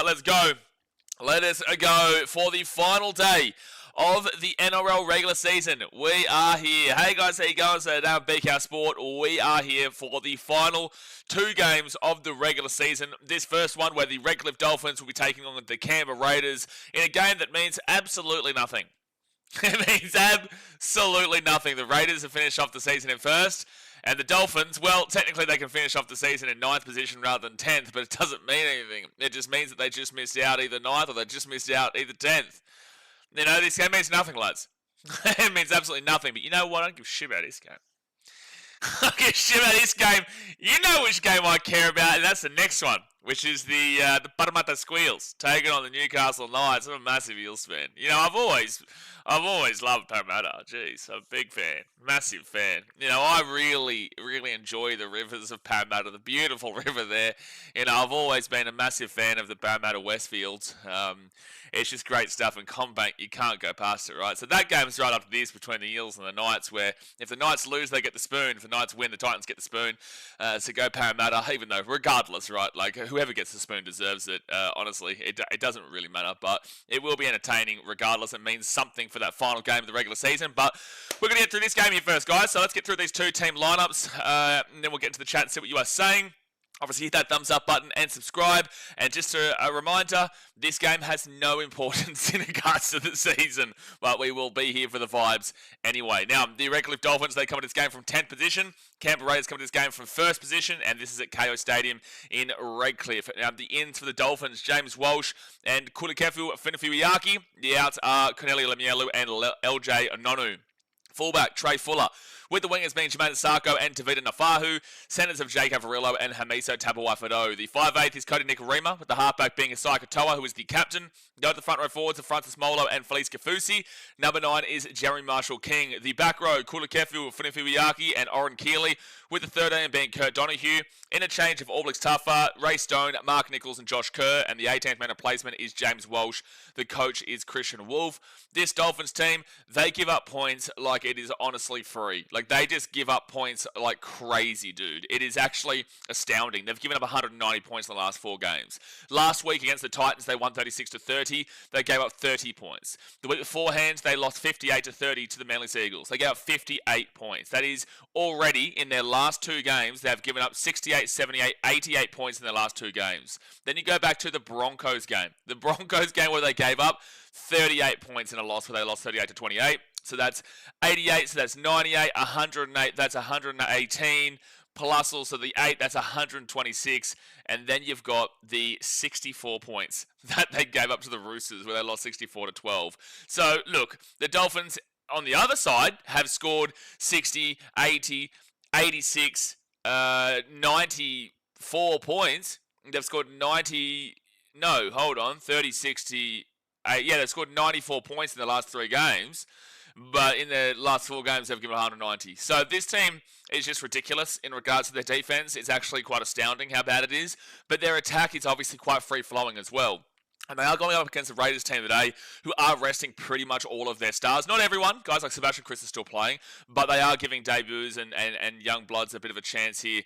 right, let's go. Let us go for the final day of the NRL regular season. We are here. Hey guys, how you going? So now BKR Sport, we are here for the final two games of the regular season. This first one where the Redcliffe Dolphins will be taking on the Canberra Raiders in a game that means absolutely nothing. It means absolutely nothing. The Raiders have finished off the season in first. And the Dolphins, well, technically they can finish off the season in 9th position rather than 10th, but it doesn't mean anything. It just means that they just missed out either 9th or they just missed out either 10th. You know, this game means nothing, lads. It means absolutely nothing. But you know what? I don't give a shit about this game. I don't give a shit about this game. You know which game I care about, and that's the next one, which is the Parramatta Squeals taking on the Newcastle Knights. I'm a massive Eels fan. You know, I've always loved Parramatta. Jeez, I'm a big fan, massive fan. You know, I really enjoy the rivers of Parramatta, the beautiful river there. You know, I've always been a massive fan of the Parramatta Westfields. It's just great stuff, and CommBank, you can't go past it, right? So that game's right up to this between the Eels and the Knights, where if the Knights lose, they get the spoon. If the Knights win, the Titans get the spoon. So go Parramatta, even though, regardless, right, like, whoever gets the spoon deserves it. Honestly, it doesn't really matter, but it will be entertaining regardless. It means something for that final game of the regular season, but we're going to get through this game here first, guys. So let's get through these two team lineups, and then we'll get into the chat and see what you are saying. Obviously, hit that thumbs up button and subscribe. And just a reminder, this game has no importance in regards to the season, but we will be here for the vibes anyway. Now, the Redcliffe Dolphins, they come to this game from 10th position. Canberra Raiders come to this game from 1st position, and this is at KO Stadium in Redcliffe. Now, the ins for the Dolphins, James Walsh and Kulikefu Finifewiaki. The outs are Cornelio Lemielu and LJ Ononu. Fullback, Trey Fuller. With the wingers being Jermaine Sarko and Tavita Nafahu. Centers of Jake Avarillo and Hamiso Tabuai-Fado. The 5'8" is Cody Nikarima, with the halfback being Isai Katoa, who is the captain. Go to the front row forwards of Francis Molo and Felice Kafusi. Number 9 is Jeremy Marshall King. The back row, Kulikefu Funifiwiaki and Oren Keeley, with the 13 being Kurt Donahue. Interchange of All Blacks Tuffa, Ray Stone, Mark Nichols and Josh Kerr. And the 18th man replacement is James Walsh. The coach is Christian Wolf. This Dolphins team, they give up points like it is honestly free. Like, they just give up points like crazy, dude. It is actually astounding. They've given up 190 points in the last 4 games. Last week against the Titans, they won 36-30. They gave up 30 points. The week beforehand, they lost 58-30 to the Manly Seagulls. They gave up 58 points. That is already, in their last 2 games, they've given up 68, 78, 88 points in their last 2 games. Then you go back to the Broncos game. The Broncos game where they gave up 38 points in a loss, where they lost 38-28. So that's 88, so that's 98, 108, that's 118, plus also the 8, that's 126, and then you've got the 64 points that they gave up to the Roosters, where they lost 64-12. So, look, the Dolphins, on the other side, have scored 60, 80, 86, 94 points. They've scored 30, 60... they've scored 94 points in the last 3 games, but in the last 4 games, they've given 190. So this team is just ridiculous in regards to their defense. It's actually quite astounding how bad it is, but their attack is obviously quite free-flowing as well. And they are going up against the Raiders team today, who are resting pretty much all of their stars. Not everyone. Guys like Sebastian Kris are still playing, but they are giving debuts and young bloods a bit of a chance here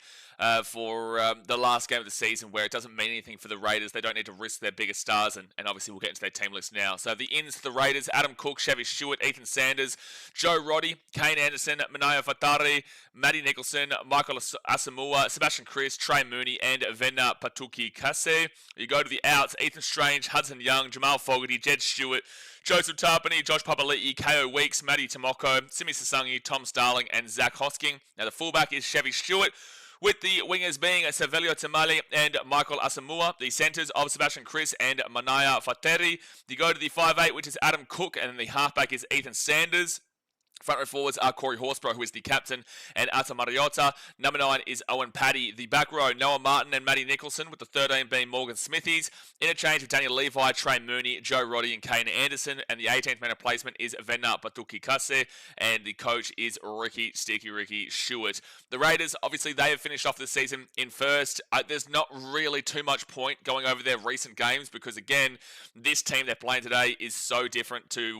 for the last game of the season, where it doesn't mean anything for the Raiders. They don't need to risk their biggest stars, and obviously we'll get into their team list now. So the ins for the Raiders, Adam Cook, Chevy Stewart, Ethan Sanders, Joe Roddy, Kane Anderson, Manaya Fatari, Matty Nicholson, Michael Asamoah, Sebastian Kris, Trey Mooney, and Vena Patuki Kase. You go to the outs, Ethan Strange, Hudson Young, Jamal Fogarty, Jed Stewart, Joseph Tarpany, Josh Papali'i, KO Weeks, Matty Tomoko, Simi Sasangi, Tom Starling, and Zach Hosking. Now the fullback is Chevy Stewart, with the wingers being Savelio Tamale and Michael Asamoah, the centres of Sebastian Kris and Manaya Fateri. You go to the 5'8", which is Adam Cook, and then the halfback is Ethan Sanders. Front row forwards are Corey Horsburgh, who is the captain, and Ata Mariota. Number 9 is Owen Paddy. The back row, Noah Martin and Matty Nicholson, with the 13 being Morgan Smithies. Interchange of Daniel Levi, Trey Mooney, Joe Roddy, and Kane Anderson. And the 18th man replacement is Vena Patuki Kase, and the coach is Ricky Stewart. The Raiders, obviously, they have finished off the season in first. There's not really too much point going over their recent games, because, again, this team they're playing today is so different to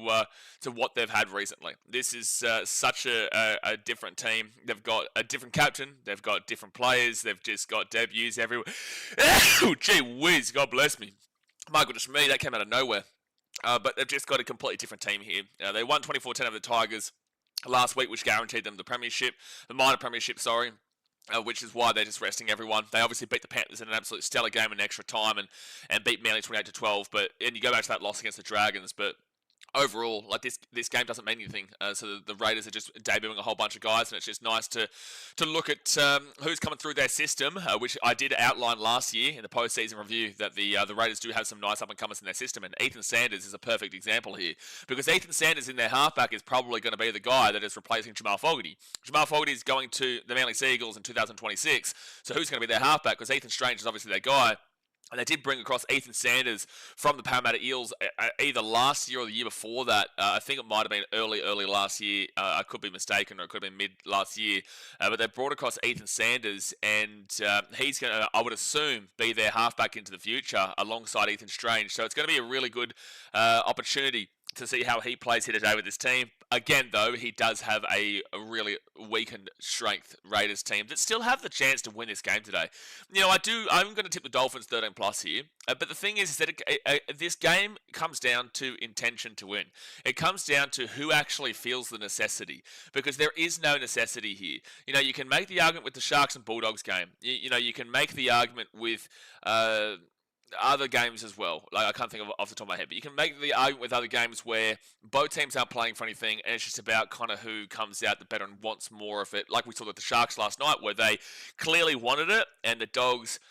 what they've had recently. This is such a different team. They've got a different captain. They've got different players. They've just got debuts everywhere. Gee whiz, God bless me. My goodness me, that came out of nowhere. But they've just got a completely different team here. They won 24-10 over the Tigers last week, which guaranteed them the premiership, the minor premiership, sorry. Which is why they're just resting everyone. They obviously beat the Panthers in an absolute stellar game in extra time and beat Manly 28-12. And you go back to that loss against the Dragons, but overall, like this game doesn't mean anything. So the Raiders are just debuting a whole bunch of guys, and it's just nice to look at who's coming through their system, which I did outline last year in the postseason review that the Raiders do have some nice up and comers in their system, and Ethan Sanders is a perfect example here because Ethan Sanders in their halfback is probably going to be the guy that is replacing Jamal Fogarty. Jamal Fogarty is going to the Manly Seagulls in 2026, so who's going to be their halfback? Because Ethan Strange is obviously their guy. And they did bring across Ethan Sanders from the Parramatta Eels either last year or the year before that. I think it might have been early last year. I could be mistaken, or it could have been mid last year. But they brought across Ethan Sanders, and he's going to, I would assume, be their halfback into the future alongside Ethan Strange. So it's going to be a really good opportunity to see how he plays here today with this team. Again, though, he does have a really weakened strength Raiders team that still have the chance to win this game today. You know, I'm going to tip the Dolphins 13 plus here. But the thing is that this game comes down to intention to win. It comes down to who actually feels the necessity, because there is no necessity here. You know, you can make the argument with the Sharks and Bulldogs game. You know, you can make the argument with other games as well. Like, I can't think of off the top of my head, but you can make the argument with other games where both teams aren't playing for anything, and it's just about kind of who comes out the better and wants more of it. Like we saw with the Sharks last night, where they clearly wanted it, and the Dogs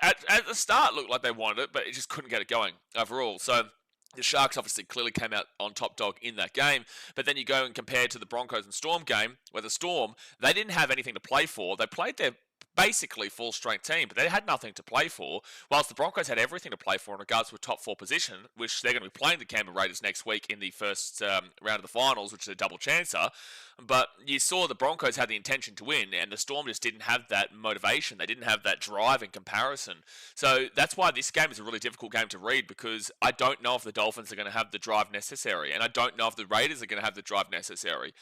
at the start looked like they wanted it, but it just couldn't get it going overall. So the Sharks obviously clearly came out on top dog in that game, but then you go and compare to the Broncos and Storm game, where the Storm, they didn't have anything to play for. They played their basically full-strength team, but they had nothing to play for, whilst the Broncos had everything to play for in regards to a top 4 position, which they're going to be playing the Canberra Raiders next week in the first round of the finals, which is a double chancer. But you saw the Broncos had the intention to win, and the Storm just didn't have that motivation. They didn't have that drive in comparison. So that's why this game is a really difficult game to read, because I don't know if the Dolphins are going to have the drive necessary, and I don't know if the Raiders are going to have the drive necessary,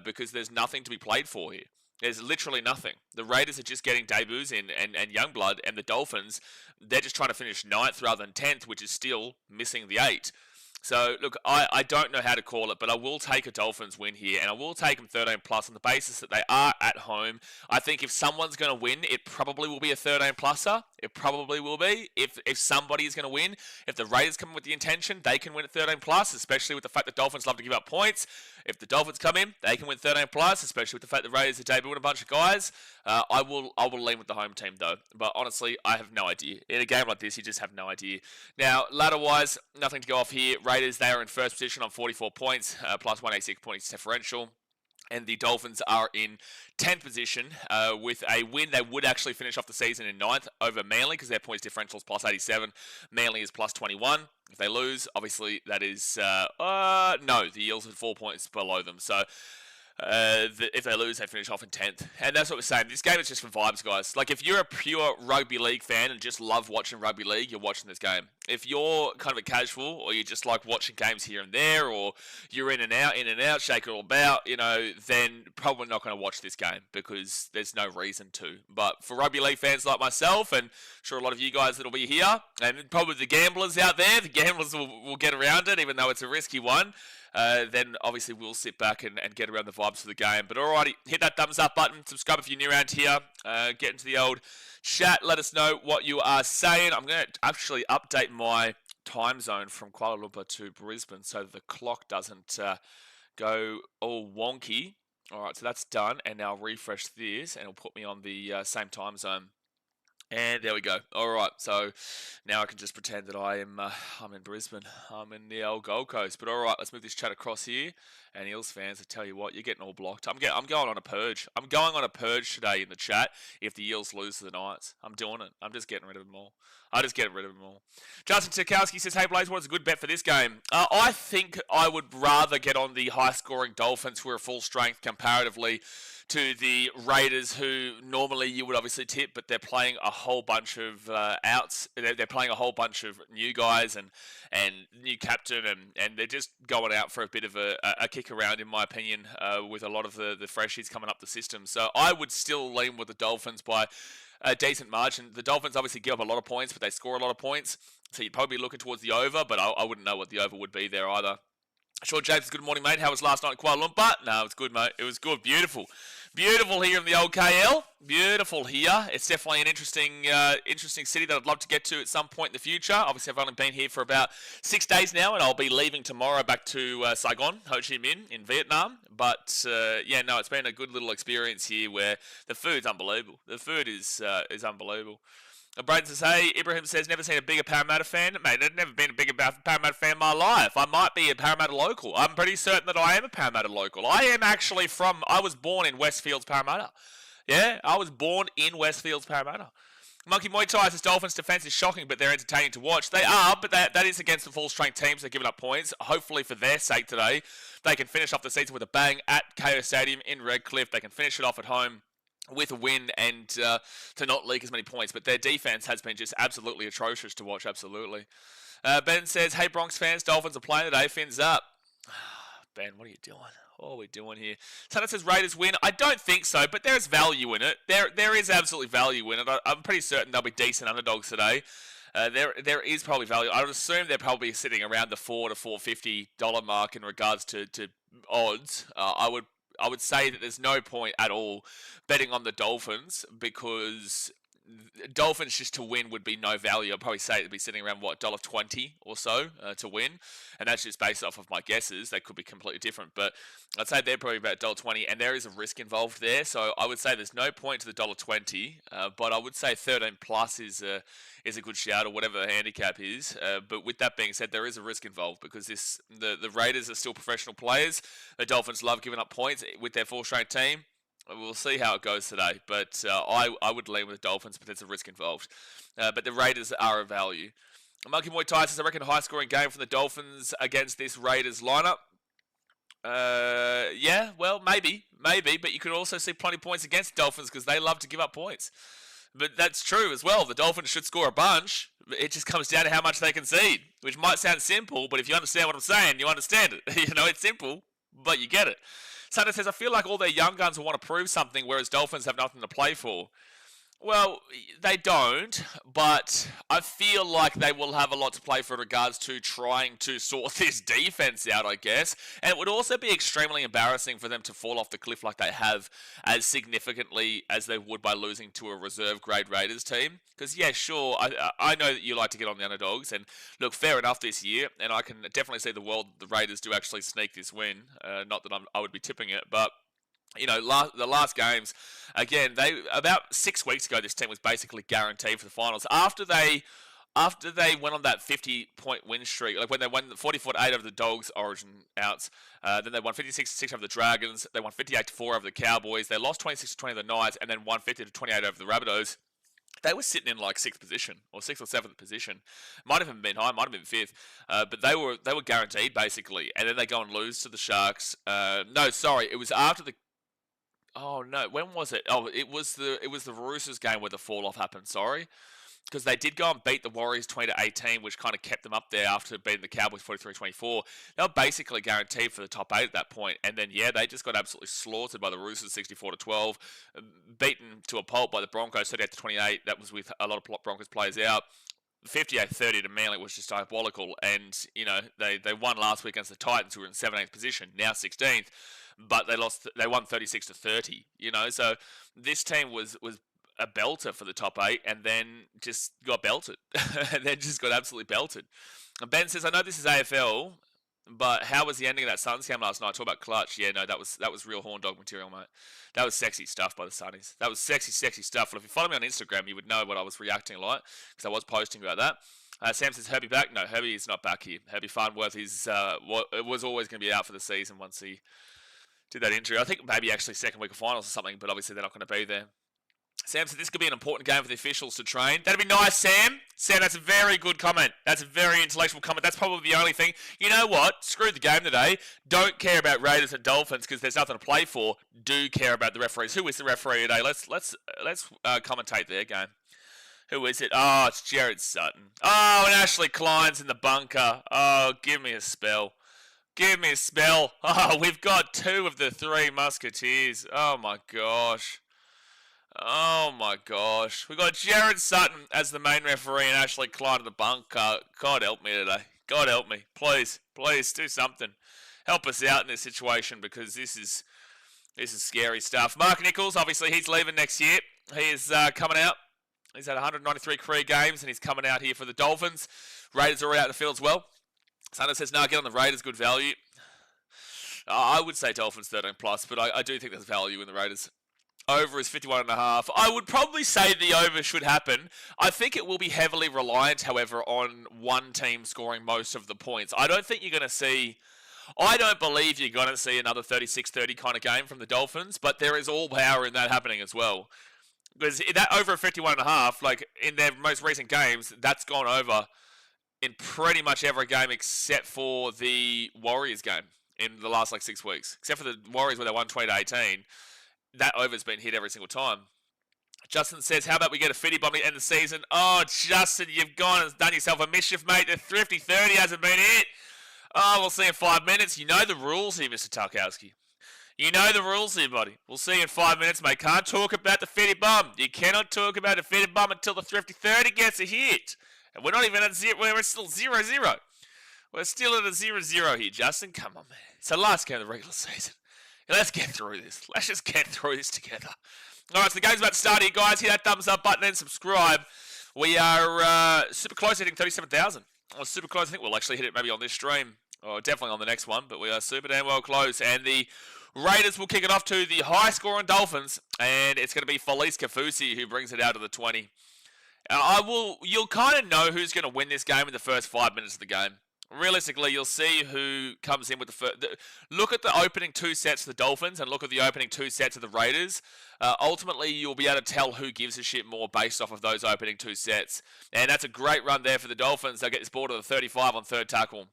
because there's nothing to be played for here. There's literally nothing. The Raiders are just getting debuts in and young blood, and the Dolphins, they're just trying to finish 9th rather than 10th, which is still missing the 8. So, look, I don't know how to call it, but I will take a Dolphins win here, and I will take them 13 plus on the basis that they are at home. I think if someone's going to win, it probably will be a 13 pluser. It probably will be. If somebody is going to win, if the Raiders come in with the intention, they can win at 13 plus, especially with the fact that Dolphins love to give up points. If the Dolphins come in, they can win 13 plus, especially with the fact that the Raiders are debuting a bunch of guys. I will lean with the home team, though. But honestly, I have no idea. In a game like this, you just have no idea. Now, ladder-wise, nothing to go off here. Raiders, they are in first position on 44 points, plus 186 points differential. And the Dolphins are in 10th position with a win. They would actually finish off the season in 9th over Manly, because their points differential is plus 87. Manly is plus 21. If they lose, obviously that is... no, the Eels are 4 points below them. So if they lose, they finish off in 10th. And that's what we're saying. This game is just for vibes, guys. Like, if you're a pure rugby league fan and just love watching rugby league, you're watching this game. If you're kind of a casual, or you just like watching games here and there, or you're in and out, shake it all about, you know, then probably not going to watch this game, because there's no reason to. But for rugby league fans like myself, and I'm sure a lot of you guys that'll be here, and probably the gamblers out there, the gamblers will get around it, even though it's a risky one. Then obviously we'll sit back and get around the vibes of the game. But alrighty, hit that thumbs up button, subscribe if you're new around here, get into the old chat, let us know what you are saying. I'm going to actually update my time zone from Kuala Lumpur to Brisbane so that the clock doesn't go all wonky. Alright, so that's done, and now I'll refresh this, and it'll put me on the same time zone. And there we go. All right, so now I can just pretend that I'm in Brisbane. I'm in the old Gold Coast. But all right, let's move this chat across here. And Eels fans, I tell you what, you're getting all blocked. I'm going on a purge. I'm going on a purge today in the chat if the Eels lose to the Knights. I'm doing it. I'm just getting rid of them all. Justin Tarkowski says, hey, Blaze, what's a good bet for this game? I think I would rather get on the high-scoring Dolphins, who are full strength comparatively to the Raiders, who normally you would obviously tip, but they're playing a whole bunch of outs. They're playing a whole bunch of new guys and new captain, and they're just going out for a bit of a kick around, in my opinion, with a lot of the freshies coming up the system. So I would still lean with the Dolphins by a decent margin. The Dolphins obviously give up a lot of points, but they score a lot of points. So you'd probably be looking towards the over, but I wouldn't know what the over would be there either. Sean James, good morning, mate. How was last night in Kuala Lumpur? No, it was good, mate. It was good. Beautiful. Beautiful here in the old KL. Beautiful here. It's definitely an interesting city that I'd love to get to at some point in the future. Obviously, I've only been here for about 6 days now, and I'll be leaving tomorrow back to Saigon, Ho Chi Minh in Vietnam. But, yeah, no, it's been a good little experience here where the food's unbelievable. The food is unbelievable. Braden says, hey, Ibrahim says, never seen a bigger Parramatta fan. Mate, I've never been a bigger Parramatta fan in my life. I might be a Parramatta local. I'm pretty certain that I am a Parramatta local. I am actually I was born in Westfields, Parramatta. Yeah, I was born in Westfields, Parramatta. Monkey Muay Thai says, Dolphins' defence is shocking, but they're entertaining to watch. They are, but that is against the full-strength teams. They're giving up points. Hopefully, for their sake today, they can finish off the season with a bang at KO Stadium in Redcliffe. They can finish it off at home with a win and to not leak as many points. But their defense has been just absolutely atrocious to watch, absolutely. Ben says, hey, Bronx fans, Dolphins are playing today. Fins up. Ben, what are you doing? What are we doing here? Tanner says, Raiders win. I don't think so, but there's value in it. There is absolutely value in it. I'm pretty certain they'll be decent underdogs today. There is probably value. I would assume they're probably sitting around the $4 to $4.50 mark in regards to odds. I would say that there's no point at all betting on the Dolphins because Dolphins just to win would be no value. I'd probably say it'd be sitting around, $1.20 or so to win. And that's just based off of my guesses. They could be completely different. But I'd say they're probably about $1.20 and there is a risk involved there. So I would say there's no point to the $1.20. But I would say 13 plus is a good shout or whatever the handicap is. But with that being said, there is a risk involved because the Raiders are still professional players. The Dolphins love giving up points with their full-strength team. We'll see how it goes today, but I would lean with the Dolphins, but there's a risk involved. But the Raiders are a value. Monkey Muay Thai says, I reckon a high-scoring game from the Dolphins against this Raiders lineup. Yeah, well, maybe, but you could also see plenty of points against the Dolphins because they love to give up points. But that's true as well. The Dolphins should score a bunch. It just comes down to how much they concede, which might sound simple, but if you understand what I'm saying, you understand it. It's simple, but you get it. Sutter says, I feel like all their young guns will want to prove something, whereas Dolphins have nothing to play for. Well, they don't, but I feel like they will have a lot to play for in regards to trying to sort this defense out, I guess. And it would also be extremely embarrassing for them to fall off the cliff like they have as significantly as they would by losing to a reserve-grade Raiders team. Because, yeah, sure, I know that you like to get on the underdogs, and look, fair enough this year, and I can definitely see the Raiders do actually sneak this win. Not that I would be tipping it, but the last games, again, about 6 weeks ago, this team was basically guaranteed for the finals. After they went on that 50-point win streak, like when they won 44-8 over the Dogs Origin outs, then they won 56-6 over the Dragons, they won 58-4 over the Cowboys, they lost 26-20 over the Knights, and then won 50-28 over the Rabbitohs. They were sitting in like 6th position or 6th or 7th position. Might have even been high, might have been 5th. But they were guaranteed basically. And then they go and lose to the Sharks. No, sorry, it was after the. Oh no, when was it? Oh, it was the Roosters game where the fall off happened. Sorry, because they did go and beat the Warriors 20-18, which kind of kept them up there after beating the Cowboys 43-24. They were basically guaranteed for the top 8 at that point, and then yeah, they just got absolutely slaughtered by the Roosters 64-12, beaten to a pulp by the Broncos 38-28. That was with a lot of Broncos players out. 58-30 to Manly was just diabolical, and they won last week against the Titans, who were in 17th position, now 16th. But they won 36-30, so this team was a belter for the top 8 and then just got belted. And then just got absolutely belted. And Ben says, I know this is AFL, but how was the ending of that Suns game last night? Talk about clutch. Yeah, no, that was real horn dog material, mate. That was sexy stuff by the Sunnies. That was sexy stuff. Well, if you follow me on Instagram, you would know what I was reacting like, because I was posting about that. Sam says, Herbie back? No, Herbie is not back here. Herbie Farnworth was always going to be out for the season once he did that injury. I think maybe actually second week of finals or something, but obviously they're not going to be there. Sam said this could be an important game for the officials to train. That'd be nice, Sam. Sam, that's a very good comment. That's a very intellectual comment. That's probably the only thing. You know what? Screw the game today. Don't care about Raiders and Dolphins because there's nothing to play for. Do care about the referees. Who is the referee today? Let's commentate their game. Who is it? Oh, it's Jared Sutton. Oh, and Ashley Klein's in the bunker. Oh, give me a spell. Give me a spell. Oh, we've got 2 of the 3 Musketeers. Oh, my gosh. Oh my gosh. We got Jared Sutton as the main referee and Ashley Klein at the bunker. God help me today. God help me. Please, please do something. Help us out in this situation because this is scary stuff. Mark Nichols, obviously he's leaving next year. He is coming out. He's had 193 career games and he's coming out here for the Dolphins. Raiders are already out in the field as well. Santa says, no, get on the Raiders, good value. I would say Dolphins 13 plus, but I do think there's value in the Raiders. Over is 51.5. I would probably say the over should happen. I think it will be heavily reliant, however, on one team scoring most of the points. I don't think you're going to see... I don't believe you're going to see another 36-30 kind of game from the Dolphins, but there is all power in that happening as well. Because that over at 51.5, like in their most recent games, that's gone over in pretty much every game except for the Warriors game in the last 6 weeks. Except for the Warriors where they won 20-18. That over's been hit every single time. Justin says, how about we get a fitty bomb at the end of the season? Oh, Justin, you've gone and done yourself a mischief, mate. The thrifty 30 hasn't been hit. Oh, we'll see in 5 minutes. You know the rules here, Mr. Tarkowski. You know the rules here, buddy. We'll see in 5 minutes, mate. Can't talk about the fitty bomb. You cannot talk about the fitty bomb until the thrifty 30 gets a hit. And we're not even at 0. We're still 0-0. We're still at a 0-0 here, Justin. Come on, man. It's the last game of the regular season. Let's get through this. Let's just get through this together. All right, so the game's about to start here, guys. Hit that thumbs up button and subscribe. We are super close to hitting 37,000. Super close. I think we'll actually hit it maybe on this stream. Or definitely on the next one. But we are super damn well close. And the Raiders will kick it off to the high-scoring Dolphins. And it's going to be Felice Kafusi who brings it out to the 20. You'll kind of know who's going to win this game in the first 5 minutes of the game. Realistically, you'll see who comes in with the first... Look at the opening 2 sets of the Dolphins and look at the opening 2 sets of the Raiders. Ultimately, you'll be able to tell who gives a shit more based off of those opening 2 sets. And that's a great run there for the Dolphins. They'll get this ball to the 35 on third tackle.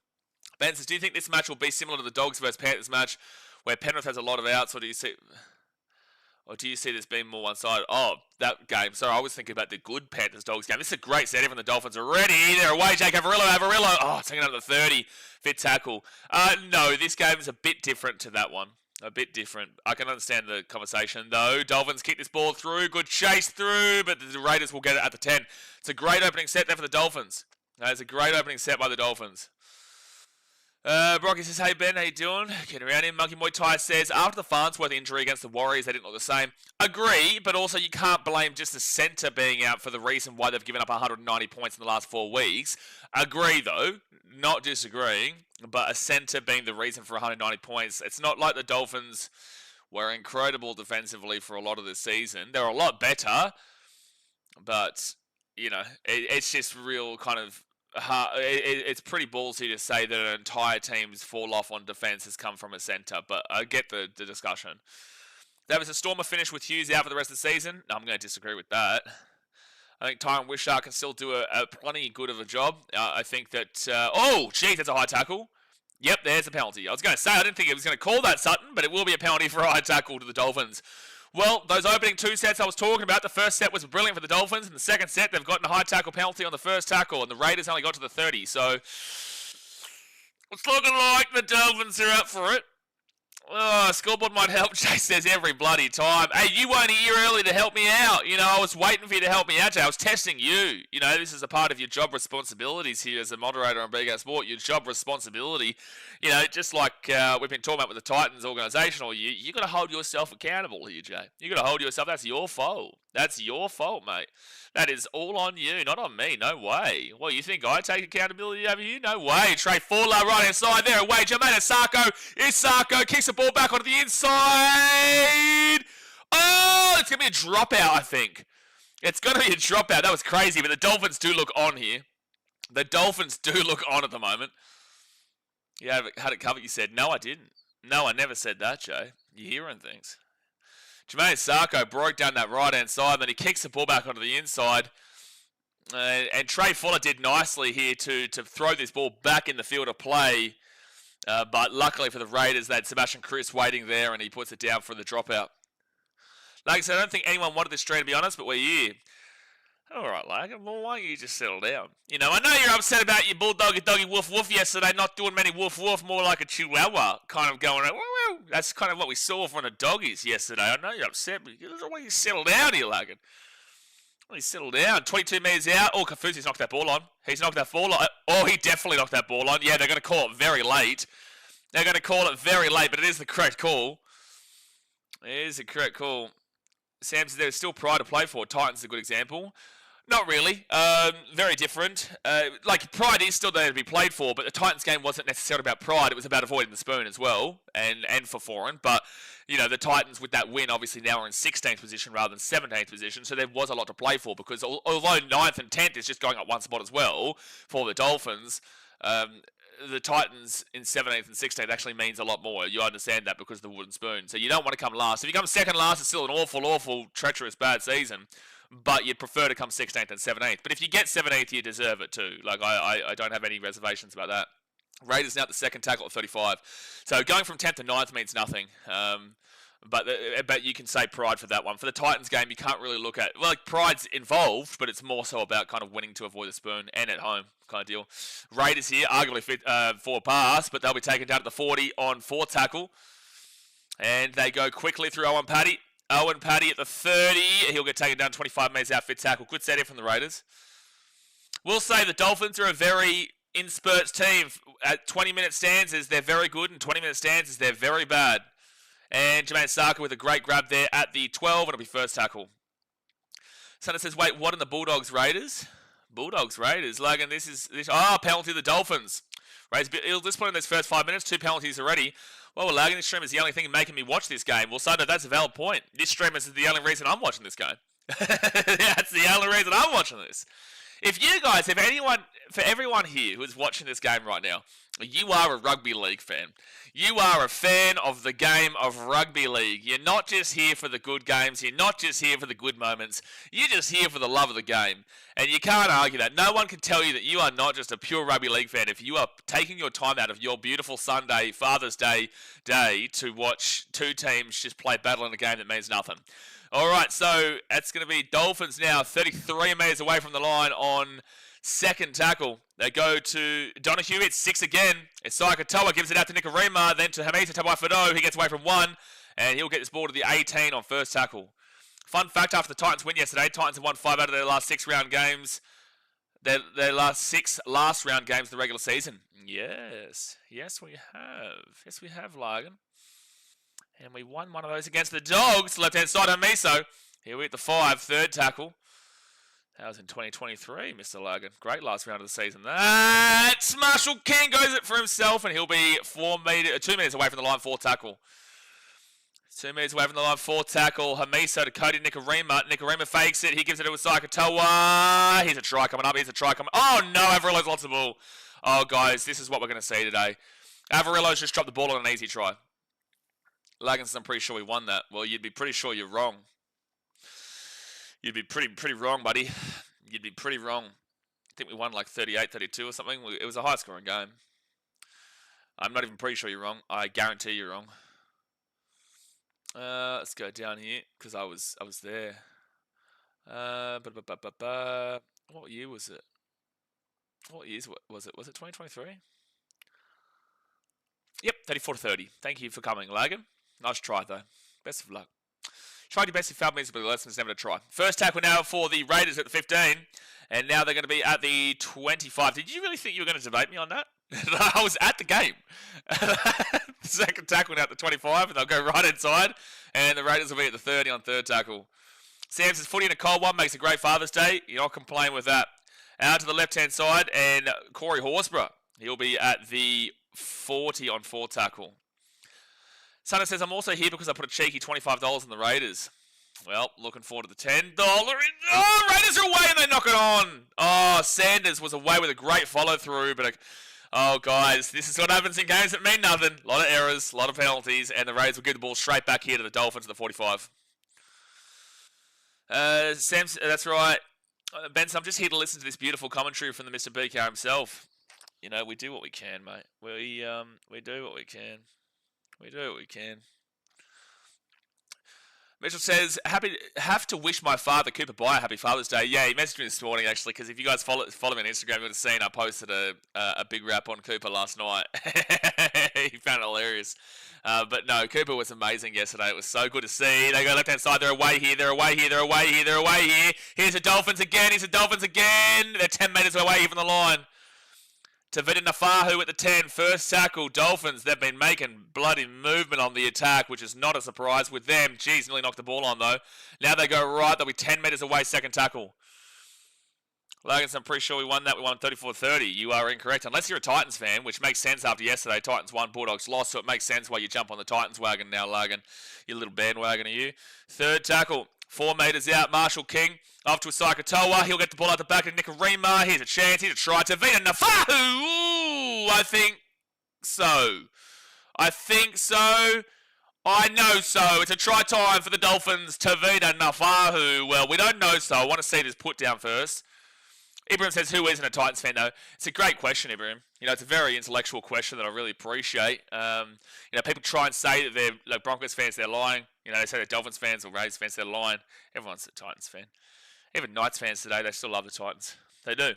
Ben says, do you think this match will be similar to the Dogs versus Panthers match where Penrith has a lot of outs, or do you see this being more one-sided? Oh, that game. Sorry, I was thinking about the good Panthers-Dogs game. This is a great setting from the Dolphins already. They're away, Jake Avarillo. Oh, taking up the 30. Fit tackle. No, this game is a bit different to that one. A bit different. I can understand the conversation, though. Dolphins kick this ball through. Good chase through, but the Raiders will get it at the 10. It's a great opening set there for the Dolphins. It's a great opening set by the Dolphins. Brocky says, hey Ben, how you doing? Getting around here. Monkey Muay Thai says, after the Farnsworth injury against the Warriors, they didn't look the same. Agree, but also you can't blame just the centre being out for the reason why they've given up 190 points in the last 4 weeks. Agree, though. Not disagreeing, but a centre being the reason for 190 points. It's not like the Dolphins were incredible defensively for a lot of the season. They're a lot better, but, it's just real kind of... It's pretty ballsy to say that an entire team's fall off on defence has come from a centre, but I get the discussion. There was a Stormer finish with Hughes out for the rest of the season. No, I'm going to disagree with that. I think Tyron Wishart can still do a plenty good of a job. I think that... oh, geez, that's a high tackle. Yep, there's a penalty. I was going to say, I didn't think it was going to call that Sutton, but it will be a penalty for a high tackle to the Dolphins. Well, those opening 2 sets I was talking about, the first set was brilliant for the Dolphins, and the second set, they've gotten a high tackle penalty on the first tackle, and the Raiders only got to the 30, so it's looking like the Dolphins are up for it. Oh, scoreboard might help, Jay says, every bloody time. Hey, you weren't here early to help me out. I was waiting for you to help me out, Jay. I was testing you. This is a part of your job responsibilities here as a moderator on BK Sport, your job responsibility. Just like we've been talking about with the Titans organisational, you got to hold yourself accountable here, Jay. You got to hold yourself. That's your fault. That's your fault, mate. That is all on you, not on me. No way. Well, you think I take accountability over you? No way. Trey Fowler right inside there. Away, Jermaine Sarko. Sarko kicks the ball back onto the inside. Oh, it's going to be a dropout, I think. It's going to be a dropout. That was crazy, but the Dolphins do look on here. The Dolphins do look on at the moment. You had it covered, you said. No, I didn't. No, I never said that, Jay. You're hearing things. Jermaine Sarko broke down that right-hand side, then he kicks the ball back onto the inside. And Trey Fuller did nicely here to throw this ball back in the field of play. But luckily for the Raiders, they had Sebastian Chris waiting there, and he puts it down for the dropout. Like I said, I don't think anyone wanted this stream, to be honest, but we're here. All right, Lagan, well, why don't you just settle down? I know you're upset about your bulldoggy doggy woof woof yesterday, not doing many woof woof, more like a chihuahua, kind of going, woo bro? That's kind of what we saw from the doggies yesterday. I know you're upset, but why don't you settle down here, Logan? Why don't you settle down? 22 metres out. Oh, Kafusi's knocked that ball on. He's knocked that ball on. Oh, he definitely knocked that ball on. Yeah, they're going to call it very late. They're going to call it very late, but it is the correct call. It is the correct call. Sam says there's still pride to play for. Titans is a good example. Not really. Very different. Like, pride is still there to be played for, but the Titans game wasn't necessarily about pride. It was about avoiding the spoon as well, and for foreign. But, you know, the Titans with that win obviously now are in 16th position rather than 17th position, so there was a lot to play for because although 9th and 10th is just going up one spot as well for the Dolphins, the Titans in 17th and 16th actually means a lot more. You understand that because of the wooden spoon. So you don't want to come last. If you come second last, it's still an awful, treacherous, bad season. But you'd prefer to come 16th and 17th. But if you get 17th, you deserve it too. Like, I don't have any reservations about that. Raiders now at the second tackle at 35. So going from 10th to 9th means nothing. But you can say pride for that one. For the Titans game, you can't really look at... Well, like, pride's involved, but it's more so about kind of winning to avoid the spoon and at home kind of deal. Raiders here, arguably fit for a pass, but they'll be taken down to the 40 on 4 tackle. And they go quickly through Owen Paddy. Owen Paddy at the 30. He'll get taken down 25 metres out, fit tackle. Good set here from the Raiders. We'll say the Dolphins are a very in spurts team. At 20-minute stances, they're very good, and 20-minute stances, they're very bad. And Jermaine Sarker with a great grab there at the 12. It'll be first tackle. Sonny says, wait, what in the Bulldogs Raiders? Bulldogs Raiders. Logan, this is... penalty to the Dolphins. Raiders a bit ill disciplined in those first 5 minutes. 2 penalties already. Well, Logan, this stream is the only thing making me watch this game. Well, Sunder, that's a valid point. This stream is the only reason I'm watching this game. That's the only reason I'm watching this. If you guys, for everyone here who is watching this game right now, you are a rugby league fan. You are a fan of the game of rugby league. You're not just here for the good games. You're not just here for the good moments. You're just here for the love of the game. And you can't argue that. No one can tell you that you are not just a pure rugby league fan if you are taking your time out of your beautiful Sunday, Father's Day to watch two teams just play battle in a game that means nothing. All right, so that's going to be Dolphins now 33 metres away from the line on second tackle. They go to Donahue. It's 6 again. Isaiah Katoa gives it out to Nikorima, then to Hamisa Tabuai-Fidow. He gets away from 1, and he'll get this ball to the 18 on first tackle. Fun fact, after the Titans win yesterday, Titans have won 5 out of their last 6 round games. Their last 6 last round games in the regular season. Yes. Yes, we have. Yes, we have, Logan. And we won one of those against the Dogs. Left-hand side on Miso. Here we at the 5, third tackle. That was in 2023, Mr. Logan. Great last round of the season. That's Marshall King goes it for himself, and he'll be 2 metres away from the line, 4 tackle. 2 metres away from the line, 4 tackle. Hamiso to Cody Nikorima. Nikorima fakes it. He gives it to Isaiah Katoa. Here's a try coming up. Oh, no. Averillo's lost the ball. Oh, guys, this is what we're going to see today. Averillo's just dropped the ball on an easy try. Logan says, I'm pretty sure we won that. Well, you'd be pretty sure you're wrong. You'd be pretty wrong, buddy. You'd be pretty wrong. I think we won like 38-32 or something. It was a high-scoring game. I'm not even pretty sure you're wrong. I guarantee you're wrong. Let's go down here because I was there. What year was it? What years was it? Was it 2023? Yep, 34-30. Thank you for coming, Logan. Nice try though. Best of luck. Tried your best if failed means the lesson is never to try. First tackle now for the Raiders at the 15. And now they're going to be at the 25. Did you really think you were going to debate me on that? I was at the game. Second tackle now at the 25. And they'll go right inside. And the Raiders will be at the 30 on third tackle. Samson's footy in a cold one. Makes a great Father's Day. You're not complaining with that. Out to the left-hand side. And Corey Horsburgh. He'll be at the 40 on fourth tackle. Sunday says, I'm also here because I put a cheeky $25 on the Raiders. Well, looking forward to the $10. Oh, Raiders are away and they knock it on. Oh, Sanders was away with a great follow-through. But, oh, guys, this is what happens in games that mean nothing. A lot of errors, a lot of penalties, and the Raiders will give the ball straight back here to the Dolphins at the 45. Sam's, that's right. Benson, I'm just here to listen to this beautiful commentary from the Mr. BK himself. You know, we do what we can, mate. We do what we can. We do what we can. Mitchell says, have to wish my father, Cooper Byer, happy Father's Day. Yeah, he messaged me this morning, actually, because if you guys follow me on Instagram, you would have seen I posted a big rap on Cooper last night. He found it hilarious. But no, Cooper was amazing yesterday. It was so good to see. They go left-hand side. They're away here. They're away here. They're away here. They're away here. Here's the Dolphins again. Here's the Dolphins again. They're 10 metres away from the line. Tavita Nafahu at the 10. First tackle. Dolphins, they've been making bloody movement on the attack, which is not a surprise with them. Jeez, nearly knocked the ball on, though. Now they go right. They'll be 10 metres away. Second tackle. Logan, I'm pretty sure we won that. We won 34-30. You are incorrect. Unless you're a Titans fan, which makes sense after yesterday. Titans won, Bulldogs lost, so it makes sense why you jump on the Titans wagon now, Logan. You little bandwagon, are you? Third tackle. 4 metres out. Marshall King off to a Sakatoa. He'll get the ball out the back of Nikarima. Here's a chance. Here's a try. Tavita Nafahu. Ooh, I think so. I think so. I know so. It's a try time for the Dolphins. Tavita Nafahu. Well, we don't know so. I want to see this put down first. Ibrahim says, who isn't a Titans fan, though? It's a great question, Ibrahim. You know, it's a very intellectual question that I really appreciate. You know, people try and say that they're like Broncos fans, they're lying. You know, they say they're Dolphins fans or Raiders fans, they're lying. Everyone's a Titans fan. Even Knights fans today, they still love the Titans. They do.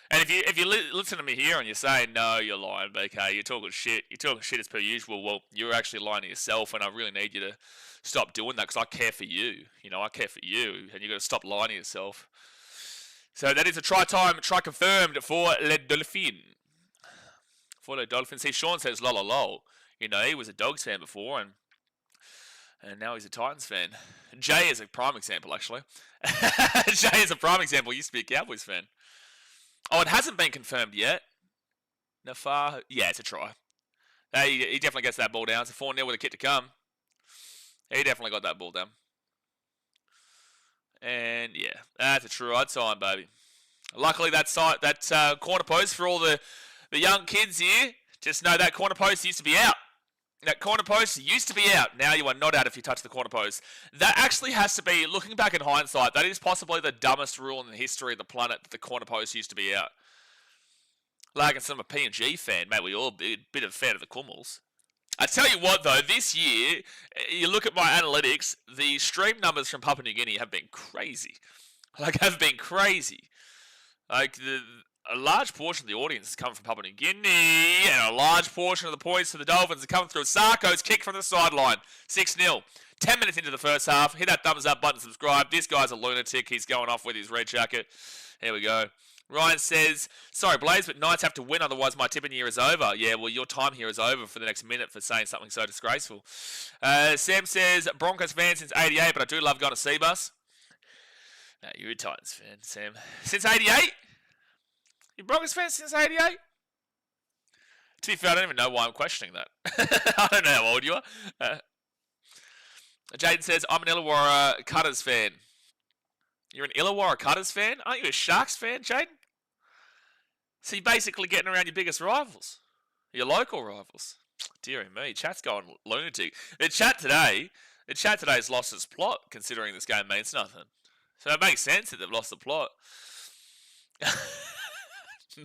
And if you listen to me here and you're saying, no, you're lying, BK, you're talking shit as per usual, well, you're actually lying to yourself, and I really need you to stop doing that because I care for you. You know, I care for you, and you've got to stop lying to yourself. So that is a try time, try confirmed for Les Dolphins. For Les Dolphins. See, Sean says, lol, lol, lol. You know, he was a Dogs fan before, and now he's a Titans fan. Jay is a prime example, actually. Jay is a prime example. He used to be a Cowboys fan. Oh, it hasn't been confirmed yet. Nafar. Yeah, it's a try. He definitely gets that ball down. It's a 4-0 with a kick to come. He definitely got that ball down. And yeah, that's a try time, baby. Luckily, that corner post for all the young kids here. Just know that corner post used to be out. That corner post used to be out. Now you are not out if you touch the corner post. That actually has to be, looking back in hindsight, that is possibly the dumbest rule in the history of the planet, that the corner post used to be out. Like, I'm a P&G fan, mate. We all a bit of a fan of the Cummels. I tell you what, though, this year, you look at my analytics, the stream numbers from Papua New Guinea have been crazy. Like, a large portion of the audience has come from Papua New Guinea, and a large portion of the points for the Dolphins have come through Sarko's kick from the sideline. 6-0. 10 minutes into the first half. Hit that thumbs up button, subscribe. This guy's a lunatic. He's going off with his red jacket. Here we go. Ryan says, sorry, Blaze, but Knights have to win, otherwise my tipping year is over. Yeah, well, your time here is over for the next minute for saying something so disgraceful. Sam says, Broncos fan since 88, but I do love going to Seabus. No, you're a Titans fan, Sam. Since 88? You Broncos fan since 88? To be fair, I don't even know why I'm questioning that. I don't know how old you are. Jaden says, I'm an Illawarra Cutters fan. You're an Illawarra Cutters fan? Aren't you a Sharks fan, Jaden? So you're basically getting around your biggest rivals. Your local rivals. Dear me, chat's going lunatic. The chat today has lost its plot, considering this game means nothing. So it makes sense that they've lost the plot.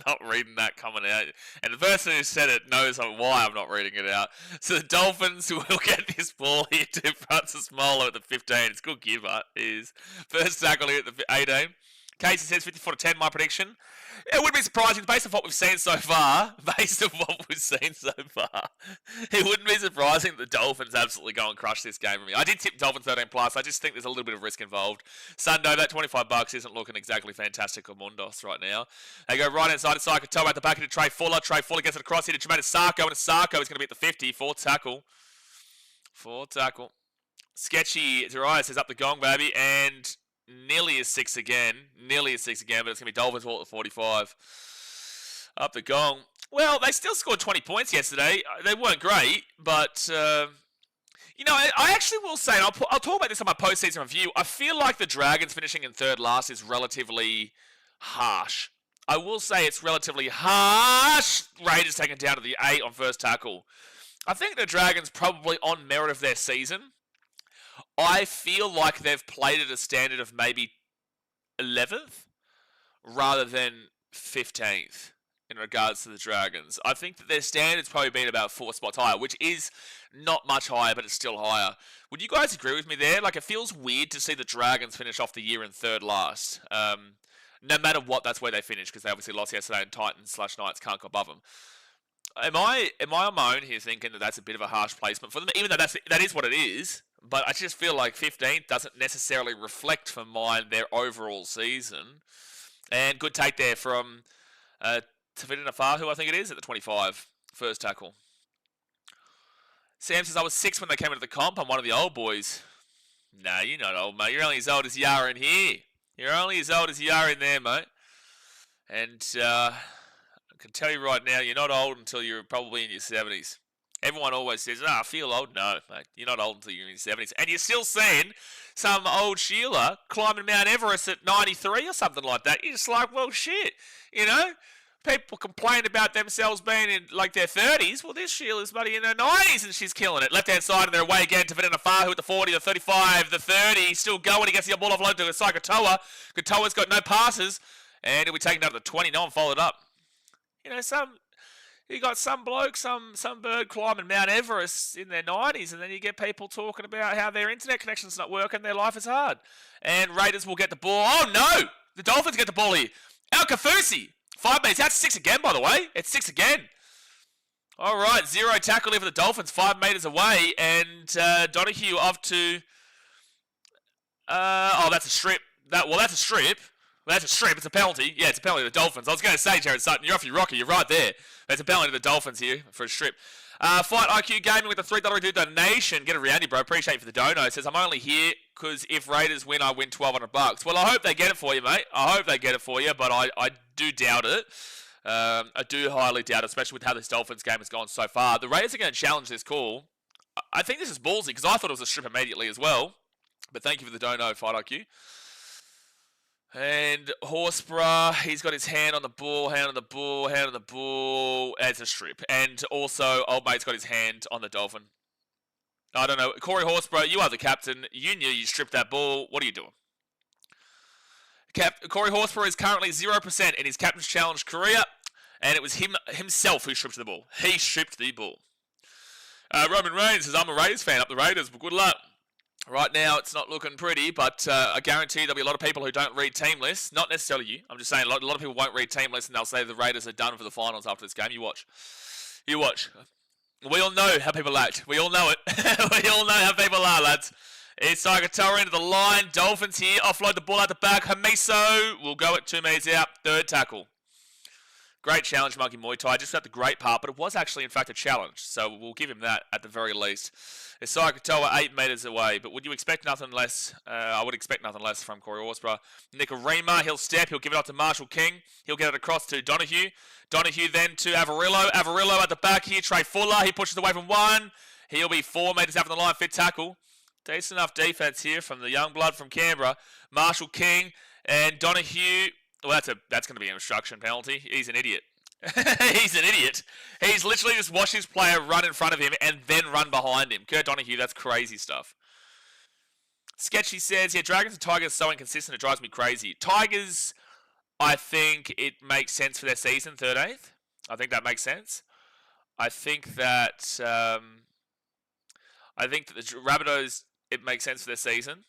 Not reading that coming out. And the person who said it knows why I'm not reading it out. So the Dolphins will get this ball here to Francis Molo at the 15. It's good give up. Is first tackle here at the 18. Casey says 54-10, my prediction. It wouldn't be surprising based on what we've seen so far. It wouldn't be surprising that the Dolphins absolutely go and crush this game for me. I did tip Dolphins 13+. I just think there's a little bit of risk involved. Sundo, that $25 isn't looking exactly fantastic on Mundos right now. They go right inside to Sakatoa at the back into Trey Fuller. Trey Fuller gets it across here to Jermaine Sarko, and Sarko is going to be at the 50. Fourth tackle. Sketchy, Zariah says up the gong, baby, and nearly a 6 again, but it's going to be Dolphins ball at 45. Up the gong. Well, they still scored 20 points yesterday. They weren't great, but, you know, I actually will say, and I'll talk about this on my postseason review, I feel like the Dragons finishing in third last is relatively harsh. I will say it's relatively harsh. Raiders taken down to the 8 on first tackle. I think the Dragons probably on merit of their season. I feel like they've played at a standard of maybe 11th rather than 15th in regards to the Dragons. I think that their standard's probably been about 4 spots higher, which is not much higher, but it's still higher. Would you guys agree with me there? Like, it feels weird to see the Dragons finish off the year in third last. No matter what, that's where they finish, because they obviously lost yesterday and Titans/Knights can't go above them. Am I on my own here thinking that that's a bit of a harsh placement for them? Even though that is what it is, but I just feel like 15th doesn't necessarily reflect for mine their overall season. And good take there from Tafidina Fahu, I think it is, at the 25, first tackle. Sam says, I was 6 when they came into the comp. I'm one of the old boys. Nah, you're not old, mate. You're only as old as you are in here. You're only as old as you are in there, mate. And I can tell you right now, you're not old until you're probably in your 70s. Everyone always says, I feel old. No, mate, you're not old until you're in your 70s. And you're still seeing some old Sheila climbing Mount Everest at 93 or something like that. You're just like, well, shit, you know? People complain about themselves being in like their 30s. Well, this Sheila's buddy in her 90s and she's killing it. Left-hand side and they're away again to Vanina Fahu at the 40, the 35, the 30. Still going. He gets the ball offload to Asai Katoa. Katoa's got no passes. And he'll be taken down to the 20. No one followed up. You know, you got some bloke, some bird climbing Mount Everest in their 90s, and then you get people talking about how their internet connection's not working, their life is hard. And Raiders will get the ball. Oh, no! The Dolphins get the ball here. Al Kafusi. 5 metres. That's 6 again, by the way. It's 6 again. All right. 0 tackle here for the Dolphins. 5 metres away. And Donahue off to... that's a strip. That's a strip. That's a strip. It's a penalty. Yeah, it's a penalty to the Dolphins. I was going to say, Jared Sutton, you're off your rocker. You're right there. It's a penalty to the Dolphins here for a strip. Fight IQ Gaming with the $3 donation. Get a roundy, bro. Appreciate you for the dono. It says, I'm only here because if Raiders win, I win $1,200. Well, I hope they get it for you, mate. I hope they get it for you, but I do doubt it. I do highly doubt it, especially with how this Dolphins game has gone so far. The Raiders are going to challenge this call. I think this is ballsy because I thought it was a strip immediately as well. But thank you for the dono, Fight IQ. And Horsburgh, he's got his hand on the ball. It's a strip. And also, old mate's got his hand on the Dolphin. I don't know. Corey Horsburgh, you are the captain. You knew you stripped that ball. What are you doing? Corey Horsburgh is currently 0% in his captain's challenge career. And it was himself who stripped the ball. He stripped the ball. Roman Reigns says, I'm a Raiders fan. Up the Raiders, but good luck. Right now, it's not looking pretty, but I guarantee there'll be a lot of people who don't read team lists. Not necessarily you. I'm just saying a lot of people won't read team lists, and they'll say the Raiders are done for the finals after this game. You watch. You watch. We all know how people act. We all know it. We all know how people are, lads. It's Katoa into the line. Dolphins here. Offload the ball out the back. Hamiso will go at 2 metres out. Third tackle. Great challenge, Monkey Muay Thai. Just got the great part, but it was actually, in fact, a challenge. So we'll give him that at the very least. Asai Katoa 8 metres away, but would you expect nothing less? I would expect nothing less from Corey Horsburgh. Nicarima, he'll step, he'll give it up to Marshall King. He'll get it across to Donahue. Donahue then to Avarillo. Avarillo at the back here, Trey Fuller. He pushes away from 1. He'll be 4 metres out from the line, fit tackle. Decent enough defence here from the young blood from Canberra. Marshall King and Donahue. Well, that's going to be an obstruction penalty. He's an idiot. He's an idiot. He's literally just watched his player run in front of him and then run behind him. Kurt Donahue, that's crazy stuff. Sketchy says, yeah, Dragons and Tigers are so inconsistent, it drives me crazy. Tigers, I think it makes sense for their season, 3rd, 8th. I think that makes sense. I think that the Rabbitohs, it makes sense for their season.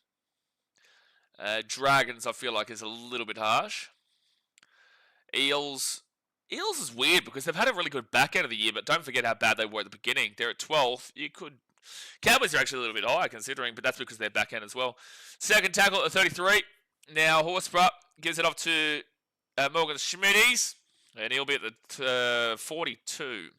Dragons, I feel like, is a little bit harsh. Eels is weird because they've had a really good back end of the year, but don't forget how bad they were at the beginning. They're at 12th. Cowboys are actually a little bit higher considering, but that's because they're back end as well. Second tackle at 33. Now Horsburgh gives it off to Morgan Schmitties, and he'll be at the 42.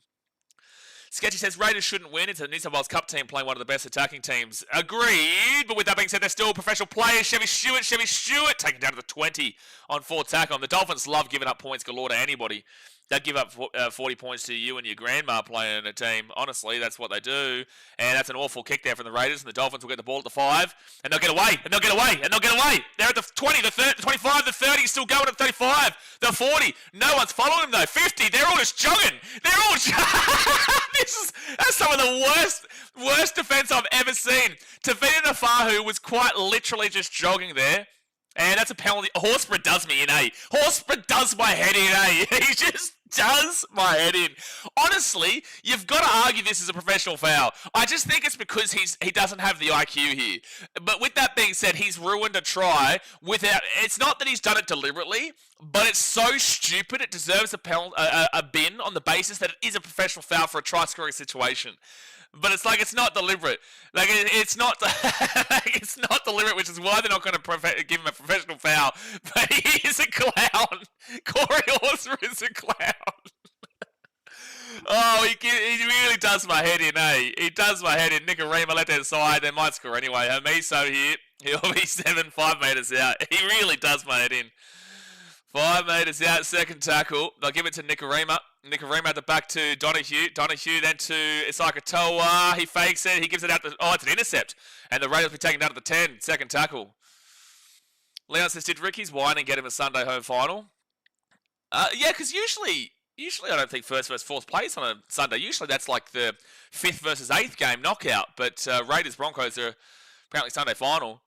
Sketchy says Raiders shouldn't win. It's a New South Wales Cup team playing one of the best attacking teams. Agreed. But with that being said, they're still professional players. Chevy Stewart taken down to the 20 on 4th tackle. And the Dolphins love giving up points galore to anybody. They'd give up 40 points to you and your grandma playing in a team. Honestly, that's what they do. And that's an awful kick there from the Raiders. And the Dolphins will get the ball at the 5. And they'll get away. And they'll get away. And they'll get away. They're at the 20, the 30, the 25, the 30. Still going at the 35. The 40. No one's following them, though. 50. They're all just jogging. They're all that's some of the worst defense I've ever seen. Tavita Nafahu was quite literally just jogging there. And that's a penalty. Horsburgh does me in, eh? Horsburgh does my head in, eh? He just does does my head in. Honestly, you've got to argue this is a professional foul. I just think it's because he doesn't have the IQ here. But with that being said, he's ruined a try without... It's not that he's done it deliberately, but it's so stupid it deserves a bin on the basis that it is a professional foul for a try-scoring situation. But it's like, it's not deliberate. Like, it's not it's not deliberate, which is why they're not going to give him a professional foul. But he is a clown. Corey Horsburgh is a clown. Oh, he really does my head in, eh? He does my head in. Nicarima left-hand side. They might score anyway. Hamiso here. He'll be 5 metres out. He really does my head in. 5 metres out, second tackle. They'll give it to Nicarima. Nicarima at the back to Donahue. Donahue then to Isaka Toa. He fakes it. He gives it out. It's an intercept. And the Raiders will be taken down to the 10. Second tackle. Leon says, did Ricky's whine and get him a Sunday home final? Yeah, because usually I don't think first versus fourth place on a Sunday. Usually that's like the 5th versus 8th game knockout. But Raiders Broncos are apparently Sunday final.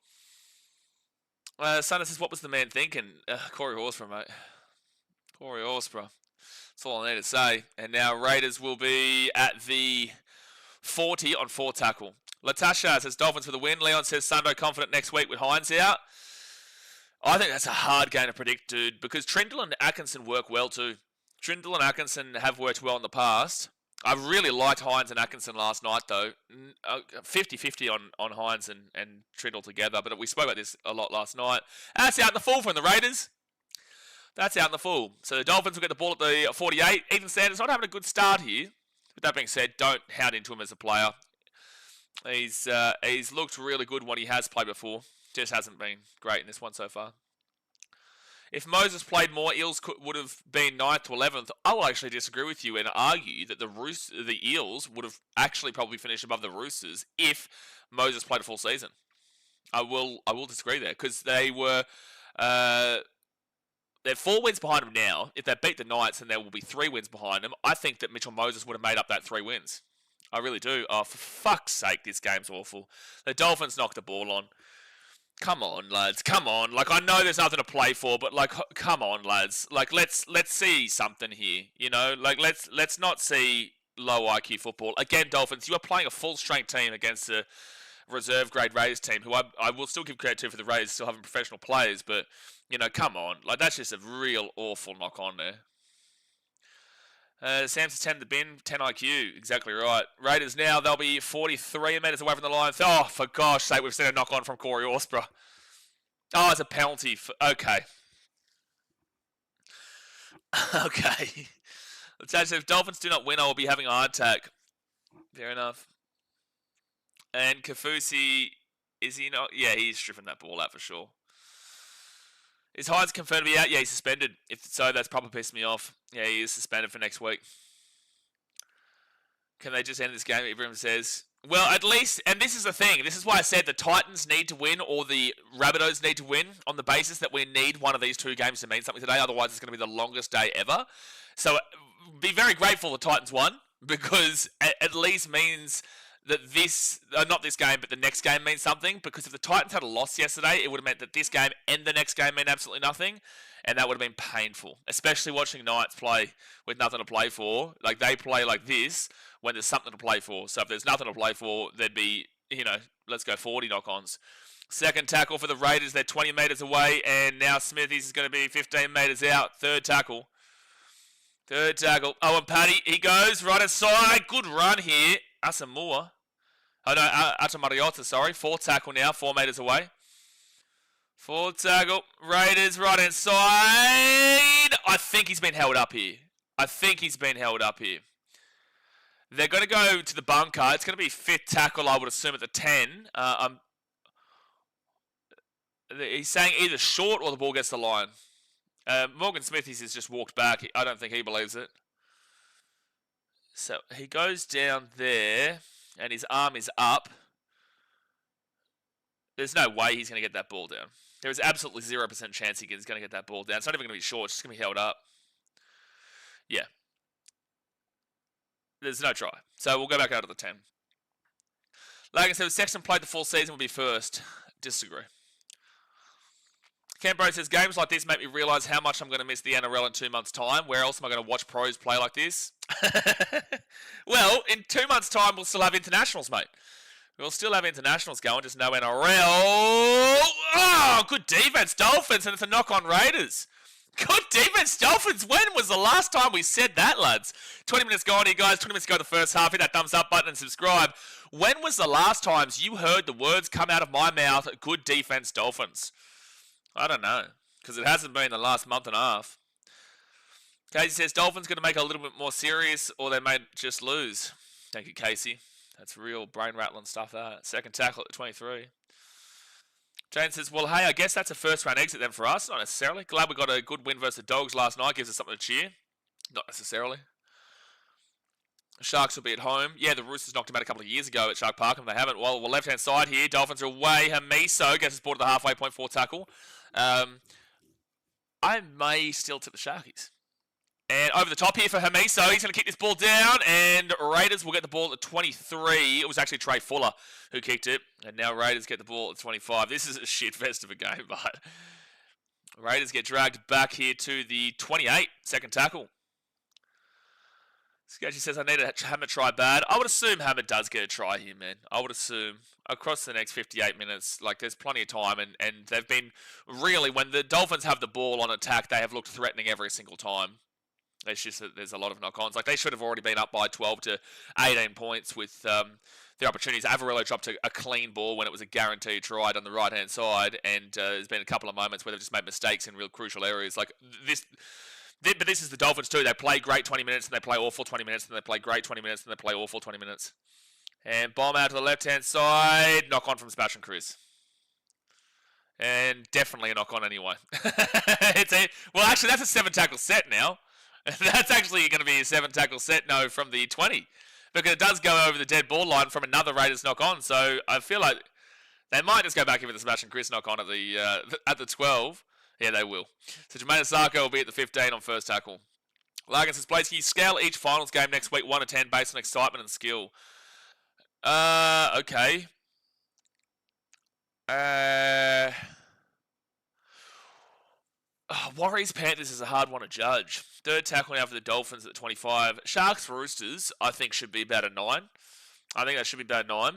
Sunday says, what was the man thinking? Corey Horsburgh, mate. Corey Horsburgh. That's all I need to say. And now Raiders will be at the 40 on 4 tackle. Latasha says Dolphins for the win. Leon says Sunday confident next week with Hines out. I think that's a hard game to predict, dude, because Trindle and Atkinson work well too. Trindle and Atkinson have worked well in the past. I really liked Hines and Atkinson last night, though. 50-50 on Hines and Trindle together, but we spoke about this a lot last night. That's out in the full from the Raiders. That's out in the full. So the Dolphins will get the ball at the 48. Ethan Sanders not having a good start here. With that being said, don't hound into him as a player. He's looked really good when he has played before. Just hasn't been great in this one so far. If Moses played more, Eels would have been 9th to 11th. I will actually disagree with you and argue that the Eels would have actually probably finished above the Roosters if Moses played a full season. I will disagree there because they were they're 4 wins behind them now. If they beat the Knights, then there will be 3 wins behind them. I think that Mitchell Moses would have made up that 3 wins. I really do. Oh, for fuck's sake, this game's awful. The Dolphins knocked the ball on. Come on, lads. Come on. Like, I know there's nothing to play for, but like, come on, lads. Like, let's see something here. You know, like let's not see low IQ football again. Dolphins, you are playing a full strength team against a reserve grade Raiders team, who I will still give credit to for the Raiders still having professional players, but you know, come on. Like, that's just a real awful knock on there. Sam says 10 to the bin, 10 IQ. Exactly right. Raiders now, they'll be 43 metres away from the line. Oh, for gosh sake, we've seen a knock on from Corey Horsburgh. Oh, it's a penalty. Okay. Okay. Let's say if Dolphins do not win, I will be having a heart attack. Fair enough. And Kafusi, is he not? Yeah, he's stripping that ball out for sure. Is Hines confirmed to be out? Yeah, he's suspended. If so, that's probably pissed me off. Yeah, he is suspended for next week. Can they just end this game? Everyone says. Well, at least, and this is the thing. This is why I said the Titans need to win or the Rabbitohs need to win on the basis that we need one of these 2 games to mean something today. Otherwise, it's going to be the longest day ever. So be very grateful the Titans won because it at least means that this, not this game, but the next game means something. Because if the Titans had a loss yesterday, it would have meant that this game and the next game mean absolutely nothing. And that would have been painful. Especially watching Knights play with nothing to play for. Like, they play like this when there's something to play for. So if there's nothing to play for, there'd be, you know, let's go 40 knock-ons. Second tackle for the Raiders. They're 20 metres away. And now Smithies is going to be 15 metres out. Third tackle. Third tackle. Oh, and Paddy, he goes right inside. Good run here. Asamoah. Oh, no, Atamariota, sorry. Fourth tackle now, 4 metres away. Fourth tackle. Raiders right inside. I think he's been held up here. They're going to go to the bunker. It's going to be 5th tackle, I would assume, at the 10. He's saying either short or the ball gets the line. Morgan Smithies has just walked back. I don't think he believes it. So he goes down there, and his arm is up. There's no way he's going to get that ball down. There is absolutely 0% chance he's going to get that ball down. It's not even going to be short. It's just going to be held up. Yeah. There's no try. So we'll go back out to the 10. Like I said, if Sexton played the full season, would be first. Disagree. Canberra says, games like this make me realise how much I'm going to miss the NRL in 2 months' time. Where else am I going to watch pros play like this? Well, in 2 months' time, we'll still have internationals, mate. We'll still have internationals going, just no NRL. Oh, good defense, Dolphins, and it's a knock on Raiders. Good defense, Dolphins. When was the last time we said that, lads? 20 minutes gone here, guys. 20 minutes go the first half. Hit that thumbs up button and subscribe. When was the last time you heard the words come out of my mouth, good defense, Dolphins? I don't know, because it hasn't been the last month and a half. Casey says, Dolphins going to make it a little bit more serious, or they may just lose. Thank you, Casey. That's real brain-rattling stuff, that. Second tackle at 23. Jane says, well, hey, I guess that's a first-round exit then for us. Not necessarily. Glad we got a good win versus the Dogs last night. Gives us something to cheer. Not necessarily. The Sharks will be at home. Yeah, the Roosters knocked them out a couple of years ago at Shark Park, and they haven't. Well, we're left-hand side here. Dolphins are away. Hamiso gets us ball to the halfway point, 4 tackle. I may still tip the Sharkies. And over the top here for Hamiso. He's going to kick this ball down, and Raiders will get the ball at 23. It was actually Trey Fuller who kicked it, and now Raiders get the ball at 25. This is a shit fest of a game, but Raiders get dragged back here to the 28, second tackle. Sketchy says, I need a Hammer try bad. I would assume Hammer does get a try here, man. I would assume across the next 58 minutes, like there's plenty of time, and they've been really, when the Dolphins have the ball on attack, they have looked threatening every single time. It's just that there's a lot of knock-ons. Like, they should have already been up by 12 to 18 points with their opportunities. Avarillo dropped a clean ball when it was a guaranteed try on the right-hand side, and there's been a couple of moments where they've just made mistakes in real crucial areas. Like, but this is the Dolphins too. They play great 20 minutes, and they play awful 20 minutes, and they play great 20 minutes, and they play awful 20 minutes. And bomb out to the left-hand side. Knock-on from Sebastian Cruz. And definitely a knock-on anyway. Well, actually, that's a 7-tackle set now. That's actually going to be a 7-tackle set, no, from the 20. Because it does go over the dead ball line from another Raiders knock-on. So I feel like they might just go back in with the Sebastian Chris knock-on at the 12. Yeah, they will. So Jermaine Asako will be at the 15 on first tackle. Larkin says, Blazekip, scale each finals game next week 1 to 10 based on excitement and skill. Okay. Warriors Panthers is a hard one to judge. Third tackle now for the Dolphins at 25. Sharks Roosters, I think, should be about a 9. I think that should be about a 9.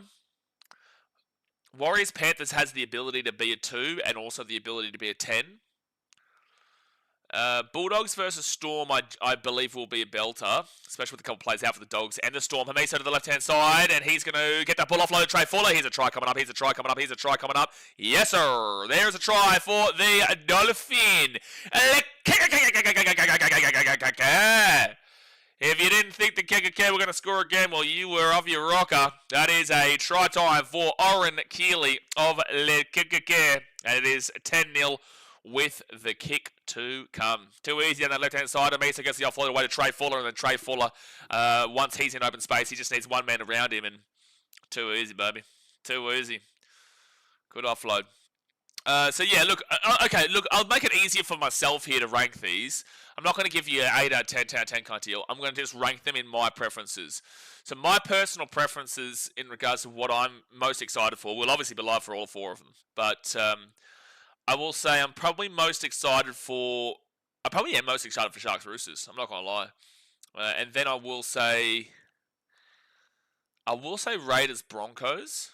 Warriors Panthers has the ability to be a 2 and also the ability to be a 10. Bulldogs versus Storm, I believe, will be a belter, especially with a couple plays out for the Dogs and the Storm. Hamiso to the left-hand side, and he's going to get that ball offloaded. Trey Fuller, here's a try coming up, here's a try coming up, here's a try coming up. Yes, sir. There's a try for the Dolphin. If you didn't think the KKK were going to score again, well, you were off your rocker. That is a try time for Oren Keeley of Le KKK, and it is 10-0 with the kick to come. Too easy on that left-hand side. Amisa gets the offload away to Trey Fuller, and then Trey Fuller, once he's in open space, he just needs one man around him, and too easy, baby. Too easy. Good offload. So, yeah, look, okay, look, I'll make it easier for myself here to rank these. I'm not going to give you an 8 out of 10, 10 out of 10 kind of deal. I'm going to just rank them in my preferences. So my personal preferences in regards to what I'm most excited for will obviously be live for all 4 of them. But I will say I'm probably most excited for... I probably am most excited for Sharks Roosters. I'm not going to lie. And then I will say Raiders Broncos.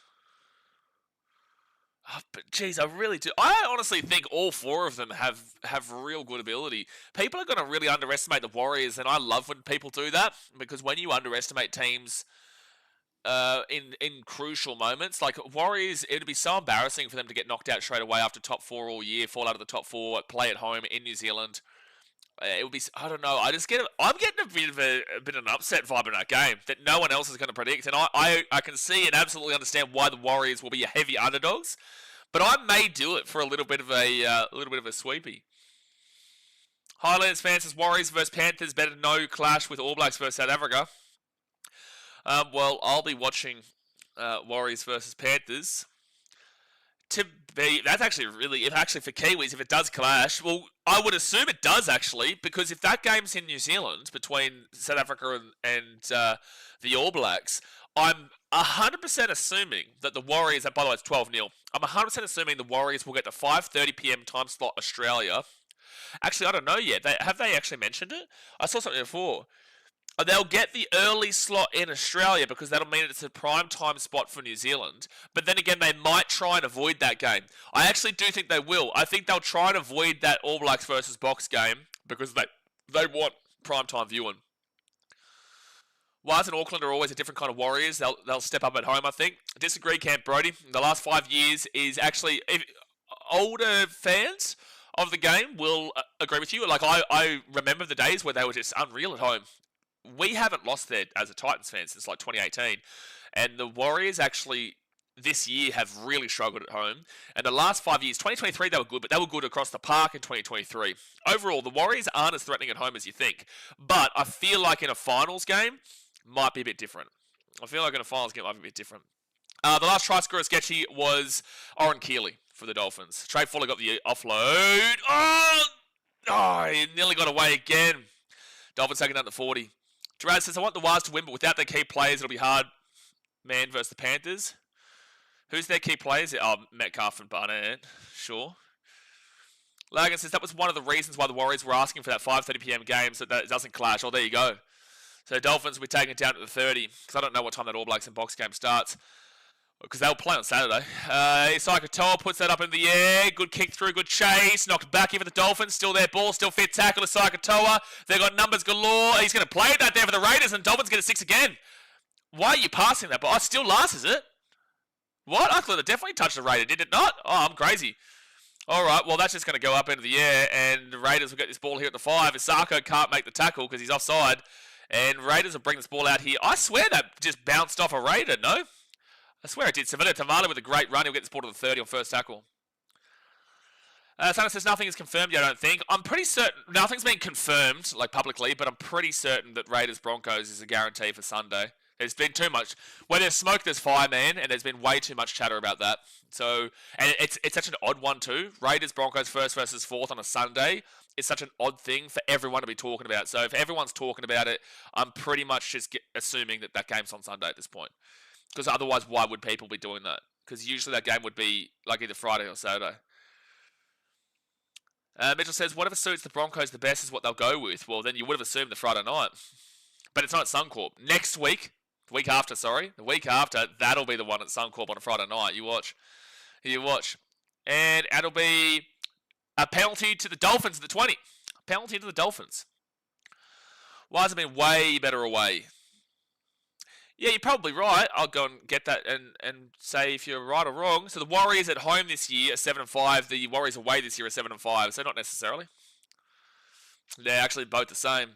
Oh, but geez, I really do. I honestly think all 4 of them have real good ability. People are going to really underestimate the Warriors, and I love when people do that, because when you underestimate teams in crucial moments, like Warriors, it would be so embarrassing for them to get knocked out straight away after top 4 all year, fall out of the top 4, play at home in New Zealand. It would be, I don't know, I'm getting a bit of an upset vibe in that game that no one else is going to predict, and I can see and absolutely understand why the Warriors will be heavy underdogs, but I may do it for a little bit of a sweepy. Highlands fans says Warriors versus Panthers, better no clash with All Blacks versus South Africa. Well, I'll be watching Warriors versus Panthers. That's actually really, if actually for Kiwis, if it does clash, well, I would assume it does actually, because if that game's in New Zealand between South Africa and the All Blacks, I'm 100% assuming that the Warriors, by the way, it's 12-0. I'm 100% assuming the Warriors will get the 5:30 p.m. time slot Australia. Actually, I don't know yet. Have they actually mentioned it? I saw something before. They'll get the early slot in Australia because that'll mean it's a prime time spot for New Zealand. But then again, they might try and avoid that game. I actually do think they will. I think they'll try and avoid that All Blacks versus Box game because they want prime time viewing. Wise and Auckland are always a different kind of Warriors. They'll step up at home, I think. Disagree, Camp Brodie. The last 5 years is actually... older fans of the game will agree with you. Like, I remember the days where they were just unreal at home. We haven't lost there as a Titans fan since like 2018. And the Warriors actually this year have really struggled at home. And the last 5 years, 2023 they were good, but they were good across the park in 2023. Overall, the Warriors aren't as threatening at home as you think. But I feel like in a finals game, might be a bit different. The last try scorer sketchy was Oren Keeley for the Dolphins. Trey Fuller got the offload. Oh, he nearly got away again. Dolphins taking down to 40. Gerard says, I want the Wars to win, but without their key players, it'll be hard. Man versus the Panthers. Who's their key players? Oh, Metcalf and Barnett. Sure. Lagan says, that was one of the reasons why the Warriors were asking for that 5:30 p.m. game so that it doesn't clash. Oh, there you go. So Dolphins will be taking it down to the 30, because I don't know what time that All Blacks and Box game starts, because they'll play on Saturday. Isai Katoa puts that up in the air. Good kick through, good chase. Knocked back here for the Dolphins. Still there, ball, still fit tackle. Isai Katoa. They've got numbers galore. He's going to play that there for the Raiders, and Dolphins get a 6 again. Why are you passing that? But oh, still last, is it? What? I thought it definitely touched the Raider. Did it not? Oh, I'm crazy. All right, well, that's just going to go up into the air, and the Raiders will get this ball here at the 5. Isako can't make the tackle because he's offside. And Raiders will bring this ball out here. I swear that just bounced off a Raider, no? I swear it did. Savita Tamale with a great run. He'll get this ball to the 30 on first tackle. Sana says nothing is confirmed yet, I don't think. I'm pretty certain... Nothing's been confirmed, like, publicly, but I'm pretty certain that Raiders-Broncos is a guarantee for Sunday. There's been too much... Where there's smoke, there's fire, man, and there's been way too much chatter about that. So... And it's such an odd one, too. Raiders-Broncos first versus fourth on a Sunday. It's such an odd thing for everyone to be talking about. So if everyone's talking about it, I'm pretty much just assuming that that game's on Sunday at this point. Because otherwise, why would people be doing that? Because usually that game would be like either Friday or Saturday. Mitchell says, whatever suits the Broncos the best is what they'll go with. Well, then you would have assumed the Friday night. But it's not at Suncorp. Next week, the week after, that'll be the one at Suncorp on a Friday night. You watch. And it'll be... a penalty to the Dolphins at the 20. Penalty to the Dolphins. Why has it been way better away? Yeah, you're probably right. I'll go and get that and say if you're right or wrong. So the Warriors at home this year are 7-5. The Warriors away this year are 7-5. So not necessarily. They're actually both the same.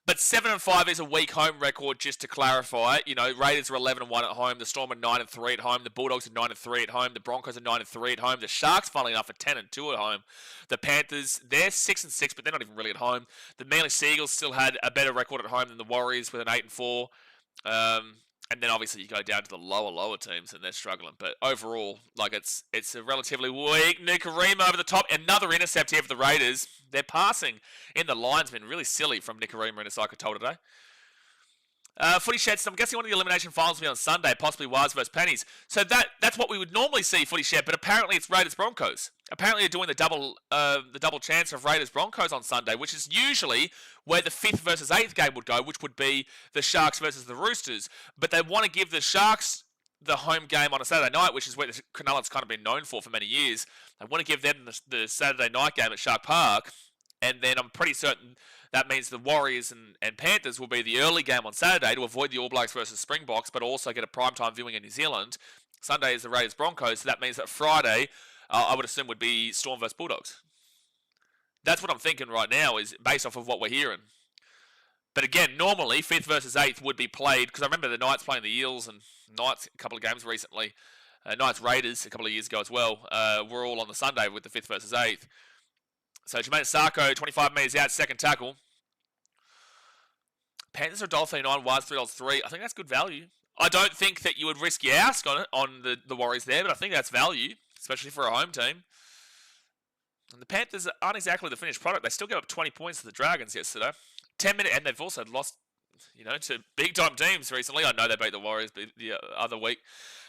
But 7-5 is a weak home record, just to clarify. You know, Raiders are 11-1 at home. The Storm are 9-3 at home. The Bulldogs are 9-3 at home. The Broncos are 9-3 at home. The Sharks, funnily enough, are 10-2 at home. The Panthers, they're 6-6, but they're not even really at home. The Manly Seagulls still had a better record at home than the Warriors with an 8-4. And then obviously you go down to the lower teams and they're struggling. But overall, like it's a relatively weak Nicarima over the top. Another intercept here for the Raiders. Their passing in the line's been really silly from Nicarima and Isai Katoa today. Footy Shed, so I'm guessing one of the elimination finals will be on Sunday, possibly Wires versus Pennies. So that's what we would normally see, Footy Shed, but apparently it's Raiders Broncos. Apparently they're doing the double chance of Raiders Broncos on Sunday, which is usually where the 5th versus 8th game would go, which would be the Sharks versus the Roosters. But they want to give the Sharks the home game on a Saturday night, which is where the Cronulla's kind of been known for many years. They want to give them the Saturday night game at Shark Park, and then I'm pretty certain that means the Warriors and Panthers will be the early game on Saturday to avoid the All Blacks versus Springboks, but also get a primetime viewing in New Zealand. Sunday is the Raiders Broncos, so that means that Friday, I would assume, would be Storm versus Bulldogs. That's what I'm thinking right now, is based off of what we're hearing. But again, normally 5th versus 8th would be played, because I remember the Knights playing the Eels and Knights a couple of games recently. Knights Raiders a couple of years ago as well. We're all on the Sunday with the 5th versus 8th. So Jermaine Sarko, 25 metres out, second tackle. Panthers are $1.39, Wires $3.03. I think that's good value. I don't think that you would risk your ask on it, on the Warriors there, but I think that's value. especially for a home team. And the Panthers aren't exactly the finished product. They still gave up 20 points to the Dragons yesterday. 10 minutes, and they've also lost, to big-time teams recently. I know they beat the Warriors the other week.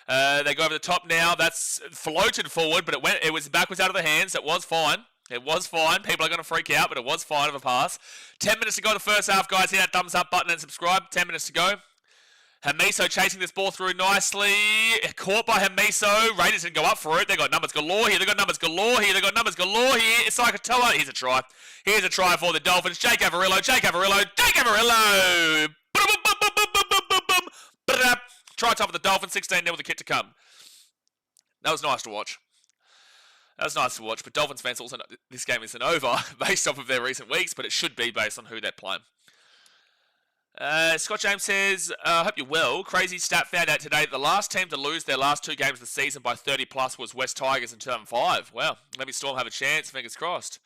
They go over the top now. That's floated forward, but it was backwards out of the hands. It was fine. It was fine. People are going to freak out, but it was fine of a pass. 10 minutes to go in the first half, guys. Hit that thumbs up button and subscribe. 10 minutes to go. Hamiso chasing this ball through nicely. Caught by Hamiso. Raiders didn't go up for it. They got numbers galore here. They got numbers galore here. They got numbers galore here. It's like a Toa. Here's a try. Here's a try for the Dolphins. Jake Averillo. Jake Averillo. Jake Averillo. Try top of the Dolphins. 16-0 with the kick to come. That was nice to watch. That was nice to watch. But Dolphins fans also know this game isn't over based off of their recent weeks, but it should be based on who they're playing. Scott James says, hope you're well. Crazy stat found out today that the last team to lose their last 2 games of the season by 30 plus was West Tigers in 2005. Well, maybe Storm have a chance. Fingers crossed.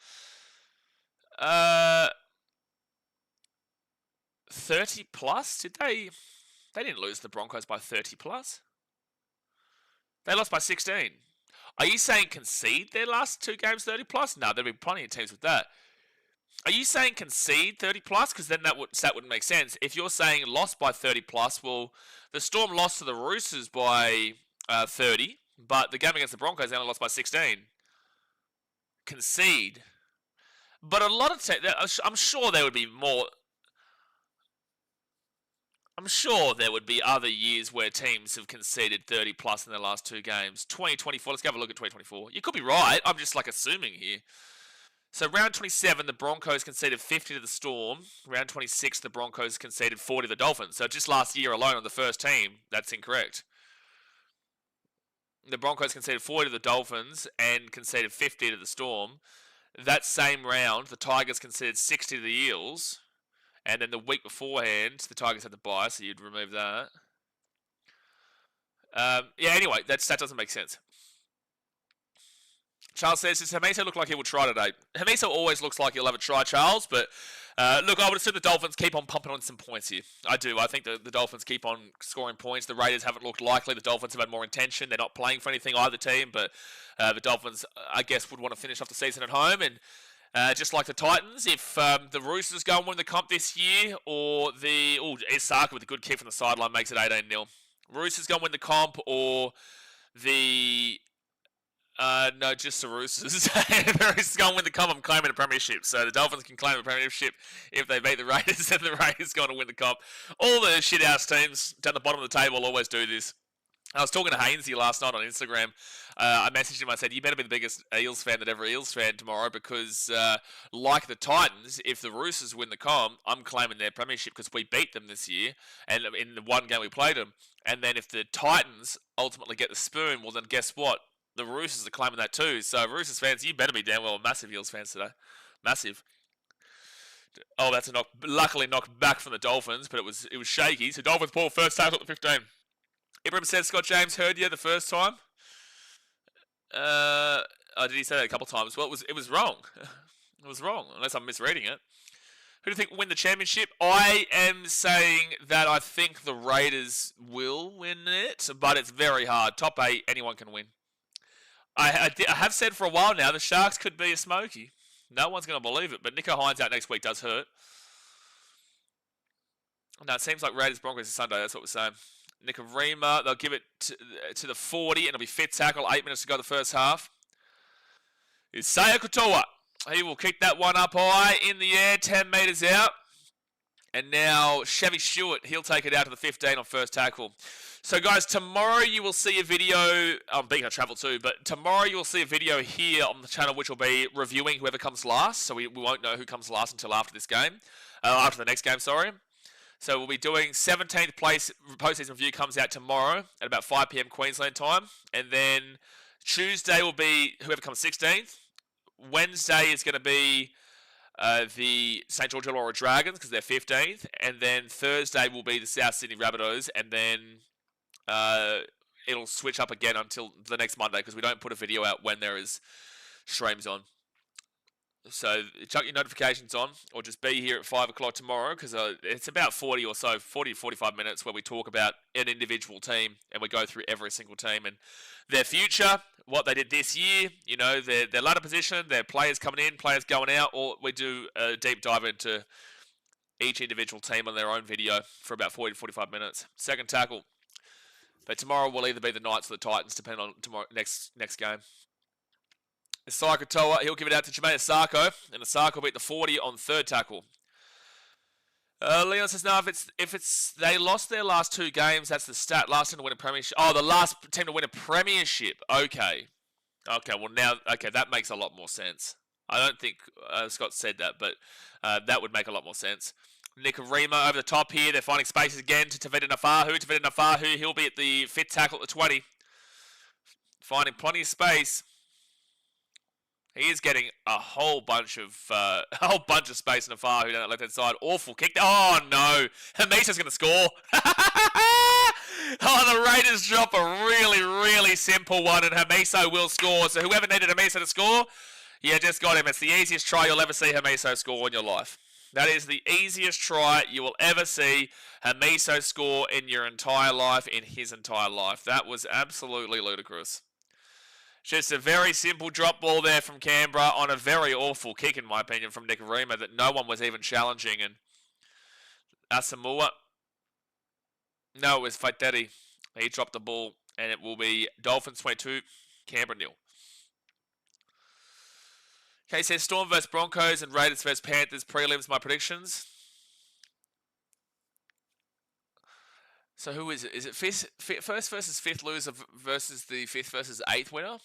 30 plus? Did they? They didn't lose the Broncos by 30 plus. They lost by 16. Are you saying concede their last 2 games 30 plus? No, there'll be plenty of teams with that. Are you saying concede 30 plus? Because then that wouldn't make sense. If you're saying lost by 30 plus, well, the Storm lost to the Roosters by 30, but the game against the Broncos they only lost by 16. Concede. But a lot of I'm sure there would be more. I'm sure there would be other years where teams have conceded 30 plus in their last 2 games. 2024, let's go have a look at 2024. You could be right. I'm just assuming here. So round 27, the Broncos conceded 50 to the Storm. Round 26, the Broncos conceded 40 to the Dolphins. So just last year alone on the first team, that's incorrect. The Broncos conceded 40 to the Dolphins and conceded 50 to the Storm. That same round, the Tigers conceded 60 to the Eels. And then the week beforehand, the Tigers had the bye, so you'd remove that. Anyway, that doesn't make sense. Charles says, does Hamiso look like he will try today? Hamiso always looks like he'll have a try, Charles, but look, I would assume the Dolphins keep on pumping on some points here. I do. I think the Dolphins keep on scoring points. The Raiders haven't looked likely. The Dolphins have had more intention. They're not playing for anything, either team, but the Dolphins, I guess, would want to finish off the season at home. And just like the Titans, if the Roosters go and win the comp this year, or Isaka with a good kick from the sideline makes it 18-0. Roosters go and win the comp, or the... no, just the Roosters. The Roosters go and win the comp. I'm claiming a premiership. So the Dolphins can claim a premiership if they beat the Raiders, and the Raiders go on to win the comp. All the shit-house teams down the bottom of the table always do this. I was talking to Hainsey last night on Instagram. I messaged him. I said, you better be the biggest Eels fan that ever Eels fan tomorrow, because like the Titans, if the Roosters win the comp, I'm claiming their premiership because we beat them this year, and in the one game we played them. And then if the Titans ultimately get the spoon, well then guess what? The Roosters are claiming that too. So Roosters fans, you better be damn well massive Eels fans today. Massive. Oh, that's a knock. Luckily knocked back from the Dolphins, but it was shaky. So Dolphins ball first tackle at the 15. Ibrahim said Scott James heard you the first time. Did he say that a couple times? Well, it was wrong. It was wrong, unless I'm misreading it. Who do you think will win the championship? I am saying that I think the Raiders will win it, but it's very hard. Top 8, anyone can win. I have said for a while now, the Sharks could be a smoky. No one's going to believe it, but Nico Hines out next week does hurt. No, it seems like Raiders Broncos is Sunday. That's what we're saying. Nicarima, they'll give it to the 40, and it'll be fit tackle. 8 minutes to go the first half. Isaiah Katoa. He will kick that one up high in the air, 10 metres out. And now Chevy Stewart, he'll take it out to the 15 on first tackle. So guys, tomorrow you will see a video on BKRtravel too, but tomorrow you will see a video here on the channel which will be reviewing whoever comes last. So we won't know who comes last until after this game. After the next game, sorry. So we'll be doing 17th place postseason review comes out tomorrow at about 5 p.m. Queensland time. And then Tuesday will be whoever comes 16th. Wednesday is going to be the St. George Illawarra Dragons because they're 15th. And then Thursday will be the South Sydney Rabbitohs. And then it'll switch up again until the next Monday because we don't put a video out when there is streams on. So chuck your notifications on, or just be here at 5 o'clock tomorrow, because it's about 40 or so, 40 to 45 minutes where we talk about an individual team and we go through every single team and their future, what they did this year, you know, their ladder position, their players coming in, players going out, or we do a deep dive into each individual team on their own video for about 40 to 45 minutes. Second tackle. But tomorrow will either be the Knights or the Titans, depending on tomorrow next game. Isaiah Katoa, he'll give it out to Jermaine Asako, and Asako beat the 40 on third tackle. Leon says, no, if it's they lost their last 2 games, that's the stat. Last team to win a premiership. Oh, the last team to win a premiership. Okay. Well now, that makes a lot more sense. I don't think Scott said that, but that would make a lot more sense. Nicarima over the top here. They're finding spaces again to Tavita Nafahu. He'll be at the 5th tackle at the 20. Finding plenty of space. He is getting a whole bunch of space in Nafahu down that left-hand side. Awful kick. Oh, no. Hamisa's going to score. Oh, the Raiders drop a really, really simple one, and Hamiso will score. So whoever needed Hamiso to score, yeah, just got him. It's the easiest try you'll ever see Hamiso score in your life. That is the easiest try you will ever see Hamiso score in your entire life, in his entire life. That was absolutely ludicrous. Just a very simple drop ball there from Canberra on a very awful kick, in my opinion, from Nicarima that no one was even challenging. And Asamoah, no, it was Faiteri. He dropped the ball, and it will be Dolphins 22, Canberra 0. Okay, says Storm vs Broncos and Raiders vs Panthers prelims, my predictions. So who is it? Is it first versus 5th loser versus the 5th versus 8th winner?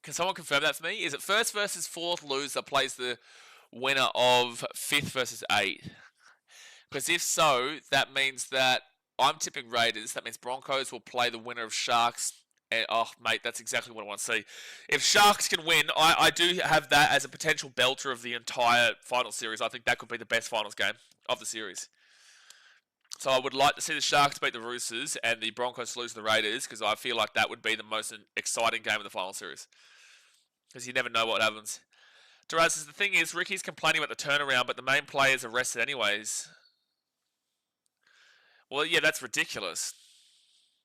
Can someone confirm that for me? Is it first versus 4th loser plays the winner of 5th versus 8th? Because if so, that means that I'm tipping Raiders. That means Broncos will play the winner of Sharks. And, oh, mate, that's exactly what I want to see. If Sharks can win, I do have that as a potential belter of the entire final series. I think that could be the best finals game of the series. So I would like to see the Sharks beat the Roosters and the Broncos lose the Raiders, because I feel like that would be the most exciting game of the final series. Because you never know what happens. Taraz says, the thing is, Ricky's complaining about the turnaround, but the main players are rested anyways. Well, yeah, that's ridiculous.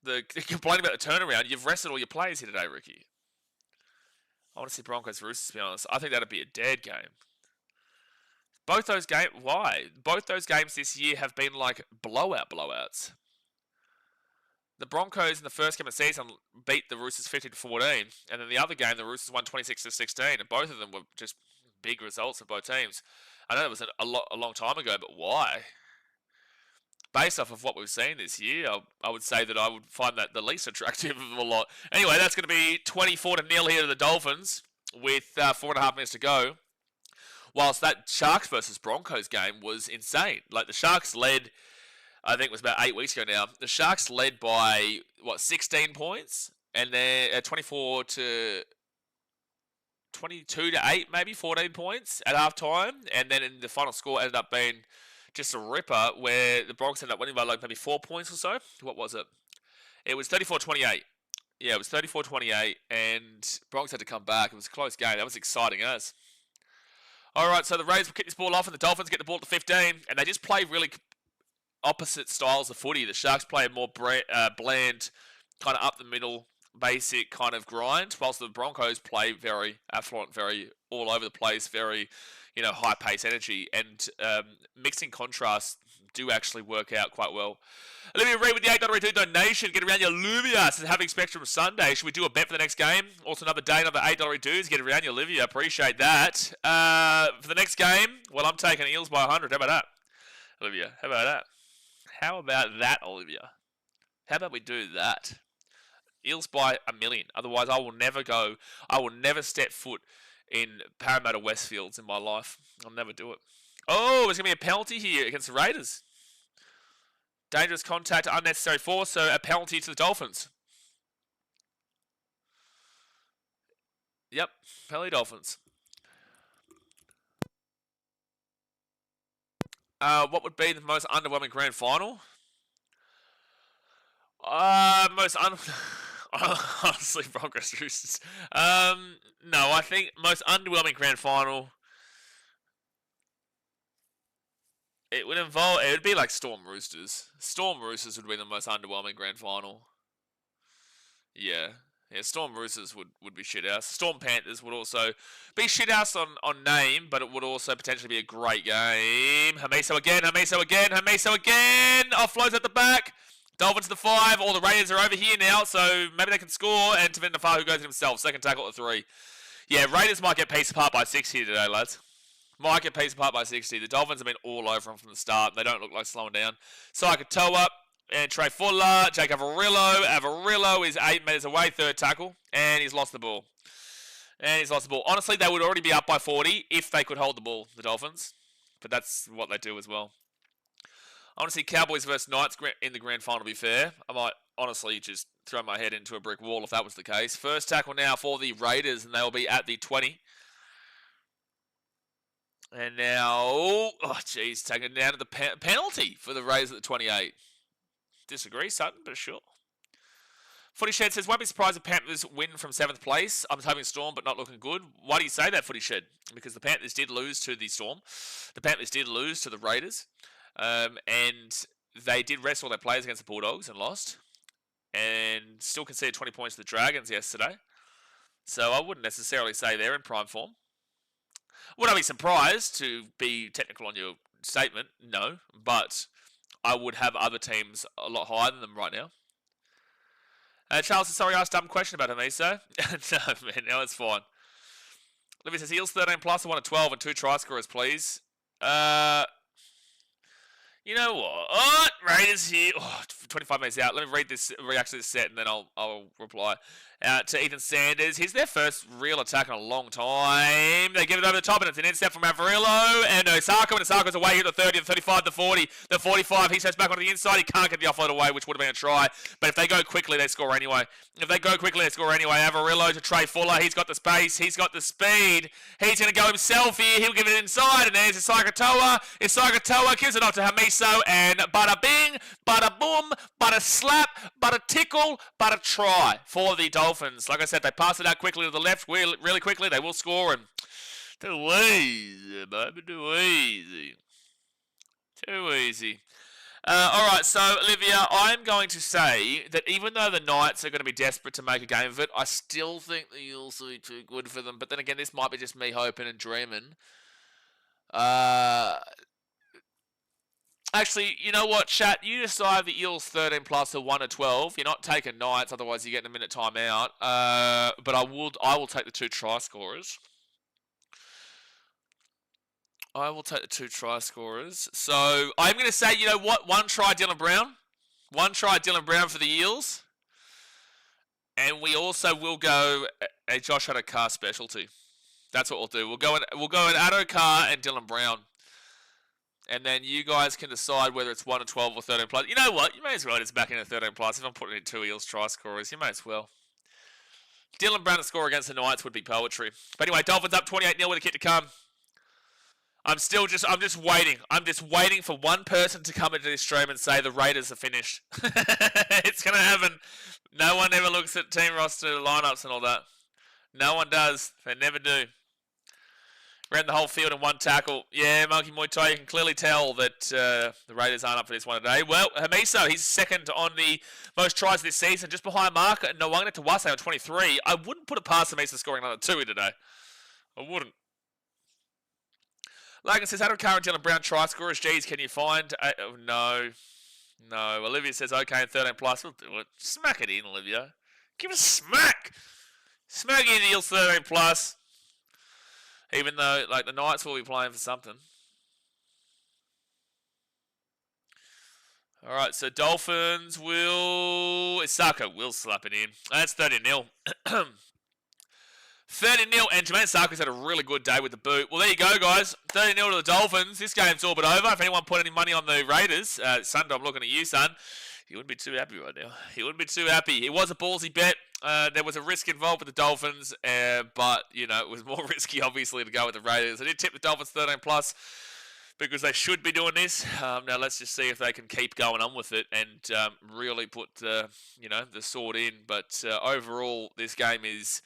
The complaining about the turnaround, you've rested all your players here today, Ricky. I want to see Broncos Roosters, to be honest. I think that'd be a dead game. Both those games, why? Both those games this year have been like blowouts. The Broncos in the first game of the season beat the Roosters 50-14, and then the other game, the Roosters won 26-16, and both of them were just big results of both teams. I know that was a long time ago, but why? Based off of what we've seen this year, I would say that I would find that the least attractive of a lot. Anyway, that's going to be 24-0 here to the Dolphins with 4.5 minutes to go. Whilst that Sharks versus Broncos game was insane. Like, the Sharks led, I think it was about 8 weeks ago now. The Sharks led by, 16 points? And they're 22 to 8, maybe 14 points at halftime. And then in the final score ended up being just a ripper where the Broncos ended up winning by like maybe 4 points or so. What was it? It was 34-28. Yeah, it was 34-28, and Broncos had to come back. It was a close game. That was exciting as. Alright, so the Raiders will kick this ball off, and the Dolphins get the ball to 15, and they just play really opposite styles of footy. The Sharks play a more bland, kind of up the middle, basic kind of grind, whilst the Broncos play very affluent, very all over the place, very, high-pace energy, and mixing contrasts do actually work out quite well. Olivia Reid with the $8.02 donation. Get around your Olivia. Says, having Spectrum Sunday. Should we do a bet for the next game? Also another day, another $8 dues. Get around your Olivia. Appreciate that. For the next game, well, I'm taking Eels by 100. How about that, Olivia? How about that? How about that, Olivia? How about we do that? Eels by 1,000,000. Otherwise, I will never step foot in Parramatta Westfields in my life. I'll never do it. Oh, there's going to be a penalty here against the Raiders. Dangerous contact, unnecessary force, so a penalty to the Dolphins. Yep, penalty Dolphins. What would be the most underwhelming grand final? Honestly, Broncos Roosters. No, I think most underwhelming grand final. It would involve. It would be like Storm Roosters. Storm Roosters would be the most underwhelming grand final. Yeah. Yeah, Storm Roosters would be shithouse. Storm Panthers would also be shithouse on name, but it would also potentially be a great game. Hamiso again. Offloads at the back. Dolphins to the 5. All the Raiders are over here now, so maybe they can score. And Tavin Nafahu goes himself. Second tackle at 3. Yeah, Raiders might get pieced apart by 60 today, lads. Might get pieced apart by 60. The Dolphins have been all over them from the start. They don't look like slowing down. Sakatoa and Trey Fuller. Jake Avarillo. Avarillo is 8 metres away. Third tackle. And he's lost the ball. Honestly, they would already be up by 40 if they could hold the ball, the Dolphins. But that's what they do as well. I want to see Cowboys versus Knights in the grand final, to be fair. I might honestly just throw my head into a brick wall if that was the case. First tackle now for the Raiders, and they'll be at the 20. And now, oh jeez, taking it down to the penalty for the Raiders at the 28. Disagree, Sutton, but sure. Footy Shed says, won't be surprised if Panthers win from 7th place. I'm hoping Storm, but not looking good. Why do you say that, Footy Shed? Because the Panthers did lose to the Storm. The Panthers did lose to the Raiders. And they did rest all their players against the Bulldogs and lost. And still conceded 20 points to the Dragons yesterday. So I wouldn't necessarily say they're in prime form. Would I be surprised to be technical on your statement? No. But I would have other teams a lot higher than them right now. Charles says, sorry, I asked a dumb question about Hamiso. No, man, no, it's fine. Olivia says, Eels 13 plus, I want a 12 and 2 try scorers, please. You know what? Raiders here. 25 minutes out. Let me read this reaction to this set, and then I'll reply. To Ethan Sanders. Here's their first real attack in a long time. They give it over the top, and it's an intercept from Avarillo. And Osaka, and Osaka's away here at the 30, the 35, the 40, the 45. He steps back onto the inside. He can't get the offload away, which would have been a try. But if they go quickly, they score anyway. Avarillo to Trey Fuller. He's got the space. He's got the speed. He's going to go himself here. He'll give it inside, and there's Sakatoa. Sakatoa gives it off to Hamiso, and bada bing, bada boom, bada slap, bada tickle, bada try for the Dolphins. Like I said, they pass it out quickly to the left, really quickly. They will score, and too easy, baby, too easy. All right, so Olivia, I'm going to say that even though the Knights are going to be desperate to make a game of it, I still think the Eels are too good for them. But then again, this might be just me hoping and dreaming. Actually, you know what, chat? You decide the Eels 13 plus or 1 or 12. You're not taking Knights, otherwise you're getting a minute time out. But I will take the 2 try scorers. So I'm going to say, you know what? 1 try Dylan Brown. 1 try Dylan Brown for the Eels. And we also will go a Josh Addo-Carr specialty. That's what we'll do. We'll go in Addo-Carr and Dylan Brown. And then you guys can decide whether it's 1 or 12 or 13 plus. You know what? You may as well just back in a 13 plus. If I'm putting in 2 Eels try scorers, you may as well. Dylan Brown to score against the Knights would be poetry. But anyway, Dolphins up 28-0 with a kick to come. I'm just waiting. I'm just waiting for one person to come into this stream and say the Raiders are finished. It's going to happen. No one ever looks at team roster lineups and all that. No one does. They never do. Ran the whole field in 1 tackle. Yeah, Monkey Muay Thai, you can clearly tell that the Raiders aren't up for this one today. Well, Hamiso, he's second on the most tries this season, just behind Mark and Nwanga Tawase on 23. I wouldn't put it past Hamiso scoring another 2 today. I wouldn't. Logan says, Addo-Carr and Dylan Brown try scorers. Geez, can you find... No. Olivia says, okay, and 13 plus. We'll do it. Smack it in, Olivia. Give it a smack. Smack in the Eels 13 plus. Even though, like, the Knights will be playing for something. All right, so Dolphins will... Isako will slap it in. That's 30-0. 30-0, and Jermaine Sarko's had a really good day with the boot. Well, there you go, guys. 30-0 to the Dolphins. This game's all but over. If anyone put any money on the Raiders, son, I'm looking at you, son. He wouldn't be too happy right now. He wouldn't be too happy. It was a ballsy bet. There was a risk involved with the Dolphins, but, you know, it was more risky, obviously, to go with the Raiders. I did tip the Dolphins 13 plus because they should be doing this. Now, let's just see if they can keep going on with it and really put, the sword in. But overall, this game is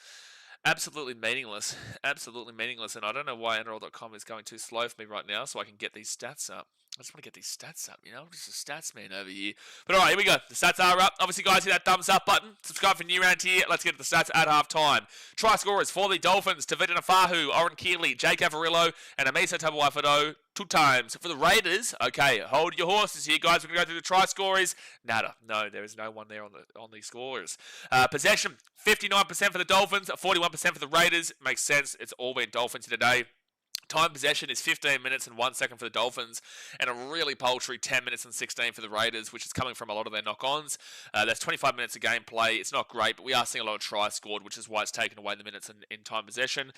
absolutely meaningless. Absolutely meaningless. And I don't know why NRL.com is going too slow for me right now so I can get these stats up. I just want to get these stats up, just a stats man over here. But all right, here we go. The stats are up. Obviously, guys, hit that thumbs up button. Subscribe for new round here. Let's get to the stats at half time. Try scorers for the Dolphins: Tavita Nafahu, Oren Keeley, Jake Avarillo, and Amisa Tabuaifodo 2 times. For the Raiders, okay, hold your horses here, guys. We're going to go through the try scorers. Nada. No, there is no one there on the scorers. Possession, 59% for the Dolphins, 41% for the Raiders. Makes sense. It's all been Dolphins today. Time possession is 15 minutes and 1 second for the Dolphins, and a really paltry 10 minutes and 16 for the Raiders, which is coming from a lot of their knock-ons. That's 25 minutes of gameplay. It's not great, but we are seeing a lot of tries scored, which is why it's taken away the minutes in time possession.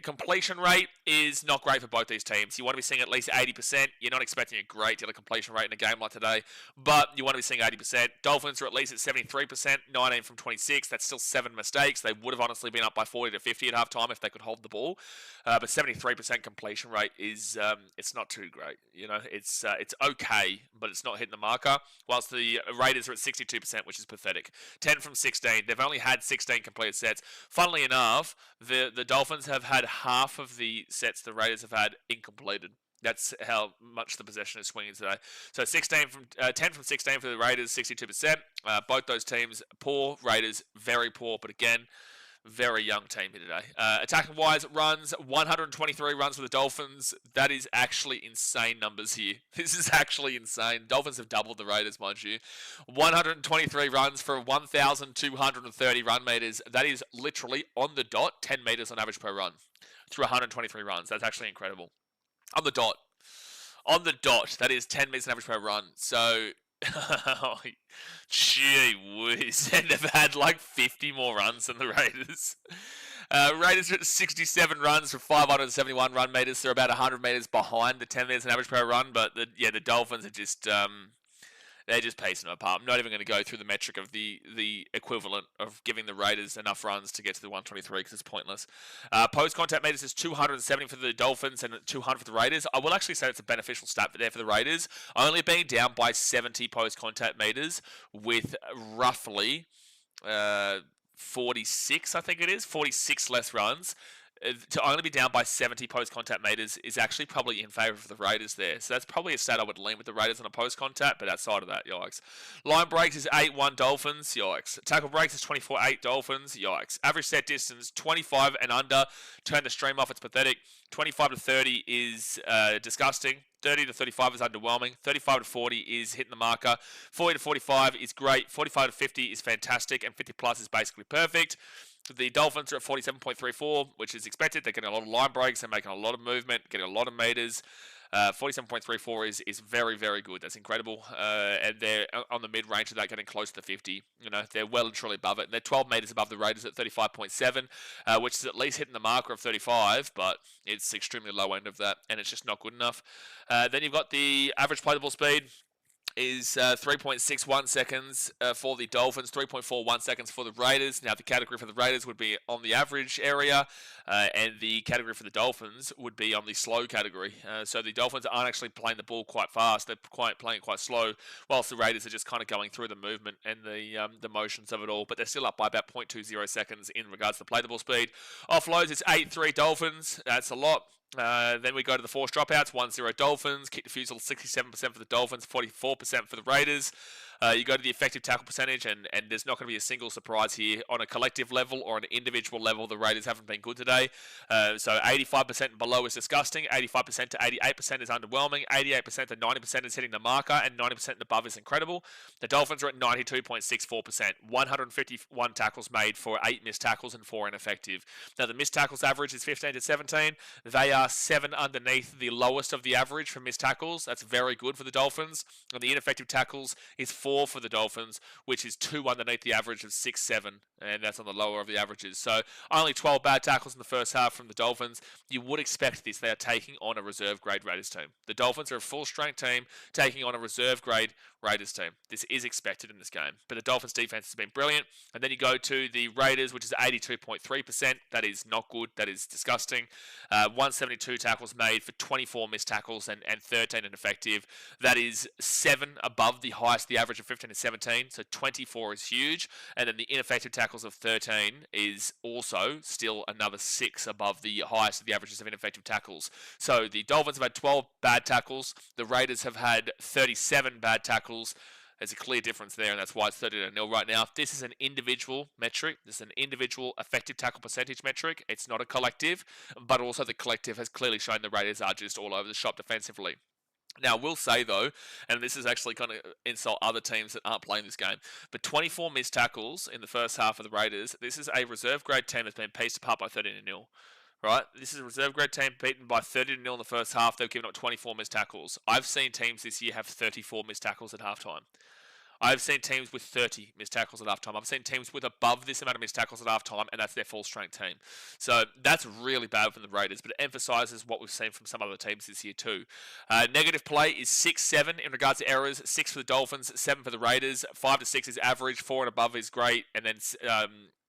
Completion rate is not great for both these teams. You want to be seeing at least 80%. You're not expecting a great deal of completion rate in a game like today, but you want to be seeing 80%. Dolphins are at least at 73%, 19 from 26. That's still 7 mistakes. They would have honestly been up by 40 to 50 at halftime if they could hold the ball, but 73% completion rate is it's not too great. It's okay, but it's not hitting the marker. Whilst the Raiders are at 62%, which is pathetic. 10 from 16. They've only had 16 completed sets. Funnily enough, the Dolphins have had half of the sets the Raiders have had incompleted. That's how much the possession is swinging today. So 10 from 16 for the Raiders, 62%. Both those teams poor. Raiders very poor, but again, very young team here today. Attacking wise, runs 123 runs for the Dolphins. That is actually insane numbers here. This is actually insane. Dolphins have doubled the Raiders, mind you. 123 runs for 1,230 run meters. That is literally on the dot, 10 meters on average per run through 123 runs. That's actually incredible. On the dot. On the dot. That is 10 meters on average per run. So, gee whiz. And they've had like 50 more runs than the Raiders. Raiders are at 67 runs for 571 run meters. They're about 100 meters behind the 10 meters on average per run. But the Dolphins are just they're just pacing them apart. I'm not even going to go through the metric of the equivalent of giving the Raiders enough runs to get to the 123 because it's pointless. Post-contact meters is 270 for the Dolphins and 200 for the Raiders. I will actually say it's a beneficial stat there for the Raiders, only being down by 70 post-contact meters with roughly 46, I think it is, 46 less runs. To only be down by 70 post-contact meters is actually probably in favour of the Raiders there. So that's probably a stat I would lean with the Raiders on a post-contact, but outside of that, yikes. Line breaks is 8-1 Dolphins, yikes. Tackle breaks is 24-8 Dolphins, yikes. Average set distance, 25 and under. Turn the stream off, it's pathetic. 25 to 30 is disgusting. 30 to 35 is underwhelming. 35 to 40 is hitting the marker. 40 to 45 is great. 45 to 50 is fantastic. And 50 plus is basically perfect. The Dolphins are at 47.34, which is expected. They're getting a lot of line breaks. They're making a lot of movement, getting a lot of meters. 47.34 is very, very good. That's incredible. And they're on the mid-range of that, getting close to 50. They're well and truly above it. And they're 12 meters above the Raiders at 35.7, which is at least hitting the marker of 35, but it's extremely low end of that, and it's just not good enough. Then you've got the average play the ball speed is 3.61 seconds for the Dolphins, 3.41 seconds for the Raiders. Now, the category for the Raiders would be on the average area, and the category for the Dolphins would be on the slow category. So the Dolphins aren't actually playing the ball quite fast. They're playing it quite slow, whilst the Raiders are just kind of going through the movement and the motions of it all. But they're still up by about 0.20 seconds in regards to play the ball speed. Offloads, it's 8-3 Dolphins. That's a lot. Then we go to the forced dropouts, 1-0 Dolphins, kick defusal 67% for the Dolphins, 44% for the Raiders. You go to the effective tackle percentage, and there's not going to be a single surprise here. On a collective level or an individual level, the Raiders haven't been good today. So 85% and below is disgusting, 85% to 88% is underwhelming, 88% to 90% is hitting the marker, and 90% and above is incredible. The Dolphins are at 92.64%, 151 tackles made for 8 missed tackles and 4 ineffective. Now, the missed tackles average is 15 to 17. They are 7 underneath the lowest of the average for missed tackles. That's very good for the Dolphins. And the ineffective tackles is 4 for the Dolphins, which is 2 underneath the average of 6-7, and that's on the lower of the averages. So only 12 bad tackles in the first half from the Dolphins. You would expect this. They are taking on a reserve grade Raiders team. The Dolphins are a full strength team taking on a reserve grade Raiders team. This is expected in this game. But the Dolphins defense has been brilliant. And then you go to the Raiders, which is 82.3%. That is not good. That is disgusting. 172 tackles made for 24 missed tackles and 13 ineffective. That is 7 above the highest, the average of 15 and 17. So 24 is huge. And then the ineffective tackles of 13 is also still another 6 above the highest of the averages of ineffective tackles. So the Dolphins have had 12 bad tackles. The Raiders have had 37 bad tackles. There's a clear difference there, and that's why it's 30-0 right now. This is an individual metric. This is an individual effective tackle percentage metric. It's not a collective, but also the collective has clearly shown the Raiders are just all over the shop defensively. Now, we'll say, though, and this is actually kind of insult other teams that aren't playing this game, but 24 missed tackles in the first half of the Raiders. This is a reserve grade team that's been pieced apart by 30-0. Right, this is a reserve grade team beaten by 30-0 in the first half. They've given up 24 missed tackles. I've seen teams this year have 34 missed tackles at halftime. I've seen teams with 30 missed tackles at halftime. I've seen teams with above this amount of missed tackles at halftime, and that's their full-strength team. So that's really bad for the Raiders, but it emphasises what we've seen from some other teams this year too. Negative play is 6-7 in regards to errors. 6 for the Dolphins, 7 for the Raiders. 5 to 6 is average. 4 and above is great, and then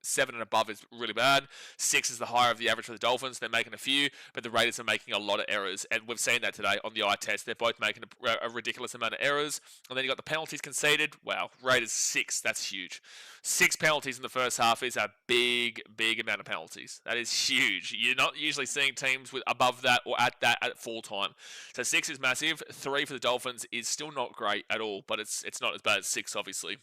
7 and above is really bad. 6 is the higher of the average for the Dolphins. They're making a few, but the Raiders are making a lot of errors. And we've seen that today on the eye test. They're both making a ridiculous amount of errors. And then you got the penalties conceded. Wow, Raiders 6. That's huge. 6 penalties in the first half is a big, big amount of penalties. That is huge. You're not usually seeing teams with above that or at that at full time. So 6 is massive. 3 for the Dolphins is still not great at all, but it's not as bad as 6, obviously.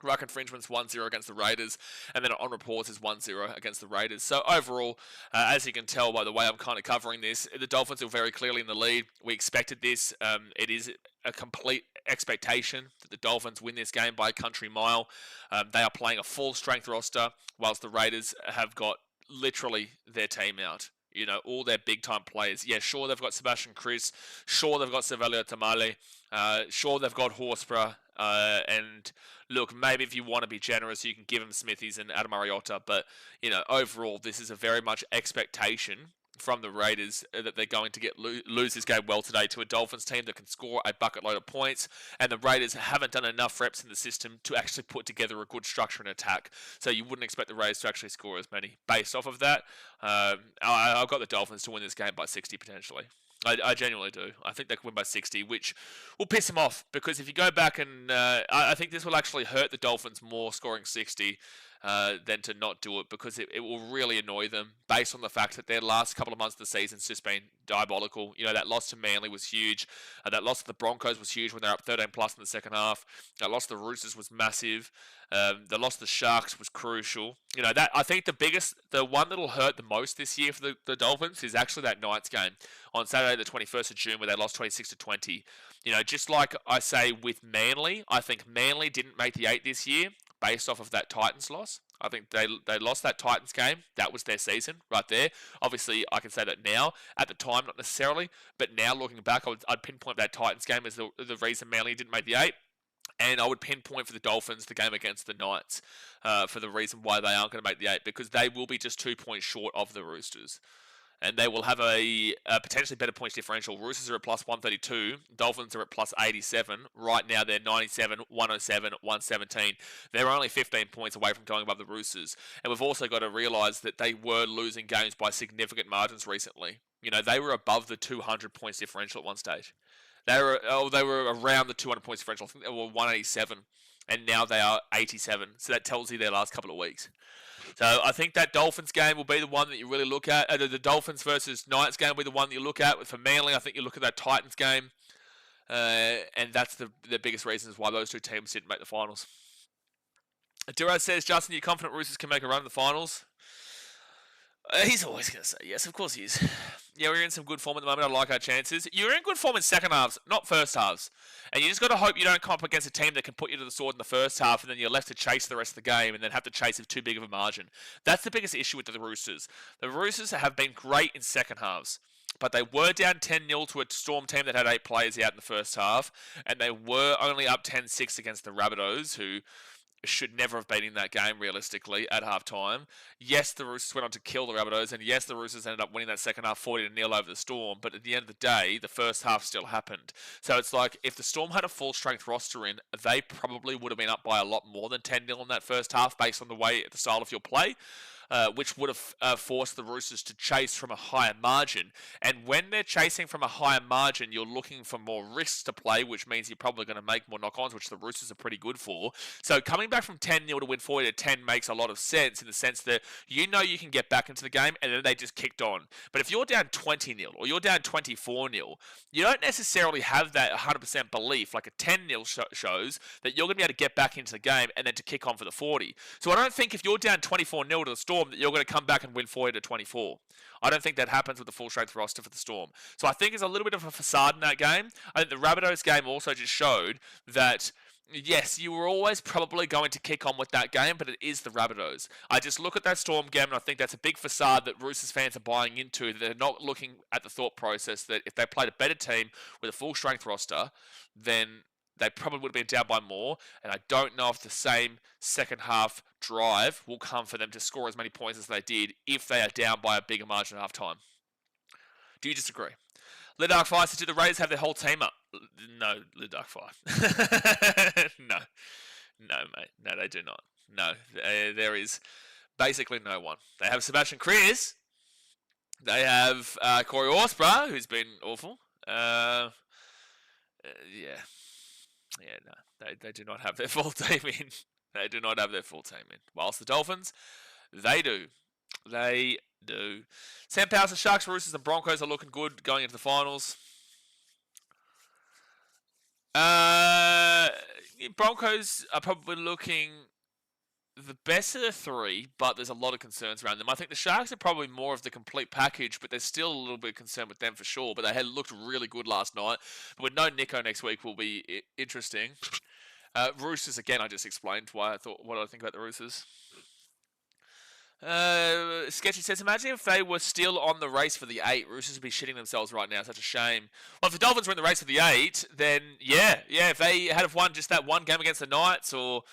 Ruck infringements 1-0 against the Raiders, and then on reports is 1-0 against the Raiders. So overall, as you can tell by the way I'm kind of covering this, the Dolphins are very clearly in the lead. We expected this. It is a complete expectation that the Dolphins win this game by a country mile. They are playing a full-strength roster, whilst the Raiders have got literally their team out. You know, all their big-time players. Yeah, sure, they've got Sebastian Kris. Sure, they've got Savelio Tamale. Sure, they've got Horsburgh. And look, maybe if you want to be generous, you can give them Smithies and Adam Mariota. But, you know, overall, this is a very much expectation from the Raiders that they're going to lose this game well today to a Dolphins team that can score a bucket load of points, and the Raiders haven't done enough reps in the system to actually put together a good structure and attack. So you wouldn't expect the Raiders to actually score as many. Based off of that, I've got the Dolphins to win this game by 60 potentially. I genuinely do. I think they can win by 60, which will piss them off, because if you go back and I think this will actually hurt the Dolphins more scoring 60 than to not do it, because it will really annoy them based on the fact that their last couple of months of the season's just been diabolical. You know, that loss to Manly was huge. That loss to the Broncos was huge when they're up 13 plus in the second half. That loss to the Roosters was massive. The loss to the Sharks was crucial. You know, that I think the one that'll hurt the most this year for the Dolphins is actually that Knights game on Saturday the 21st of June where they lost 26-20. You know, just like I say with Manly, I think Manly didn't make the 8 this year based off of that Titans loss. I think they lost that Titans game. That was their season right there. Obviously, I can say that now. At the time, not necessarily. But now, looking back, I'd pinpoint that Titans game as the reason Manly didn't make the 8. And I would pinpoint for the Dolphins the game against the Knights for the reason why they aren't going to make the 8. Because they will be just 2 points short of the Roosters. And they will have a potentially better points differential. Roosters are at plus 132. Dolphins are at plus 87. Right now, they're 97, 107, 117. They're only 15 points away from going above the Roosters. And we've also got to realise that they were losing games by significant margins recently. You know, they were above the 200 points differential at one stage. They were around the 200 points differential. I think they were 187. And now they are 87. So that tells you their last couple of weeks. So I think that Dolphins game will be the one that you really look at. The Dolphins versus Knights game will be the one that you look at. For Manly, I think you look at that Titans game. And that's the biggest reasons why those two teams didn't make the finals. Duraz says, Justin, you're confident Roosters can make a run in the finals? He's always going to say yes, of course he is. Yeah, we're in some good form at the moment. I like our chances. You're in good form in second halves, not first halves. And you just got to hope you don't come up against a team that can put you to the sword in the first half, and then you're left to chase the rest of the game and then have to chase with too big of a margin. That's the biggest issue with the Roosters. The Roosters have been great in second halves, but they were down 10-0 to a Storm team that had 8 players out in the first half, and they were only up 10-6 against the Rabbitohs, who should never have been in that game realistically at halftime. Yes, the Roosters went on to kill the Rabbitohs, and yes, the Roosters ended up winning that second half 40-0 over the Storm, but at the end of the day, the first half still happened. So it's like, if the Storm had a full-strength roster in, they probably would have been up by a lot more than 10-0 in that first half based on the style of your play. Which would have forced the Roosters to chase from a higher margin. And when they're chasing from a higher margin, you're looking for more risks to play, which means you're probably going to make more knock-ons, which the Roosters are pretty good for. So coming back from 10-0 to win 40-10 makes a lot of sense, in the sense that you know you can get back into the game, and then they just kicked on. But if you're down 20-0 or you're down 24-0, you don't necessarily have that 100% belief, like a 10-0 shows, that you're going to be able to get back into the game and then to kick on for the 40. So I don't think if you're down 24-0 to the Storm that you're going to come back and win 40-24. I don't think that happens with the full strength roster for the Storm. So I think there's a little bit of a facade in that game. I think the Rabbitohs game also just showed that, yes, you were always probably going to kick on with that game, but it is the Rabbitohs. I just look at that Storm game, and I think that's a big facade that Roosters fans are buying into. They're not looking at the thought process that if they played a better team with a full strength roster, then they probably would have been down by more, and I don't know if the same second half drive will come for them to score as many points as they did if they are down by a bigger margin at half time. Do you disagree? Lidark Fire says, do the Raiders have their whole team up? No, Lidark Fire. No, mate. No, they do not. No, there is basically no one. They have Sebastian Kriers. They have Corey Horsburgh, who's been awful. Yeah, no, they do not have their full team in. They do not have their full team in. Whilst the Dolphins, they do. They do. Sam Powell says Sharks, Roosters, and Broncos are looking good going into the finals. Broncos are probably looking the best of the three, but there's a lot of concerns around them. I think the Sharks are probably more of the complete package, but there's still a little bit of concern with them for sure. But they had looked really good last night. But with no Nico next week will be interesting. Roosters, again, I just explained what I think about the Roosters. Sketchy says, imagine if they were still on the race for the 8, Roosters would be shitting themselves right now. Such a shame. Well, if the Dolphins were in the race for the 8, then yeah, if they had have won just that one game against the Knights, or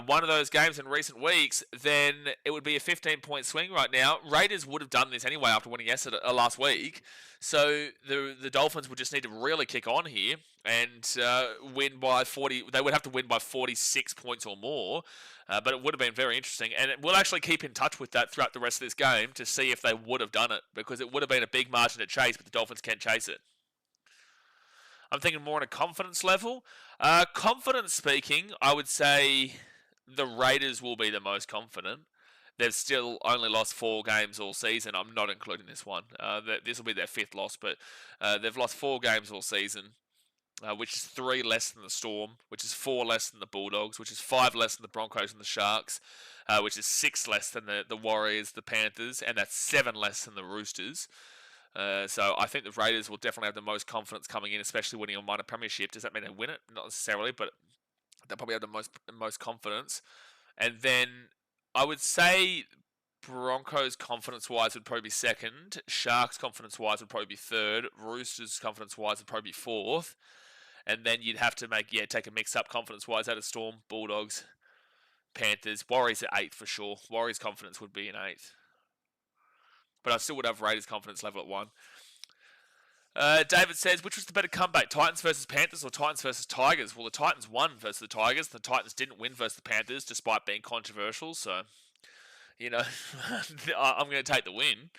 one of those games in recent weeks, then it would be a 15-point swing right now. Raiders would have done this anyway after winning last week. So the Dolphins would just need to really kick on here and win by 40. They would have to win by 46 points or more. But it would have been very interesting. And we'll actually keep in touch with that throughout the rest of this game to see if they would have done it, because it would have been a big margin to chase, but the Dolphins can't chase it. I'm thinking more on a confidence level. Confidence speaking, I would say the Raiders will be the most confident. They've still only lost 4 games all season. I'm not including this one. This will be their 5th loss, but they've lost 4 games all season, which is 3 less than the Storm, which is 4 less than the Bulldogs, which is 5 less than the Broncos and the Sharks, which is 6 less than the Warriors, the Panthers, and that's 7 less than the Roosters. So I think the Raiders will definitely have the most confidence coming in, especially winning a minor premiership. Does that mean they win it? Not necessarily, but they'll probably have the most confidence. And then I would say Broncos confidence-wise would probably be 2nd. Sharks confidence-wise would probably be 3rd. Roosters confidence-wise would probably be 4th. And then you'd have to take a mix-up confidence-wise out of Storm, Bulldogs, Panthers. Warriors at 8th for sure. Warriors confidence would be in 8th. But I still would have Raiders confidence level at 1. David says, which was the better comeback, Titans versus Panthers or Titans versus Tigers? Well, the Titans won versus the Tigers. The Titans didn't win versus the Panthers, despite being controversial. So, I'm going to take the win.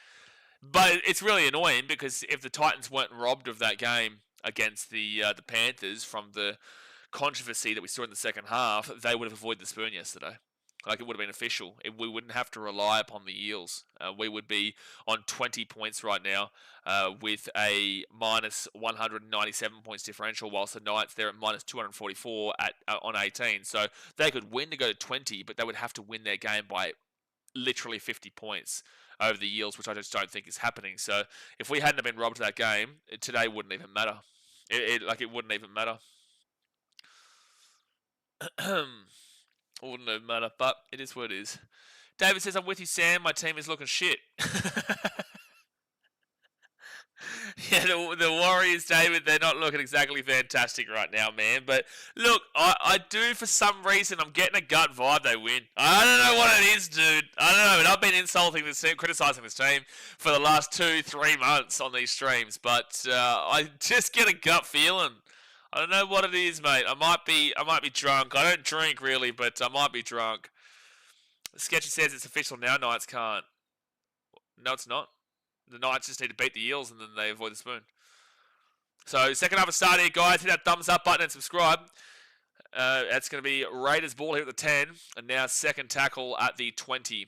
But it's really annoying, because if the Titans weren't robbed of that game against the Panthers from the controversy that we saw in the second half, they would have avoided the spoon yesterday. Like, it would have been official. We wouldn't have to rely upon the Eels. We would be on 20 points right now with a minus 197 points differential, whilst the Knights, they're at minus 244 on 18. So they could win to go to 20, but they would have to win their game by literally 50 points over the Eels, which I just don't think is happening. So if we hadn't been robbed of that game, today wouldn't even matter. It wouldn't even matter. Wouldn't even matter, but it is what it is. David says, I'm with you, Sam. My team is looking shit. the Warriors, David, they're not looking exactly fantastic right now, man. But look, I do, for some reason, I'm getting a gut vibe they win. I don't know what it is, dude. I don't know, but I've been insulting this team, criticizing this team for the last 2-3 months on these streams. But I just get a gut feeling. I don't know what it is, mate. I might be drunk. I don't drink really, but I might be drunk. Sketchy says it's official now. Knights can't. No, it's not. The Knights just need to beat the Eels and then they avoid the spoon. So, second half of start here, guys. Hit that thumbs up button and subscribe. That's going to be Raiders ball here at the 10. And now second tackle at the 20.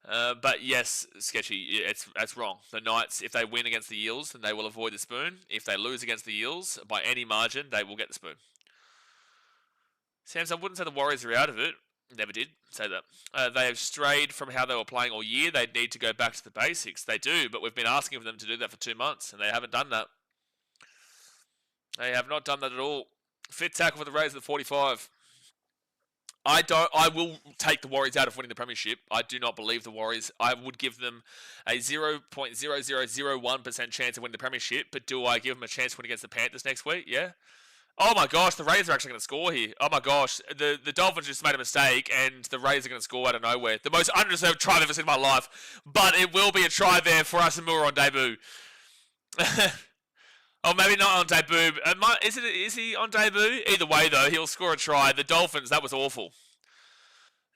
But yes, Sketchy, that's wrong. The Knights, if they win against the Eels, then they will avoid the spoon. If they lose against the Eels, by any margin, they will get the spoon. Samson, I wouldn't say the Warriors are out of it. Never did say that. They have strayed from how they were playing all year. They need to go back to the basics. They do, but we've been asking for them to do that for 2 months, and they haven't done that. They have not done that at all. Fit tackle for the Raiders at the 45. I will take the Warriors out of winning the premiership. I do not believe the Warriors. I would give them a 0.0001% chance of winning the premiership, but do I give them a chance to win against the Panthers next week? Yeah. Oh my gosh, the Raiders are actually going to score here. Oh my gosh, the Dolphins just made a mistake, and the Raiders are going to score out of nowhere. The most undeserved try I've ever seen in my life, but it will be a try there for Asamoah on debut. Oh, maybe not on debut. Is he on debut? Either way, though, he'll score a try. The Dolphins, that was awful.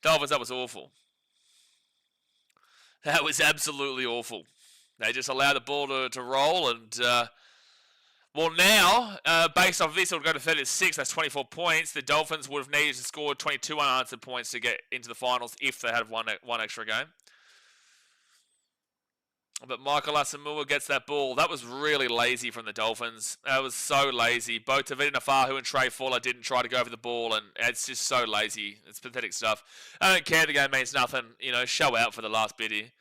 Dolphins, that was awful. That was absolutely awful. They just allowed the ball to roll, and well, now, based off this, it'll go to 36. That's 24 points. The Dolphins would have needed to score 22 unanswered points to get into the finals if they had one extra game. But Michael Asamoah gets that ball. That was really lazy from the Dolphins. That was so lazy. Both Tavita Nafahu and Trey Fuller didn't try to go over the ball, and it's just so lazy. It's pathetic stuff. I don't care. The game means nothing. You know, show out for the last bit here.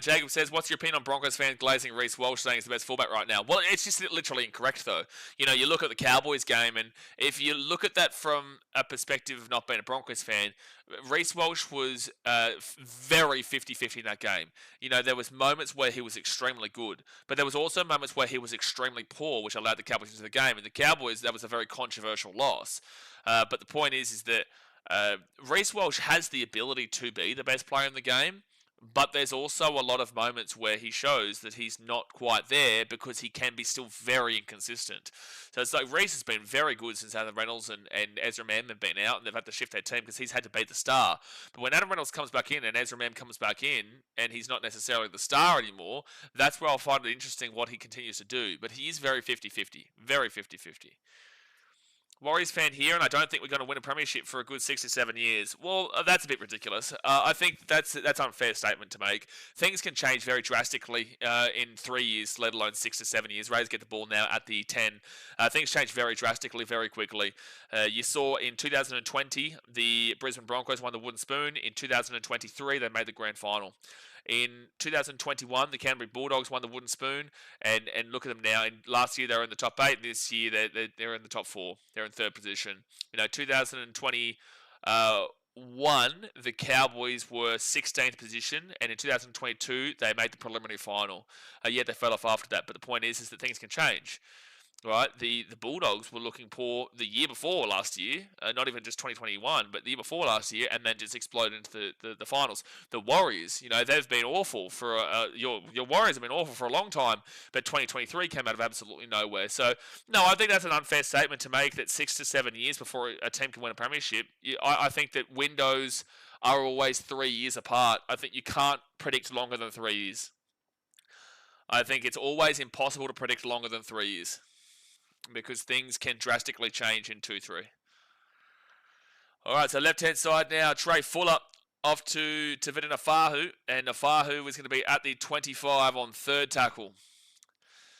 Jacob says, what's your opinion on Broncos fans glazing Reece Walsh saying he's the best fullback right now? Well, it's just literally incorrect, though. You know, you look at the Cowboys game, and if you look at that from a perspective of not being a Broncos fan, Reece Walsh was very 50-50 in that game. You know, there was moments where he was extremely good, but there was also moments where he was extremely poor, which allowed the Cowboys into the game. And the Cowboys, that was a very controversial loss. But the point is that Reece Walsh has the ability to be the best player in the game. But there's also a lot of moments where he shows that he's not quite there because he can be still very inconsistent. So it's like Reece has been very good since Adam Reynolds and Ezra Mam have been out, and they've had to shift their team because he's had to be the star. But when Adam Reynolds comes back in and Ezra Mam comes back in and he's not necessarily the star anymore, that's where I'll find it interesting what he continues to do. But he is very 50-50. Very 50-50. Warriors fan here, and I don't think we're going to win a premiership for a good 6 to 7 years. Well, that's a bit ridiculous. I think that's an unfair statement to make. Things can change very drastically in 3 years, let alone 6 to 7 years. Raiders get the ball now at the 10. Things change very drastically, very quickly. You saw in 2020, the Brisbane Broncos won the Wooden Spoon. In 2023, they made the grand final. In 2021, the Canberra Bulldogs won the Wooden Spoon, and look at them now. And last year they were in the top 8. This year they're in the top 4. They're in third position. You know, 2021, the Cowboys were 16th position, and in 2022 they made the preliminary final. Yet they fell off after that. But the point is that things can change. Right, the Bulldogs were looking poor the year before last year, not even just 2021, but the year before last year, and then just exploded into the finals. The Warriors, you know, they've been awful for your Warriors have been awful for a long time, but 2023 came out of absolutely nowhere. So no, I think that's an unfair statement to make that 6 to 7 years before a team can win a premiership. I think that windows are always 3 years apart. I think you can't predict longer than 3 years. I think it's always impossible to predict longer than 3 years, because things can drastically change in 2-3. All right, so left-hand side now, Trey Fuller off to Tavita Nafahu, and Nafahu is going to be at the 25 on third tackle.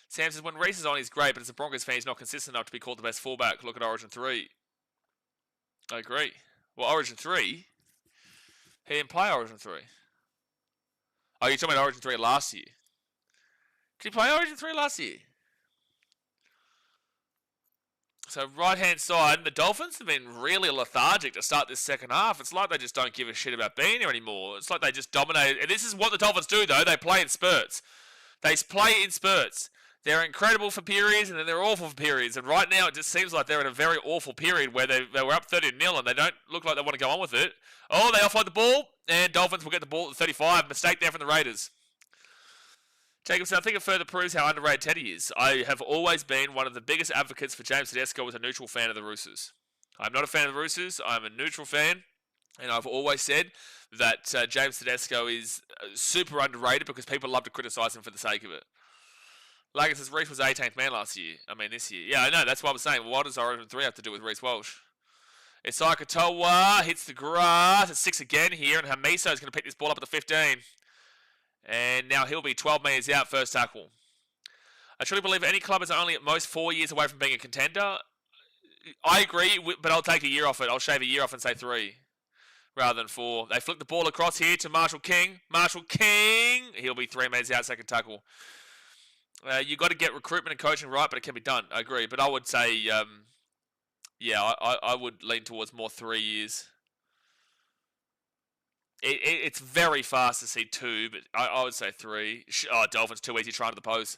Sam says, when Reece is on, he's great, but as a Broncos fan, he's not consistent enough to be called the best fullback. Look at Origin 3. I agree. Well, Origin 3? He didn't play Origin 3. Oh, you're talking about Origin 3 last year. Did he play Origin 3 last year? So right-hand side, the Dolphins have been really lethargic to start this second half. It's like they just don't give a shit about being here anymore. It's like they just dominate. And this is what the Dolphins do, though. They play in spurts. They play in spurts. They're incredible for periods, and then they're awful for periods. And right now, it just seems like they're in a very awful period where they were up 30-0, and they don't look like they want to go on with it. Oh, they offload the ball, and Dolphins will get the ball at 35. Mistake there from the Raiders. Jacobson, I think it further proves how underrated Teddy is. I have always been one of the biggest advocates for James Tedesco as a neutral fan of the Roosters. I'm not a fan of the Roosters. I'm a neutral fan. And I've always said that James Tedesco is super underrated because people love to criticise him for the sake of it. Like it says, Reece was 18th man this year. Yeah, I know. That's what I was saying. What does Origin 3 have to do with Reece Walsh? Isai Katoa hits the grass. It's 6 again here. And Hamiso is going to pick this ball up at the 15. And now he'll be 12 metres out, first tackle. I truly believe any club is only at most 4 years away from being a contender. I agree, but I'll take a year off it. I'll shave a year off and say 3 rather than 4. They flick the ball across here to Marshall King. Marshall King! He'll be 3 metres out, second tackle. You've got to get recruitment and coaching right, but it can be done. I agree. But I would say, I would lean towards more 3 years. It's very fast to see 2, but I would say 3. Dolphins too easy trying to the post.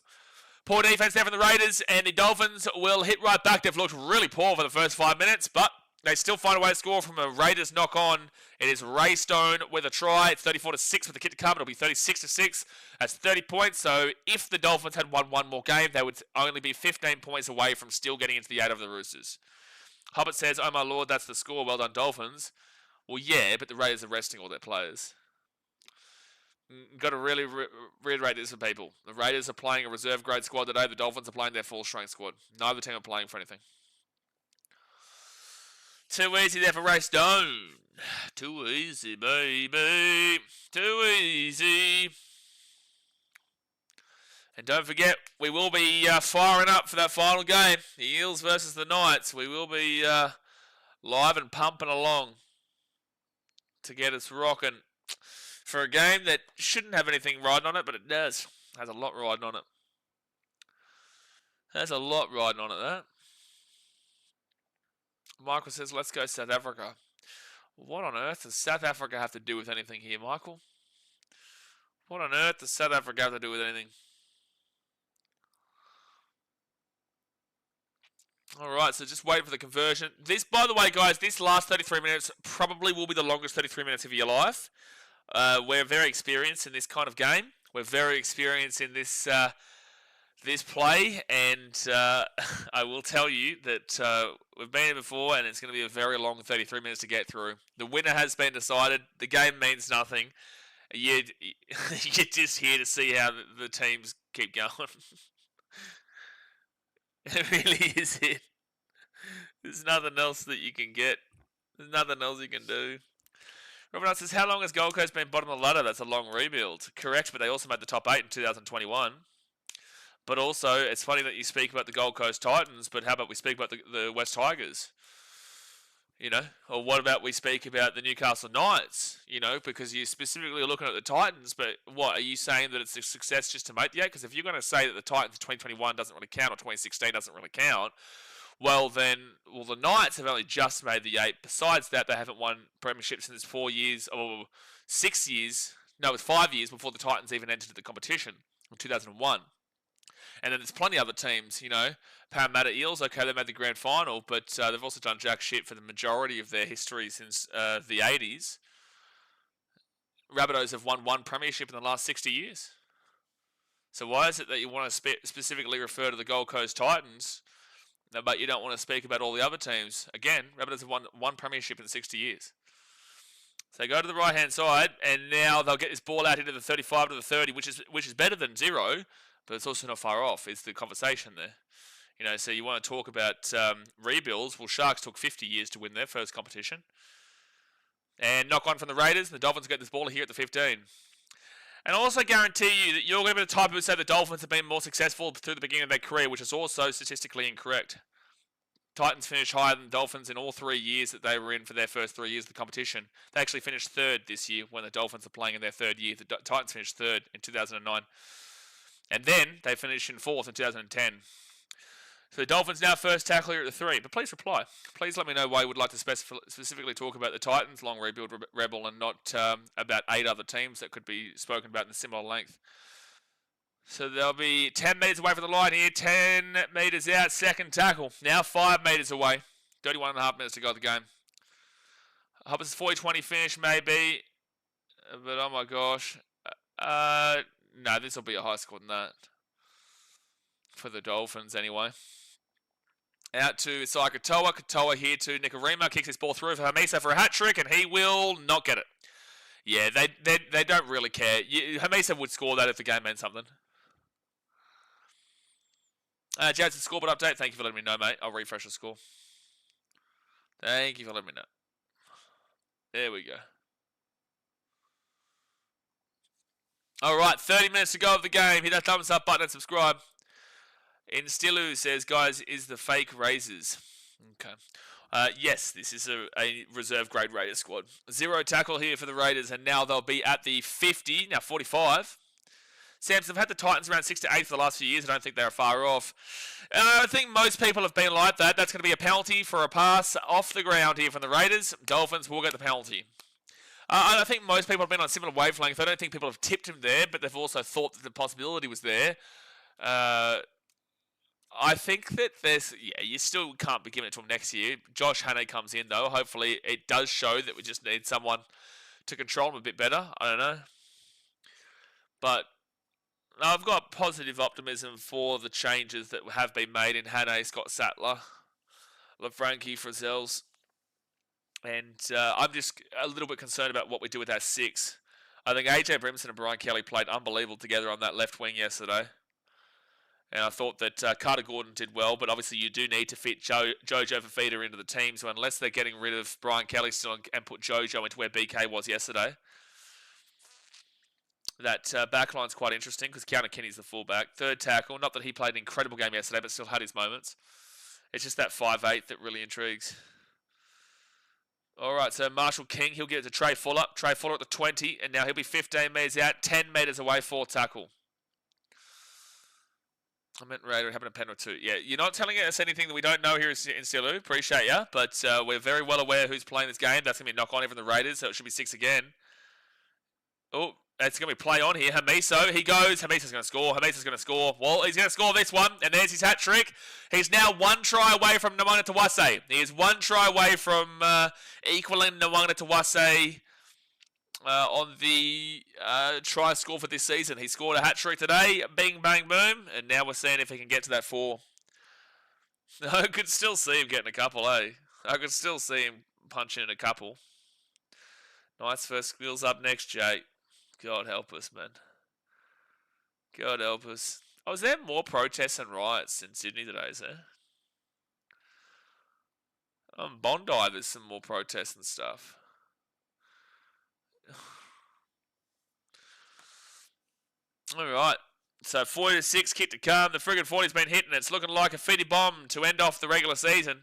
Poor defense there from the Raiders, and the Dolphins will hit right back. They've looked really poor for the first 5 minutes, but they still find a way to score from a Raiders knock on. It is Ray Stone with a try. It's 34-6 with the kick to come. It'll be 36-6. That's 30 points. So if the Dolphins had won one more game, they would only be 15 points away from still getting into the 8 of the Roosters. Hobbit says, "Oh my lord, that's the score. Well done, Dolphins." Well, yeah, but the Raiders are resting all their players. Got to really reiterate this for people. The Raiders are playing a reserve grade squad today. The Dolphins are playing their full strength squad. Neither team are playing for anything. Too easy there for Ray Stone. Too easy, baby. Too easy. And don't forget, we will be firing up for that final game. The Eels versus the Knights. We will be live and pumping along to get us rocking for a game that shouldn't have anything riding on it, but it does. It has a lot riding on it. That. Michael says, let's go South Africa. What on earth does South Africa have to do with anything here, Michael? What on earth does South Africa have to do with anything? Alright, so just waiting for the conversion. This, by the way, guys, this last 33 minutes probably will be the longest 33 minutes of your life. We're very experienced in this kind of game. We're very experienced in this this play, and I will tell you that we've been here before, and it's going to be a very long 33 minutes to get through. The winner has been decided. The game means nothing. You're just here to see how the teams keep going. It really is it. There's nothing else that you can get. There's nothing else you can do. Robert Knight says, how long has Gold Coast been bottom of the ladder? That's a long rebuild. Correct, but they also made the top 8 in 2021. But also, it's funny that you speak about the Gold Coast Titans, but how about we speak about the West Tigers? You know, or what about we speak about the Newcastle Knights? You know, because you're specifically looking at the Titans, but what, are you saying that it's a success just to make the 8? Because if you're going to say that the Titans in 2021 doesn't really count, or 2016 doesn't really count, well then, the Knights have only just made the 8. Besides that, they haven't won premiership since 4 years, or 6 years, no, it's 5 years before the Titans even entered the competition in 2001. And then there's plenty of other teams, you know. Parramatta Eels, okay, they made the grand final, but they've also done jack shit for the majority of their history since the 80s. Rabbitohs have won 1 premiership in the last 60 years. So why is it that you want to specifically refer to the Gold Coast Titans, but you don't want to speak about all the other teams? Again, Rabbitohs have won 1 premiership in 60 years. So they go to the right-hand side, and now they'll get this ball out into the 35 to the 30, which is better than 0. But it's also not far off, is the conversation there. You know, so you want to talk about rebuilds. Well, Sharks took 50 years to win their first competition. And knock on from the Raiders, and the Dolphins get this ball here at the 15. And I also guarantee you that you're going to be the type who say the Dolphins have been more successful through the beginning of their career, which is also statistically incorrect. Titans finished higher than Dolphins in all 3 years that they were in for their first 3 years of the competition. They actually finished 3rd this year when the Dolphins are playing in their 3rd year. The Titans finished 3rd in 2009. And then they finished in 4th in 2010. So the Dolphins now first tackle here at the 3. But please reply. Please let me know why you would like to specifically talk about the Titans, long rebuild rebel, and not about 8 other teams that could be spoken about in a similar length. So they'll be 10 metres away from the line here. 10 metres out, second tackle. Now 5 metres away. 31.5 minutes to go of the game. I hope it's a 40-20 finish, maybe. But oh my gosh. No, this will be a higher score than that. For the Dolphins, anyway. Out to Isai Katoa. Katoa here to Nikorima. Kicks his ball through for Hamisa for a hat-trick, and he will not get it. Yeah, they don't really care. Hamisa would score that if the game meant something. Jadson scoreboard update. Thank you for letting me know, mate. I'll refresh the score. Thank you for letting me know. There we go. All right, 30 minutes to go of the game. Hit that thumbs up button and subscribe. Instilu says, guys, is the fake Razors. Okay. Yes, this is a reserve grade Raiders squad. 0 tackle here for the Raiders, and now they'll be at the 50, now 45. Samson, have had the Titans around 6 to 8 for the last few years. I don't think they're far off. I think most people have been like that. That's going to be a penalty for a pass off the ground here from the Raiders. Dolphins will get the penalty. I think most people have been on a similar wavelength. I don't think people have tipped him there, but they've also thought that the possibility was there. I think that you still can't be giving it to him next year. Josh Hannay comes in, though. Hopefully it does show that we just need someone to control him a bit better. I don't know. But I've got positive optimism for the changes that have been made in Hannay, Scott Sattler, LaFranchi, Frizzels. And I'm just a little bit concerned about what we do with that 6. I think AJ Brimson and Brian Kelly played unbelievable together on that left wing yesterday. And I thought that Carter Gordon did well, but obviously you do need to fit Jojo Fafita into the team. So unless they're getting rid of Brian Kelly still and put Jojo into where BK was yesterday, that backline's quite interesting because Keanu Kinney's the fullback. Third tackle, not that he played an incredible game yesterday, but still had his moments. It's just that 5'8" that really intrigues. All right, so Marshall King, he'll get it to Trey Fuller. Trey Fuller at the 20, and now he'll be 15 metres out, 10 metres away for tackle. I meant Raider having a pen or 2. Yeah, you're not telling us anything that we don't know here in Stilu. Appreciate ya. But we're very well aware who's playing this game. That's going to be a knock-on even the Raiders, so it should be 6 again. Oh, that's going to be play on here. Hamiso, he goes. Hamiso's going to score. Hamiso's going to score. Well, he's going to score this one, and there's his hat-trick. He's now 1 try away from Nwanga Tawase. He is 1 try away from equaling Nwanga Tawase on the try score for this season. He scored a hat-trick today. Bing, bang, boom. And now we're seeing if he can get to that 4. I could still see him getting a couple, eh? I could still see him punching in a couple. Nice first skills up next, Jay. God help us, man. God help us. Oh, is there more protests and riots in Sydney today, is there? Bondi, there's some more protests and stuff. Alright, so 40-6, kick to come. The friggin' 40's been hit, and it's looking like a fitty bomb to end off the regular season.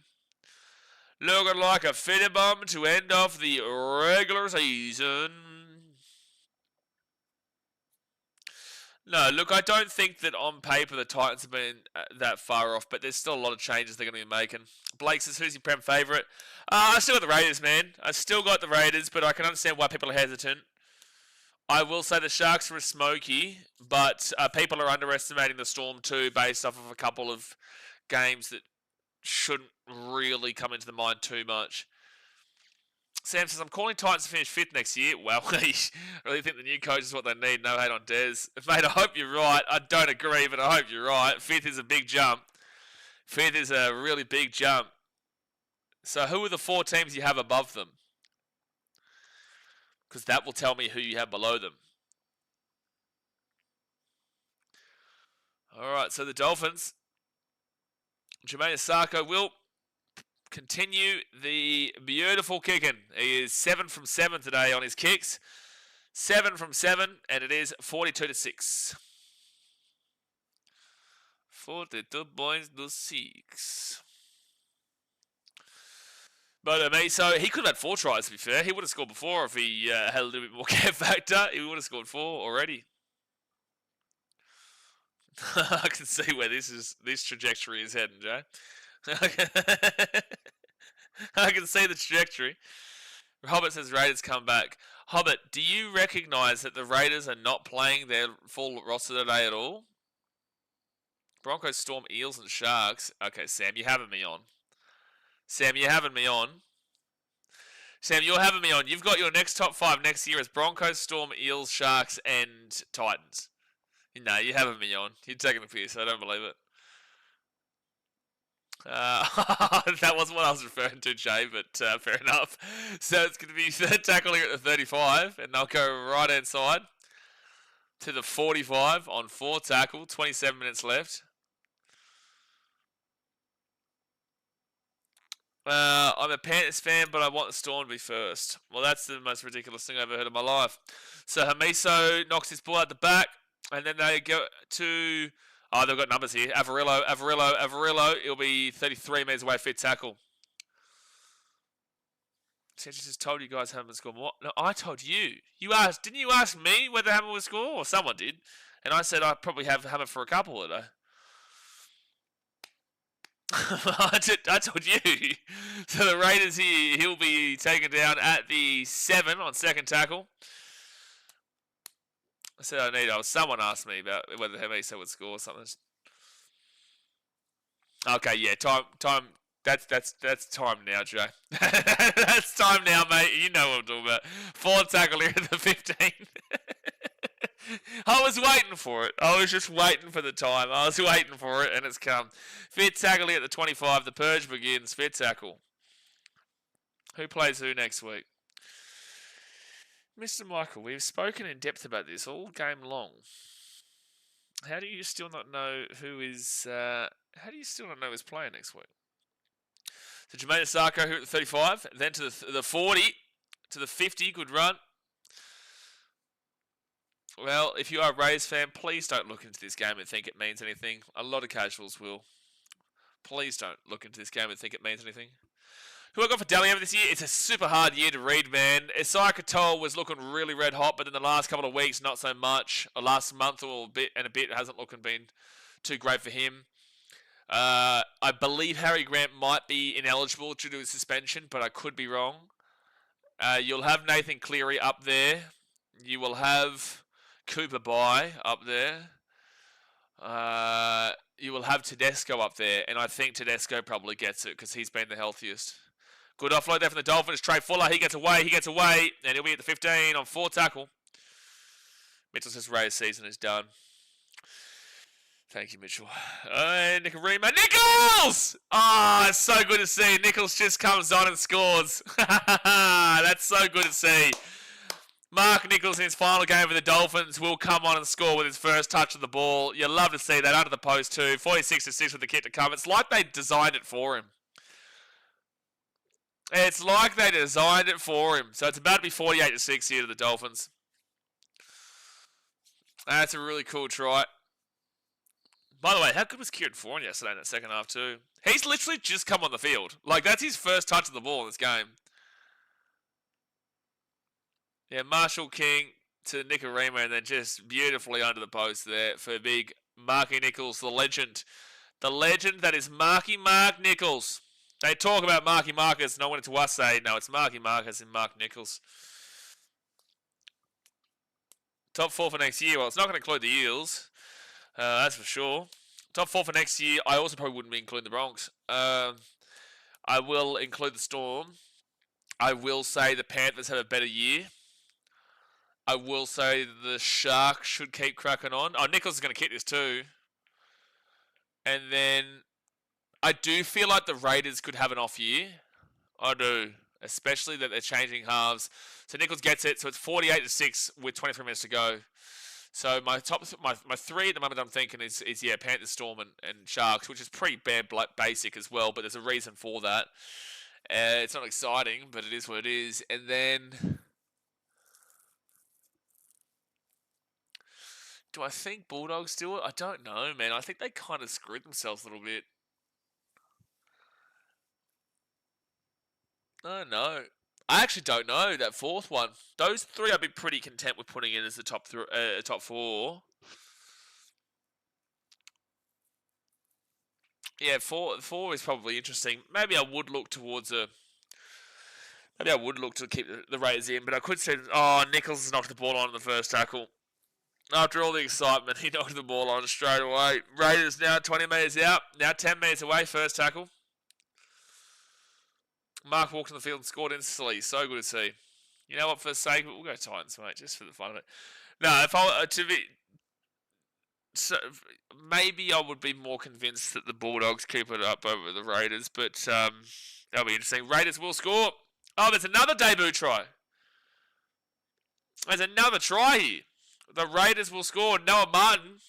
Looking like a fitty bomb to end off the regular season. No, look, I don't think that on paper the Titans have been that far off, but there's still a lot of changes they're going to be making. Blake says, who's your Prem favourite? I still got the Raiders, man. I still got the Raiders, but I can understand why people are hesitant. I will say the Sharks were smoky, but people are underestimating the Storm too based off of a couple of games that shouldn't really come into the mind too much. Sam says, I'm calling Titans to finish 5th next year. Well, I really think the new coach is what they need. No hate on Des. Mate, I hope you're right. I don't agree, but I hope you're right. 5th is a big jump. 5th is a really big jump. So who are the 4 teams you have above them? Because that will tell me who you have below them. All right, so the Dolphins. Jermaine Asako will continue the beautiful kicking. He is 7 from 7 today on his kicks. 7 from 7, and it is 42-6. 42-6. But so he could have had 4 tries, to be fair. He would have scored before if he had a little bit more care factor. He would have scored 4 already. I can see where this trajectory is heading, Joe. I can see the trajectory. Hobbit says Raiders come back. Hobbit, do you recognise that the Raiders are not playing their full roster today at all? Broncos, Storm, Eels, and Sharks. Okay, Sam, you're having me on. Sam, you're having me on. Sam, you're having me on. You've got your next top 5 next year as Broncos, Storm, Eels, Sharks, and Titans. No, you're having me on. You're taking the piss. I don't believe it. That wasn't what I was referring to, Jay, but fair enough. So it's going to be third tackle here at the 35, and they'll go right hand side to the 45 on 4 tackle, 27 minutes left. I'm a Panthers fan, but I want the Storm to be first. Well, that's the most ridiculous thing I've ever heard in my life. So Hamiso knocks his ball out the back, and then they go to... Oh, they've got numbers here. Avarillo. It'll be 33 metres away, fifth tackle. Sanchez just told you guys Hammer would score. What? No, I told you. Didn't you ask me whether Hammer would score? Or someone did. And I said I'd probably have Hammer for a couple today. I told you. So the Raiders here, he'll be taken down at the 7 on second tackle. I said someone asked me about whether Hamiso would score or something. Okay, yeah, time. That's time now, Joe. That's time now, mate. You know what I'm talking about. Fourth tackle here at the 15. I was waiting for it. I was just waiting for the time. I was waiting for it, and it's come. Fifth tackle here at the 25. The purge begins. Fifth tackle. Who plays who next week? Mr. Michael, we've spoken in depth about this all game long. How do you still not know who is... how do you still not know who's playing next week? So Jermaine Sarko here at the 35. Then to the 40. To the 50. Good run. Well, if you are a Rays fan, please don't look into this game and think it means anything. A lot of casuals will. Please don't look into this game and think it means anything. Who I got for Dally over this year? It's a super hard year to read, man. Isaiah Katoa was looking really red hot, but in the last couple of weeks, not so much. Last month or a bit hasn't been too great for him. I believe Harry Grant might be ineligible due to his suspension, but I could be wrong. You'll have Nathan Cleary up there. You will have Cooper Bye up there. You will have Tedesco up there, and I think Tedesco probably gets it because he's been the healthiest. Good offload there from the Dolphins. Trey Fuller, he gets away, and he'll be at the 15 on 4 tackle. Mitchell says Ray's season is done. Thank you, Mitchell. Nicarima. Nichols! Oh, it's so good to see. Nichols just comes on and scores. That's so good to see. Mark Nichols in his final game with the Dolphins will come on and score with his first touch of the ball. You'll love to see that under the post too. 46-6 with the kick to come. It's like they designed it for him. It's like they designed it for him. So it's about to be 48-6 here to the Dolphins. That's a really cool try. By the way, how good was Kieran Foran yesterday in that second half too? He's literally just come on the field. Like, that's his first touch of the ball in this game. Yeah, Marshall King to Nicarima, and then just beautifully under the post there for big Marky Nichols, the legend. The legend that is Marky Mark Nichols. They talk about Marky Marcus, no one to us say, no, it's Marky Marcus and Mark Nichols. Top 4 for next year. Well, it's not going to include the Eels. That's for sure. Top 4 for next year. I also probably wouldn't be including the Bronx. I will include the Storm. I will say the Panthers have a better year. I will say the Sharks should keep cracking on. Oh, Nichols is going to kick this too. And then I do feel like the Raiders could have an off year. I do. Especially that they're changing halves. So Nichols gets it. So it's 48-6 with 23 minutes to go. So my 3 at the moment I'm thinking is yeah, Panthers, Storm, and Sharks, which is pretty bare basic as well, but there's a reason for that. It's not exciting, but it is what it is. And then, do I think Bulldogs do it? I don't know, man. I think they kind of screwed themselves a little bit. I don't know. I actually don't know that fourth one. Those 3 I'd be pretty content with putting in as the top 4. Yeah, four is probably interesting. Maybe I would look towards a. Maybe I would look to keep the Raiders in, but I could say, Nichols has knocked the ball on in the first tackle. After all the excitement, he knocked the ball on straight away. Raiders now 20 metres out, now 10 metres away, first tackle. Mark walked on the field and scored instantly. So good to see. You know what? For the sake of it, we'll go Titans, mate, just for the fun of it. No, if I to be, so maybe I would be more convinced that the Bulldogs keep it up over the Raiders, but that'll be interesting. Raiders will score. Oh, there's another debut try. There's another try here. The Raiders will score. Noah Martin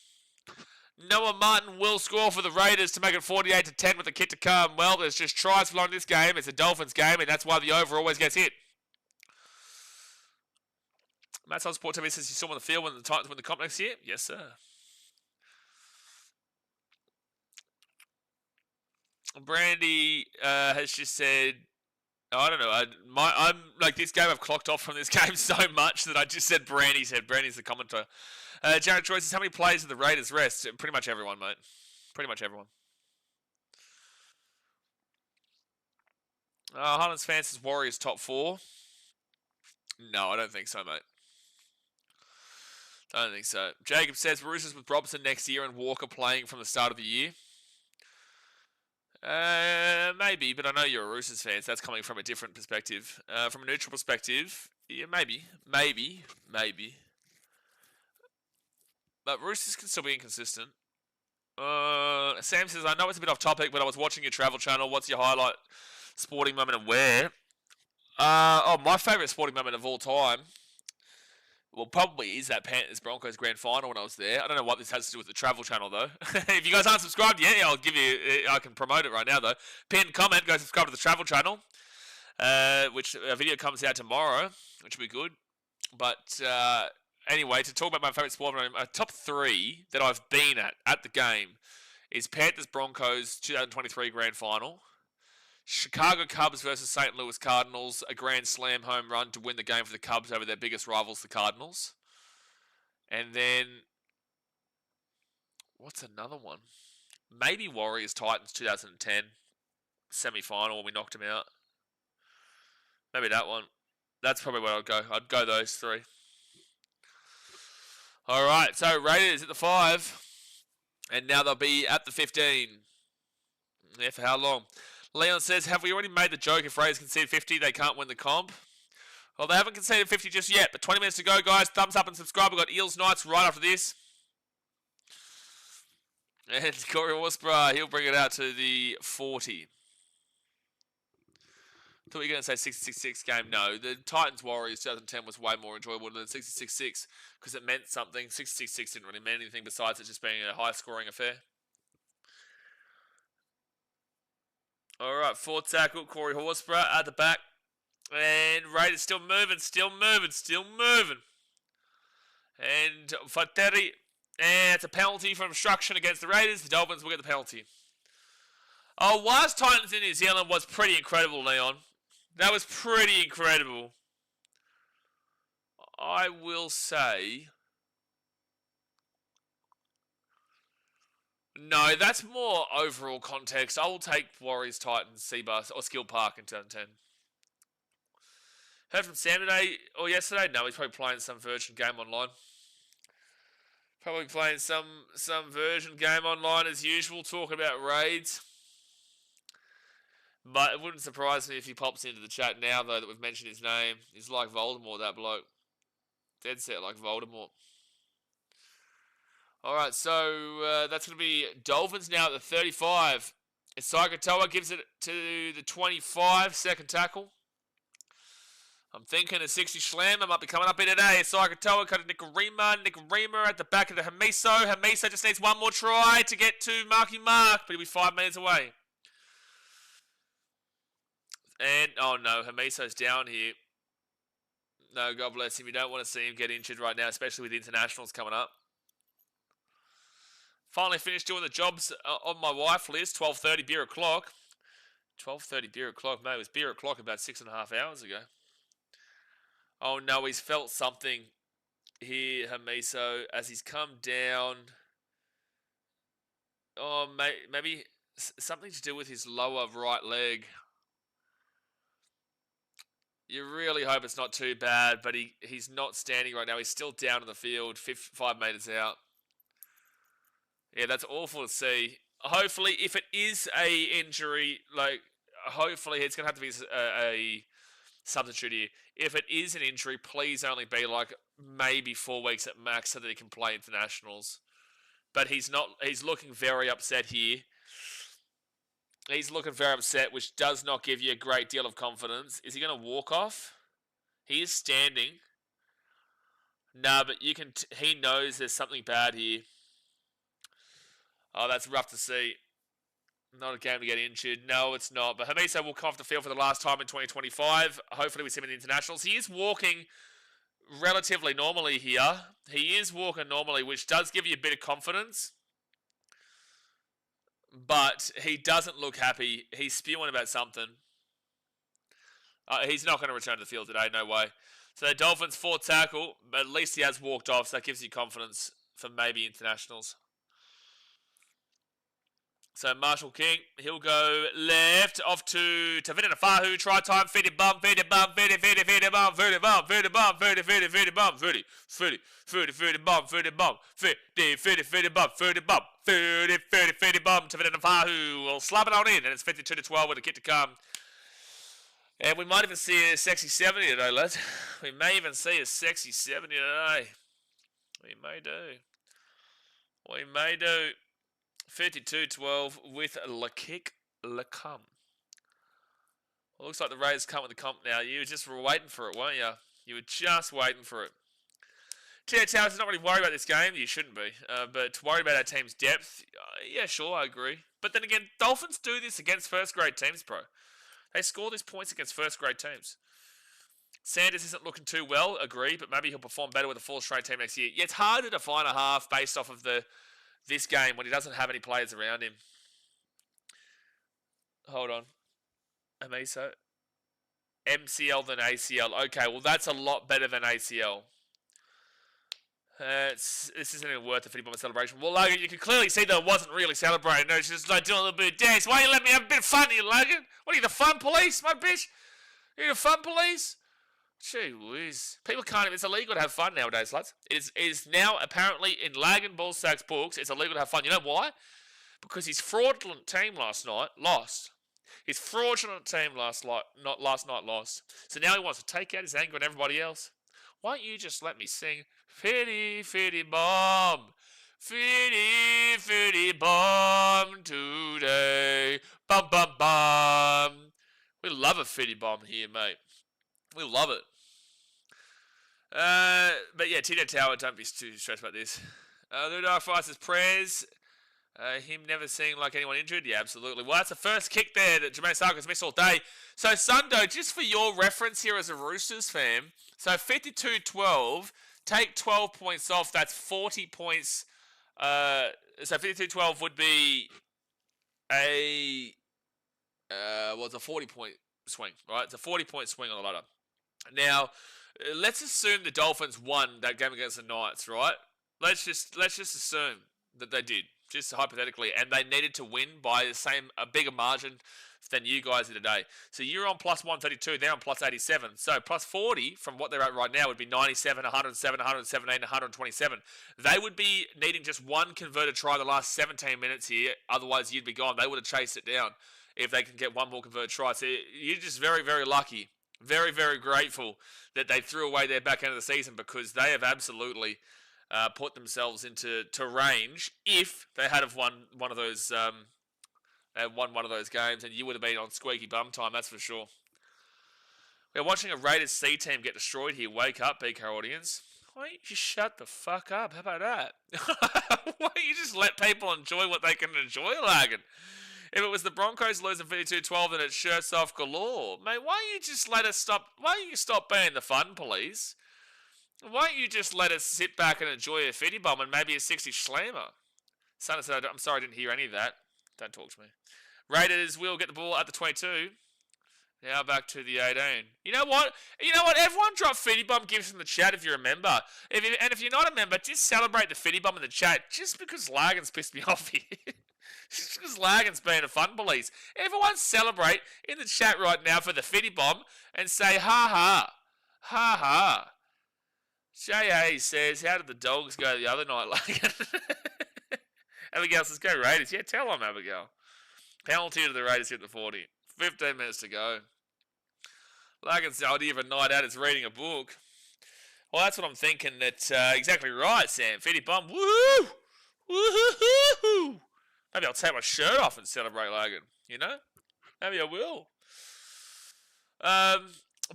will score for the Raiders to make it 48-10 with the kit to come. Well, there's just tries flowing in this game. It's a Dolphins game, and that's why the over always gets hit. Matt's on Sport TV says you saw him on the field when the Titans win the comp next year. Yes, sir. Brandy has just said, I don't know. I'm like this game. I've clocked off from this game so much that I just said Brandy said. Brandy's the commentator. Jared Troy says, how many players do the Raiders rest? Pretty much everyone, mate. Pretty much everyone. Highlands fans says Warriors top 4. No, I don't think so, mate. I don't think so. Jacob says Roosters with Robson next year and Walker playing from the start of the year. Maybe, but I know you're a Roosters fan, so that's coming from a different perspective. From a neutral perspective, yeah, maybe. But Roosters can still be inconsistent. Sam says, I know it's a bit off topic, but I was watching your travel channel. What's your highlight sporting moment and where? My favourite sporting moment of all time, well, probably is that Panthers-Broncos grand final when I was there. I don't know what this has to do with the travel channel, though. If you guys aren't subscribed yet, I can promote it right now, though. Pin, comment, go subscribe to the travel channel, which a video comes out tomorrow, which will be good. But anyway, to talk about my favourite sport moment, my top 3 that I've been at the game is Panthers-Broncos 2023 grand final, Chicago Cubs versus St. Louis Cardinals, a grand slam home run to win the game for the Cubs over their biggest rivals, the Cardinals. And then, what's another one? Maybe Warriors-Titans 2010 semi-final when we knocked them out. Maybe that one. That's probably where I'd go. I'd go those 3. All right, so Raiders at the 5. And now they'll be at the 15. Yeah, for how long? Leon says, have we already made the joke if Raiders concede 50, they can't win the comp? Well, they haven't conceded 50 just yet, but 20 minutes to go, guys. Thumbs up and subscribe. We've got Eels Knights right after this. And Corey Horsburgh, he'll bring it out to the 40. Thought you were going to say 66-6 game. No, the Titans-Warriors 2010 was way more enjoyable than 66-6 because it meant something. 66-6 didn't really mean anything besides it just being a high-scoring affair. All right, 4th tackle, Corey Horsburgh at the back. And Raiders still moving. And Fateri, and it's a penalty for obstruction against the Raiders. The Dolphins will get the penalty. Oh, last Titans in New Zealand was pretty incredible, Leon. That was pretty incredible. I will say... No, that's more overall context. I will take Warriors, Titans, Seabus, or Skill Park in 2010. Heard from Sam today, or yesterday? No, he's probably playing some version game online. Probably playing some version game online as usual, talking about raids. But it wouldn't surprise me if he pops into the chat now, though, that we've mentioned his name. He's like Voldemort, that bloke. Dead set like Voldemort. Alright, so that's going to be Dolphins now at the 35. Isai Katoa gives it to the 25, second tackle. I'm thinking a 60 slammer might be coming up here today. Isai Katoa cut to Nikarima at the back of the Hamiso. Hamiso just needs one more try to get to Marky Mark, but he'll be 5 minutes away. And, oh no, Hamiso's down here. No, God bless him. You don't want to see him get injured right now, especially with internationals coming up. Finally finished doing the jobs on my wife list. 12:30 beer o'clock. 12:30 beer o'clock. Mate, it was beer o'clock about 6.5 hours ago. Oh no, he's felt something here, Hamiso, as he's come down. Oh, maybe something to do with his lower right leg. You really hope it's not too bad, but he's not standing right now. He's still down in the field, 5 metres out. Yeah, that's awful to see. Hopefully, if it is a injury, hopefully it's going to have to be a substitute here. If it is an injury, please only be maybe 4 weeks at max so that he can play internationals. But he's not. He's looking very upset here. He's looking very upset, which does not give you a great deal of confidence. Is he going to walk off? He is standing. No, but you can. He knows there's something bad here. Oh, that's rough to see. Not a game to get injured. No, it's not. But Hamiso will come off the field for the last time in 2025. Hopefully we see him in the internationals. He is walking relatively normally here. He is walking normally, which does give you a bit of confidence. But he doesn't look happy. He's spewing about something. He's not going to return to the field today, no way. So the Dolphins 4th tackle, but at least he has walked off, so that gives you confidence for maybe internationals. So Marshall King, he'll go left, off to Tavita Nafahu, try time, feed it bum, feed it bum, feed it bum, feed it bum, feed it bum, feed it bum, feed it bum, feed it bum, feed it bum, feed it bum, feed it bum, feed it bum, Tavita Nafahu will slap it on in, and it's 52-12 with a kick to come. And we might even see a sexy 70 today, lads. We may even see a sexy 70 today. We may do. We may do. 52-12 with Le Kick Le Come. Well, looks like the Raiders come with the comp now. You just were waiting for it, weren't you? You were just waiting for it. Tia Towers is not really worried about this game. You shouldn't be. But worried about our team's depth, yeah, sure, I agree. But then again, Dolphins do this against first-grade teams, bro. They score these points against first-grade teams. Sanders isn't looking too well, agree, but maybe he'll perform better with a full-strength team next year. Yeah, it's hard to define a half based off of this game when he doesn't have any players around him. Hold on. Amiso. MCL than ACL. Okay, well, that's a lot better than ACL. This isn't even worth the 50-bomber celebration. Well, Logan, you can clearly see that it wasn't really celebrating. No, it's just like doing a little bit of dance. Why don't you let me have a bit of fun here, Logan? What are you, the fun police, my bitch? Are you the fun police? Gee whiz. People can't. It's illegal to have fun nowadays, lads. It is now apparently in Lagan Ballsack's books. It's illegal to have fun. You know why? Because his fraudulent team last night lost. His fraudulent team last night lost. So now he wants to take out his anger on everybody else. Why don't you just let me sing Fitty Fitty Bomb, Fitty Fitty Bomb today, bum bum bum. We love a fitty bomb here, mate. We love it. But yeah, Tito Tower, don't be too stressed about this. The Dark Fighters prayers. Him never seeing like anyone injured. Yeah, absolutely. Well, that's the first kick there that Jermaine Sarkis missed all day. So, Sundo, just for your reference here as a Roosters fan, so 52-12, take 12 points off, that's 40 points. So 52-12 would be it's a 40-point swing, right? It's a 40-point swing on the ladder. Now, let's assume the Dolphins won that game against the Knights, right? Let's just assume that they did, just hypothetically, and they needed to win by a bigger margin than you guys did today. So you're on plus 132, they're on plus 87. So plus 40 from what they're at right now would be 97, 107, 117, 127. They would be needing just one converted try the last 17 minutes here. Otherwise, you'd be gone. They would have chased it down if they can get one more converted try. So you're just very, very lucky. Very, very grateful that they threw away their back end of the season because they have absolutely put themselves into range if they had have won one of those games, and you would have been on squeaky bum time, that's for sure. We're watching a Raiders C team get destroyed here. Wake up, BK audience. Why don't you shut the fuck up? How about that? Why don't you just let people enjoy what they can enjoy, Lagan? If it was the Broncos losing 52-12, then it's shirts off galore. Mate, why don't you just let us stop? Why don't you stop being the fun police? Why don't you just let us sit back and enjoy a 50 bomb and maybe a 60 slammer? Son said, I'm sorry I didn't hear any of that. Don't talk to me. Raiders will get the ball at the 22. Now back to the 18. You know what? Everyone drop Fitty Bomb gifts in the chat if you're a member. If you're not a member, just celebrate the Fitty Bomb in the chat just because Lagan's pissed me off here. Because Lagan's being a fun police. Everyone celebrate in the chat right now for the Fitty Bomb and say, ha ha. Ha ha. J.A. says, how did the Dogs go the other night, Lagan? Abigail says, go Raiders. Yeah, tell them, Abigail. Penalty to the Raiders hit the 40. 15 minutes to go. Lagan's idea of a night out is reading a book. Well, that's what I'm thinking. That's exactly right, Sam. Fitty Bomb. Woo! Woo-hoo-hoo-hoo! Maybe I'll take my shirt off and celebrate Lagan. You know? Maybe I will.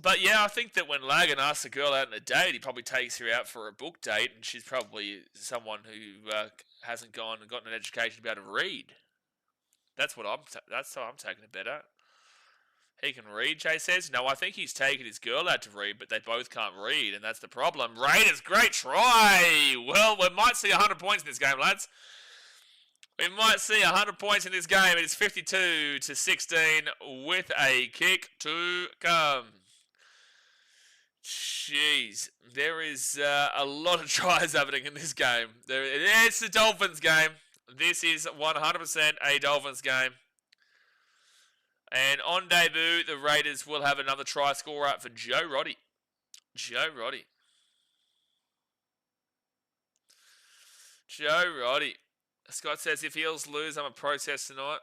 But yeah, I think that when Lagan asks a girl out on a date, he probably takes her out for a book date, and she's probably someone who hasn't gone and gotten an education to be able to read. That's how I'm taking it better. He can read, Jay says. No, I think he's taken his girl out to read, but they both can't read, and that's the problem. Raiders, great try! Well, we might see 100 points in this game, lads. We might see 100 points in this game. It is 52-16 with a kick to come. Jeez, there is a lot of tries happening in this game. It's the Dolphins game. This is 100% a Dolphins game. And on debut, the Raiders will have another try scorer up for Joe Roddy. Joe Roddy. Scott says, if Eels lose, I'm a protest tonight.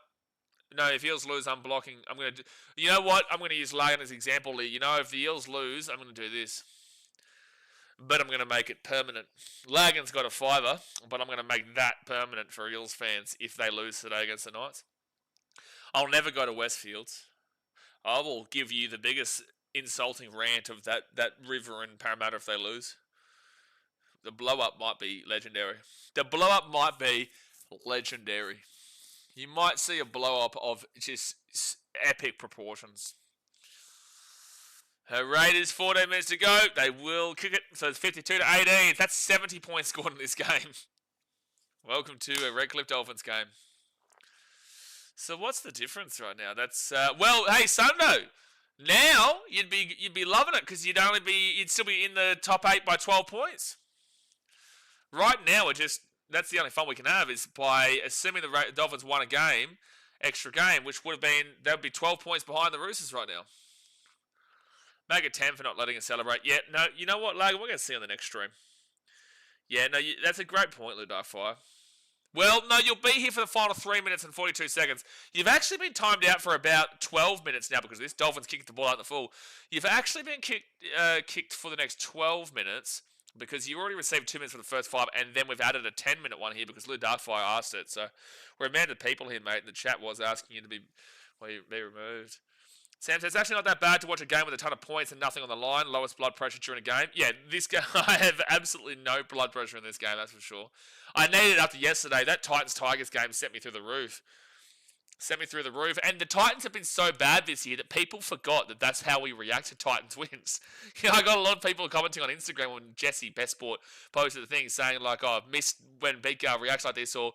No, if Eels lose, I'm blocking. I'm going to do... You know what? I'm going to use Lagan as an example here. You know, if the Eels lose, I'm going to do this. But I'm going to make it permanent. Lagan's got a fiver, but I'm going to make that permanent for Eels fans if they lose today against the Knights. I'll never go to Westfields. I will give you the biggest insulting rant of that river in Parramatta if they lose. The blow-up might be legendary. You might see a blow-up of just epic proportions. Raiders, 14 minutes to go. They will kick it. So it's 52-18. That's 70 points scored in this game. Welcome to a Redcliffe Dolphins game. So what's the difference right now? That's well, hey Sundo, now you'd be loving it because you'd still be in the top 8 by 12 points. Right now, that's the only fun we can have is by assuming the Dolphins won a extra game, which they would be 12 points behind the Roosters right now. Make it 10 for not letting us celebrate. Yeah, no, you know what, Lagan, we're going to see on the next stream. Yeah, no, that's a great point, Ludar Fire. Well, no, you'll be here for the final 3 minutes and 42 seconds. You've actually been timed out for about 12 minutes now because this Dolphins kicked the ball out in the full. You've actually been kicked for the next 12 minutes because you already received 2 minutes for the first 5, and then we've added a 10-minute one here because Lou Darkfire asked it. So we're a man of people here, mate, and the chat was asking you to be removed. Sam says, it's actually not that bad to watch a game with a ton of points and nothing on the line. Lowest blood pressure during a game. Yeah, this game, I have absolutely no blood pressure in this game, that's for sure. I needed it after yesterday. That Titans-Tigers game sent me through the roof. And the Titans have been so bad this year that people forgot that that's how we react to Titans wins. You know, I got a lot of people commenting on Instagram when Jesse Bestsport posted the thing saying like, oh, I've missed when BKR reacts like this, or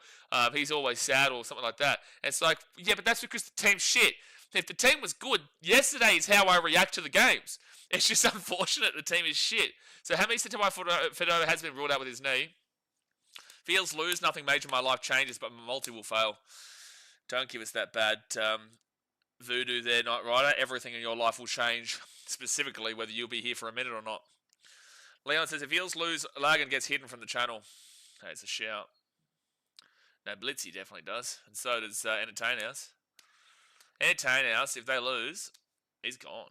he's always sad or something like that. And it's like, yeah, but that's because the team's shit. If the team was good, yesterday is how I react to the games. It's just unfortunate the team is shit. So how many Satomi Fedota has been ruled out with his knee? Feels lose, nothing major in my life changes, but my multi will fail. Don't give us that bad voodoo there, Knight Rider. Everything in your life will change, specifically whether you'll be here for a minute or not. Leon says, if Eels lose, Lagan gets hidden from the channel. Hey, it's a shout. No, Blitzy definitely does. And so does Entertain House. Entertain House, if they lose, he's gone.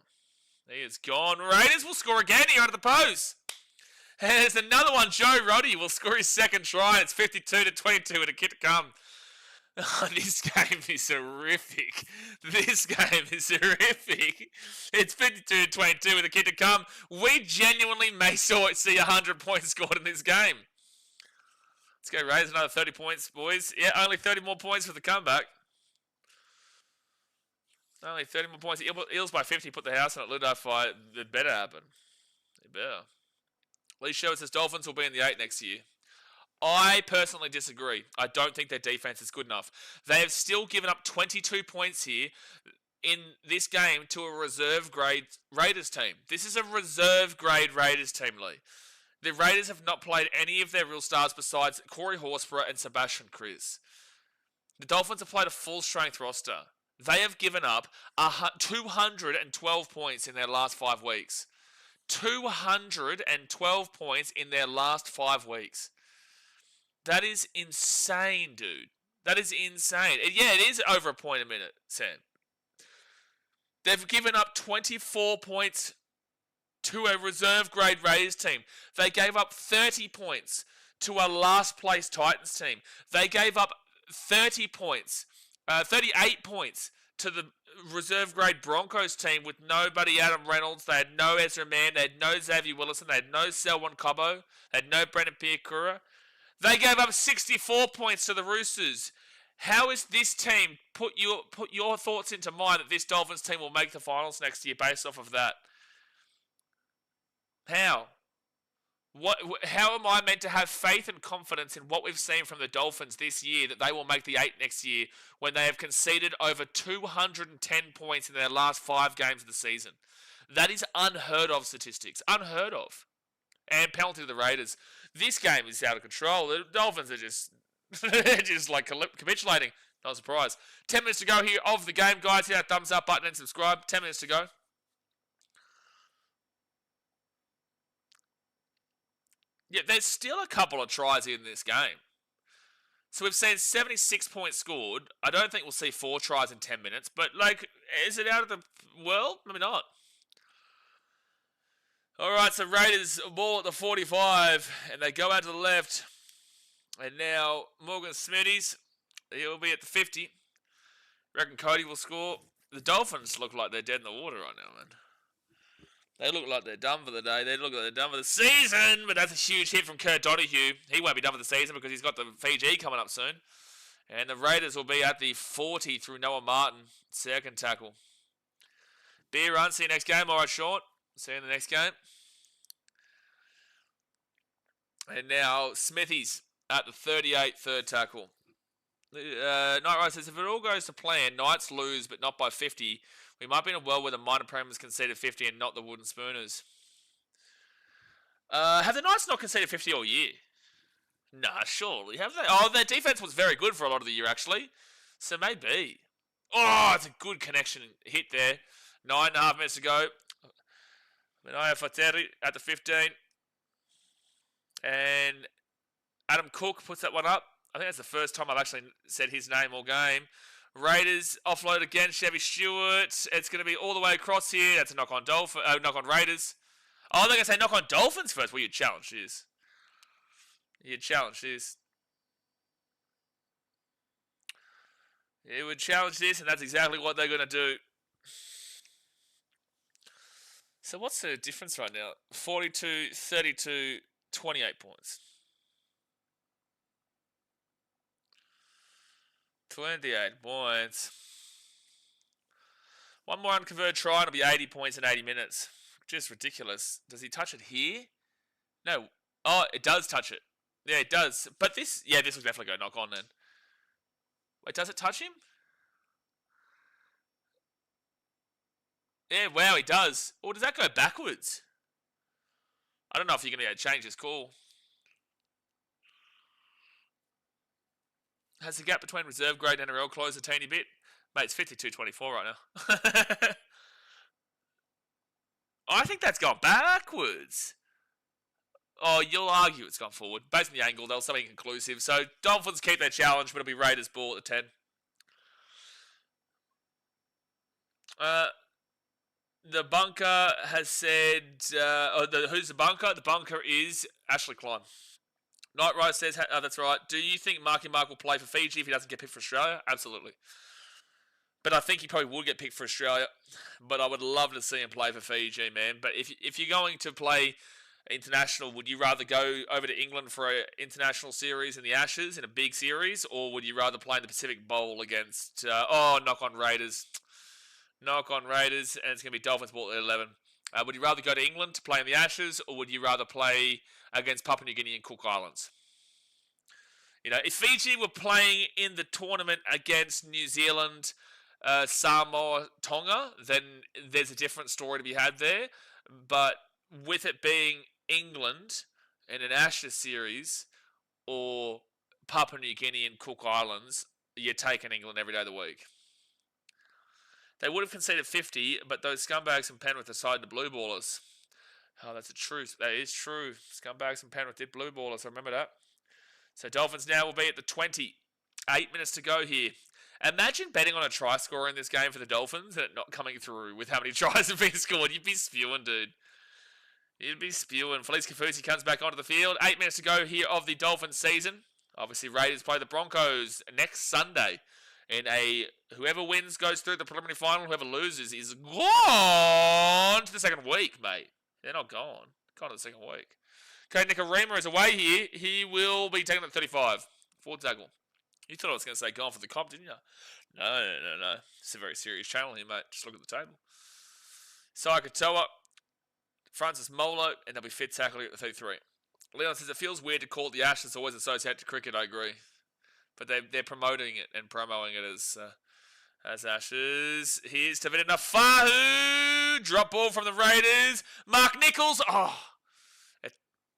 He is gone. Raiders will score again here under the post. And there's another one. Joe Roddy will score his second try. It's 52-22 with a kick to come. Oh, this game is horrific. It's 52-22 with a kick to come. We genuinely may see 100 points scored in this game. Let's go Raiders, another 30 points, boys. Yeah, only 30 more points for the comeback. Only 30 more points. Eels by 50 put the house on it. Ludar fight. It better happen. It better. Lee Sherwood says Dolphins will be in the 8 next year. I personally disagree. I don't think their defense is good enough. They have still given up 22 points here in this game to a reserve grade Raiders team. This is a reserve grade Raiders team, Lee. The Raiders have not played any of their real stars besides Corey Horsburgh and Sebastian Kriz. The Dolphins have played a full-strength roster. They have given up 212 points in their last 5 weeks. 212 points in their last 5 weeks. That is insane, dude. That is insane. Yeah, it is over a point a minute, Sam. They've given up 24 points to a reserve grade Raiders team. They gave up 30 points to a last place Titans team. They gave up 38 points to the reserve grade Broncos team with nobody Adam Reynolds. They had no Ezra Mann. They had no Xavier Willison. They had no Selwyn Cobbo. They had no Brendan Piakura. They gave up 64 points to the Roosters. How is this team, put your thoughts into mind that this Dolphins team will make the finals next year based off of that? How? How am I meant to have faith and confidence in what we've seen from the Dolphins this year that they will make the 8 next year when they have conceded over 210 points in their last 5 games of the season? That is unheard of statistics. Unheard of. And penalty to the Raiders. This game is out of control. The Dolphins are just like capitulating. Not surprised. 10 minutes to go here of the game, guys. Hit that thumbs up button and subscribe. 10 minutes to go. Yeah, there's still a couple of tries in this game. So we've seen 76 points scored. I don't think we'll see 4 tries in 10 minutes. But, like, is it out of the world? Maybe not. Alright, so Raiders ball at the 45. And they go out to the left. And now Morgan Smithies, he'll be at the 50. Reckon Cody will score. The Dolphins look like they're dead in the water right now, man. They look like they're done for the day. They look like they're done for the season. But that's a huge hit from Kurt Donahue. He won't be done for the season because he's got the Fiji coming up soon. And the Raiders will be at the 40 through Noah Martin. Second tackle. Beer run. See you next game. All right, Sean. See you in the next game. And now Smithies at the 38, third tackle. Knight Rider says, if it all goes to plan, Knights lose, but not by 50. We might be in a world where the minor premiers conceded 50 and not the Wooden Spooners. Have the Knights not conceded 50 all year? Nah, surely. Have they? Oh, their defense was very good for a lot of the year, actually. So maybe. Oh, it's a good connection hit there. 9.5 minutes to go. Menaya Fateri at the 15. And Adam Cook puts that one up. I think that's the first time I've actually said his name all game. Raiders offload again. Chevy Stewart. It's going to be all the way across here. That's a knock on Raiders. Oh, they're going to say knock on Dolphins first. Well, you challenge this. You challenge this. You would challenge this, and that's exactly what they're going to do. So what's the difference right now? 42, 32, 28 points. 28 points. One more unconverted try and it'll be 80 points in 80 minutes. Just ridiculous. Does he touch it here? No. Oh, it does touch it. Yeah, it does. But this will definitely go knock on then. Wait, does it touch him? Yeah, wow, he does. Or does that go backwards? I don't know if you're going to be able to change his call. Has the gap between reserve grade and NRL closed a teeny bit? Mate, it's 52-24 right now. I think that's gone backwards. Oh, you'll argue it's gone forward. Based on the angle, there was something conclusive. So, Dolphins keep their challenge, but it'll be Raiders ball at the 10. The bunker has said... who's the bunker? The bunker is Ashley Klein. Knight Rider says, that's right. Do you think Marky Mark will play for Fiji if he doesn't get picked for Australia? Absolutely. But I think he probably would get picked for Australia. But I would love to see him play for Fiji, man. But if you're going to play international, would you rather go over to England for an international series in the Ashes, in a big series? Or would you rather play in the Pacific Bowl against... knock on Raiders. Knock on Raiders. And it's going to be Dolphins ball at 11. Would you rather go to England to play in the Ashes, or would you rather play against Papua New Guinea and Cook Islands? You know, if Fiji were playing in the tournament against New Zealand, Samoa, Tonga, then there's a different story to be had there. But with it being England in an Ashes series, or Papua New Guinea and Cook Islands, you're taking England every day of the week. They would have conceded 50, but those scumbags from Penrith decided to blue ballers. Oh, that's a truth. That is true. Scumbags from Penrith did blue ballers. I remember that. So Dolphins now will be at the 20. 8 minutes to go here. Imagine betting on a try scorer in this game for the Dolphins and it not coming through with how many tries have been scored. You'd be spewing, dude. You'd be spewing. Felice Kafusi comes back onto the field. 8 minutes to go here of the Dolphins season. Obviously, Raiders play the Broncos next Sunday. In a whoever wins goes through the preliminary final. Whoever loses is gone to the second week, mate. They're not gone. Gone to the second week. Okay, Nicarima is away here. He will be taken at 35. Forward tackle. You thought I was going to say gone for the comp, didn't you? No. It's a very serious channel here, mate. Just look at the table. Sai Katoa, Francis Molo, and they'll be fit tackling at the 33. Leon says, it feels weird to call it the Ashes, always associated to cricket, I agree. But they're promoting it and promoting it as Ashes. Here's Tavita Nafahu. Drop ball from the Raiders. Mark Nichols. Oh,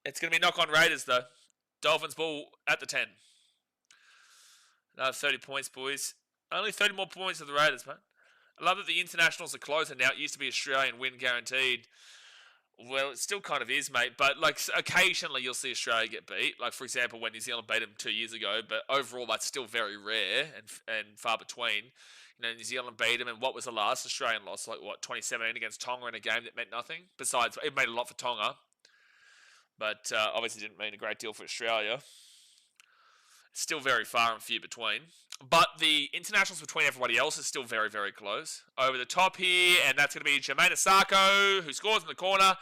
it's going to be knock-on Raiders, though. Dolphins ball at the 10. Another 30 points, boys. Only 30 more points for the Raiders, mate. I love that the internationals are closer now. It used to be Australian win guaranteed. Well, it still kind of is, mate. But, like, occasionally you'll see Australia get beat. Like, for example, when New Zealand beat them 2 years ago. But overall, that's still very rare and far between. You know, New Zealand beat them. And what was the last Australian loss? Like, what, 2017 against Tonga in a game that meant nothing? Besides, it made a lot for Tonga. But obviously didn't mean a great deal for Australia. It's still very far and few between. But the internationals between everybody else is still very, very close. Over the top here, and that's going to be Jermaine Asako, who scores in the corner.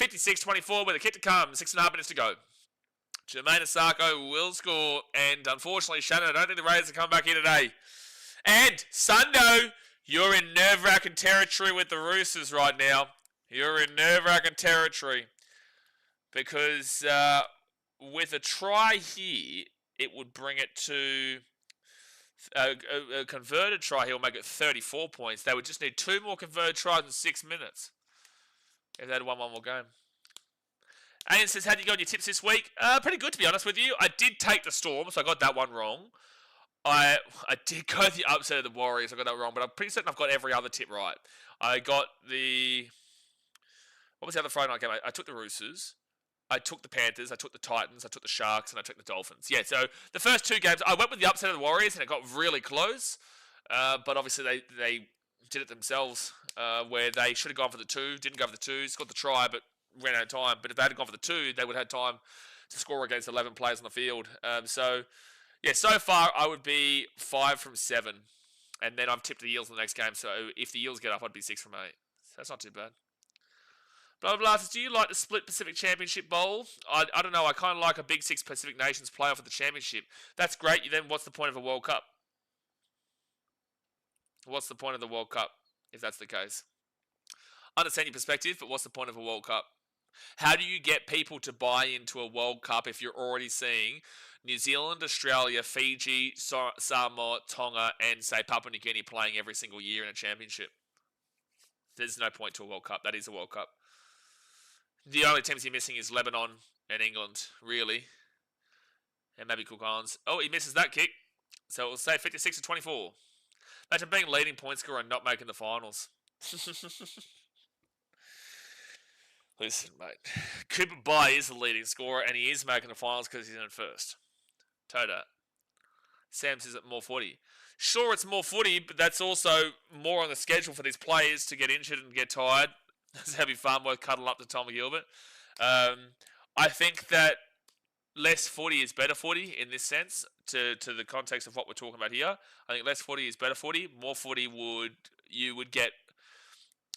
56-24 with a kick to come. 6.5 minutes to go. Jermaine Asako will score. And unfortunately, Shannon, I don't think the Raiders are coming back here today. And Sundo, you're in nerve-wracking territory with the Roosters right now. You're in nerve-wracking territory. Because with a try here, it would bring it to a converted try. He'll make it 34 points. They would just need 2 more converted tries in 6 minutes if they had won one more game. Aiden says, how do you go on your tips this week? Pretty good, to be honest with you. I did take the Storm, so I got that one wrong. I did go the upset of the Warriors. I got that wrong, but I'm pretty certain I've got every other tip right. I got the... What was the other Friday night game? I took the Roosters. I took the Panthers, I took the Titans, I took the Sharks, and I took the Dolphins. Yeah, so the first 2 games, I went with the upset of the Warriors, and it got really close. But obviously they did it themselves, where they should have gone for the 2, didn't go for the 2, scored the try, but ran out of time. But if they had gone for the 2, they would have had time to score against 11 players on the field. So far I would be 5 from 7. And then I've tipped the Eels in the next game, so if the Eels get up, I'd be 6 from 8. So that's not too bad. Blah, blah, blah. Do you like the Split Pacific Championship Bowl? I don't know. I kind of like a Big 6 Pacific Nations playoff of the championship. That's great. Then what's the point of a World Cup? What's the point of the World Cup, if that's the case? I understand your perspective, but what's the point of a World Cup? How do you get people to buy into a World Cup if you're already seeing New Zealand, Australia, Fiji, Samoa, Tonga, and, say, Papua New Guinea playing every single year in a championship? There's no point to a World Cup. That is a World Cup. The only teams you're missing is Lebanon and England, really. And maybe Cook Islands. Oh, he misses that kick. So we'll say 56-24. Imagine being leading point scorer and not making the finals. Listen, mate. Cooper Bye is the leading scorer, and he is making the finals because he's in first. Toda. Sam says it more footy. Sure, it's more footy, but that's also more on the schedule for these players to get injured and get tired. Happy Farmworth cuddle up to Tom Gilbert. I think that less footy is better footy in this sense, to the context of what we're talking about here. I think less footy is better footy. More footy you would get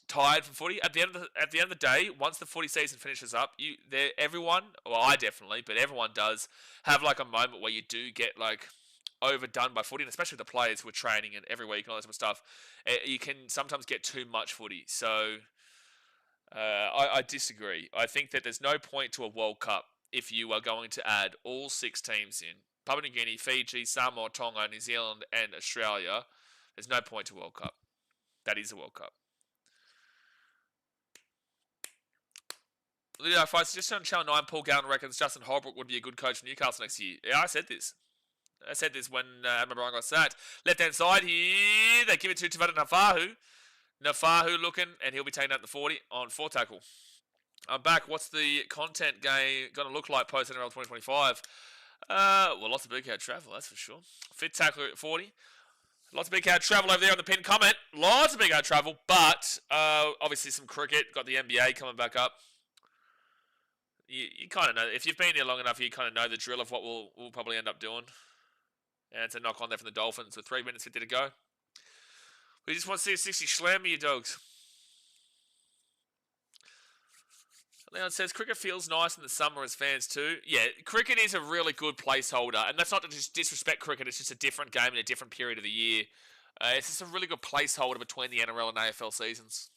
tired from footy. At the end of the day, once the footy season finishes up, everyone, well, I definitely, but everyone does have like a moment where you do get like overdone by footy, and especially the players who are training and every week and all that sort of stuff. You can sometimes get too much footy. So I disagree. I think that there's no point to a World Cup if you are going to add all 6 teams in. Papua New Guinea, Fiji, Samoa, Tonga, New Zealand, and Australia. There's no point to World Cup. That is a World Cup. If I suggested on Channel 9, Paul Gallen reckons Justin Holbrook would be a good coach for Newcastle next year. Yeah, I said this. I said this when Adam O'Brien got sacked. Left-hand side here, they give it to Tavata Nafahu. Nafahu looking, and he'll be taken out the 40 on 4 tackle. I'm back. What's the content game going to look like post-NRL 2025? Well, lots of BK travel, that's for sure. Fit tackle at 40. Lots of BK travel over there on the pin comment. Lots of BK travel, but obviously some cricket. Got the NBA coming back up. You kind of know. If you've been here long enough, you kind of know the drill of what we'll probably end up doing. And it's a knock on there from the Dolphins with 3 minutes 50 to go. We just want to see a 60 slammer, you dogs. Leon says, cricket feels nice in the summer as fans too. Yeah, cricket is a really good placeholder. And that's not to just disrespect cricket. It's just a different game in a different period of the year. It's just a really good placeholder between the NRL and AFL seasons.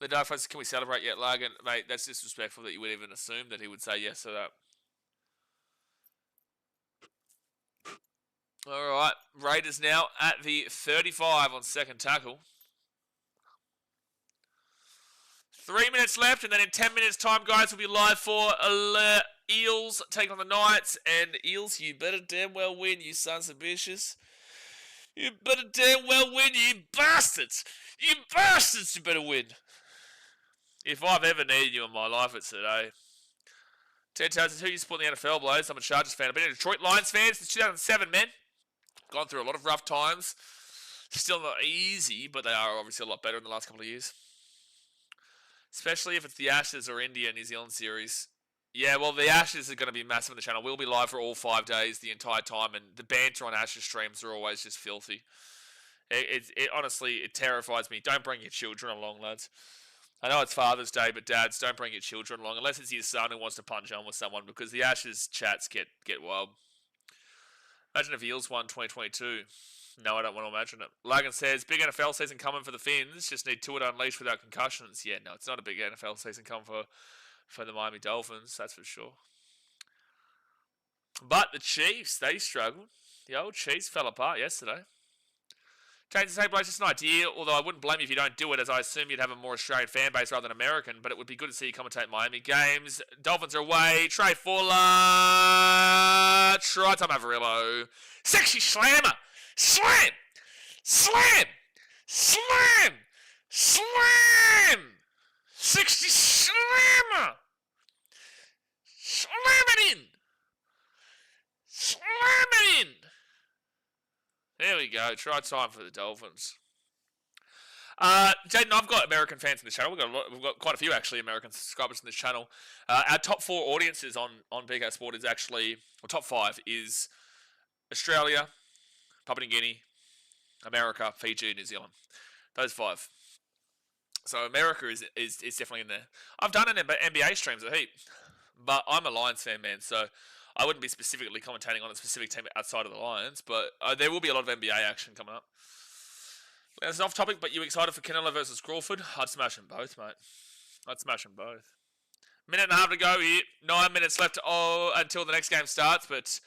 The Dolphins, can we celebrate yet, Lagan? Mate, that's disrespectful that you would even assume that he would say yes to that. Alright, Raiders now at the 35 on second tackle. 3 minutes left, and then in 10 minutes' time, guys, we'll be live for Eels taking on the Knights. And Eels, you better damn well win, you sons of bitches. You better damn well win, you bastards. You bastards, you better win. If I've ever needed you in my life, it's today. Ted tells us who you support in the NFL, Blaze. I'm a Chargers fan. I've been a Detroit Lions fan since 2007, man. Gone through a lot of rough times. Still not easy, but they are obviously a lot better in the last couple of years. Especially if it's the Ashes or India New Zealand series. Yeah, well, the Ashes are going to be massive on the channel. We'll be live for all 5 days, the entire time, and the banter on Ashes streams are always just filthy. It honestly, it terrifies me. Don't bring your children along, lads. I know it's Father's Day, but dads, don't bring your children along, unless it's your son who wants to punch on with someone, because the Ashes chats get wild. Imagine if Eels won 2022. No, I don't want to imagine it. Logan says, big NFL season coming for the Finns. Just need Tua to unleash without concussions. Yeah, no, it's not a big NFL season coming for the Miami Dolphins, that's for sure. But the Chiefs, they struggled. The old Chiefs fell apart yesterday. Change the same place, just an idea, although I wouldn't blame you if you don't do it, as I assume you'd have a more Australian fan base rather than American, but it would be good to see you commentate Miami games. Dolphins are away. Trey Fuller. Try time Avarillo. Sexy slammer. Slam! Slam! Slam! Slam! 60 slammer! Slam it in! Slam it in! There we go. Try time for the Dolphins. Jaden, I've got American fans in this channel. We've got quite a few, actually, American subscribers in this channel. Our top 4 audiences on BK Sport is actually, or top 5, is Australia, Papua New Guinea, America, Fiji, New Zealand. Those 5. So America is definitely in there. I've done an NBA streams a heap, but I'm a Lions fan, man, so I wouldn't be specifically commentating on a specific team outside of the Lions, but there will be a lot of NBA action coming up. That's an off topic, but you excited for Canelo versus Crawford? I'd smash them both, mate. I'd smash them both. Minute and a half to go here. 9 minutes left until the next game starts, but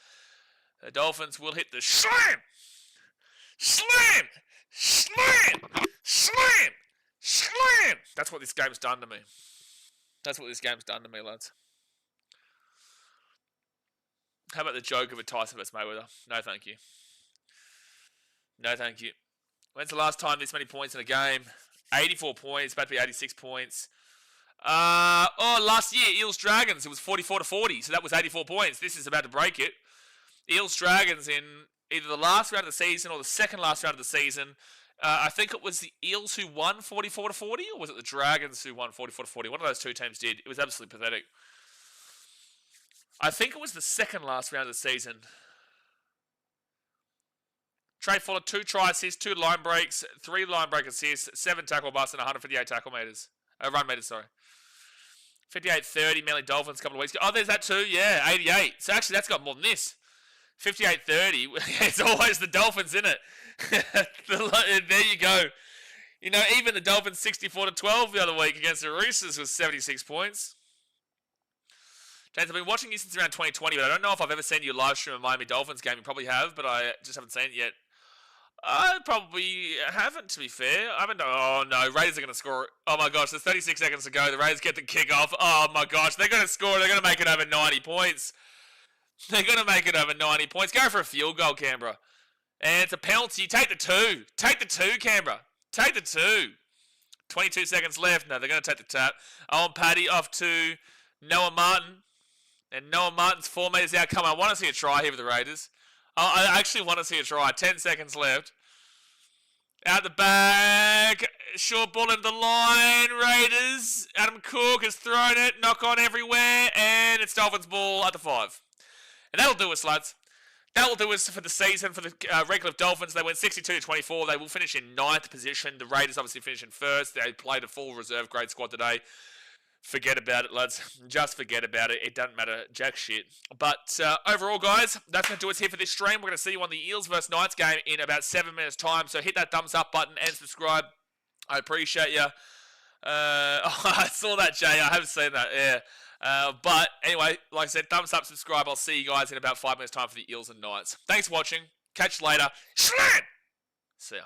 the Dolphins will hit the slam! Slam! Slam! Slam! Slam! That's what this game's done to me. That's what this game's done to me, lads. How about the joke of a Tyson vs Mayweather? No, thank you. No, thank you. When's the last time this many points in a game? 84 points, about to be 86 points. Last year, Eels Dragons, it was 44-40, so that was 84 points. This is about to break it. Eels Dragons in either the last round of the season or the second last round of the season. I think it was the Eels who won 44-40, or was it the Dragons who won 44-40? One of those two teams did. It was absolutely pathetic. I think it was the second last round of the season. Trey Fuller, 2 try assists, 2 line breaks, 3 line break assists, 7 tackle busts, and 158 tackle meters. Run meters, sorry. 58-30, Manly Dolphins a couple of weeks ago. Oh, there's that too, yeah, 88. So actually, that's got more than this. 58-30. It's always the Dolphins, isn't it? There you go. You know, even the Dolphins 64-12 the other week against the Roosters was 76 points. James, I've been watching you since around 2020, but I don't know if I've ever seen you live stream a Miami Dolphins game. You probably have, but I just haven't seen it yet. I probably haven't, to be fair. I haven't. Oh, no. Raiders are going to score. Oh, my gosh. There's 36 seconds to go. The Raiders get the kick off. Oh, my gosh. They're going to score. They're going to make it over 90 points. They're going to make it over 90 points. Go for a field goal, Canberra. And it's a penalty. Take the 2. Take the 2, Canberra. Take the 2. 22 seconds left. No, they're going to take the tap. Owen Paddy off to Noah Martin. And Noah Martin's 4 metres out. Come on, I want to see a try here for the Raiders. I actually want to see a try. 10 seconds left. Out the back. Short ball into the line. Raiders. Adam Cook has thrown it. Knock on everywhere. And it's Dolphins ball at the 5. And that'll do us, lads. That will do us for the season for the Redcliffe Dolphins. They went 62-24. They will finish in 9th position. The Raiders obviously finish in 1st. They played a full reserve grade squad today. Forget about it, lads. Just forget about it. It doesn't matter jack shit. But overall, guys, that's going to do us here for this stream. We're going to see you on the Eels vs Knights game in about 7 minutes' time. So hit that thumbs up button and subscribe. I appreciate you. I saw that, Jay. I haven't seen that. Yeah. But anyway, like I said, thumbs up, subscribe. I'll see you guys in about 5 minutes' time for the Eels and Knights. Thanks for watching. Catch you later. See ya.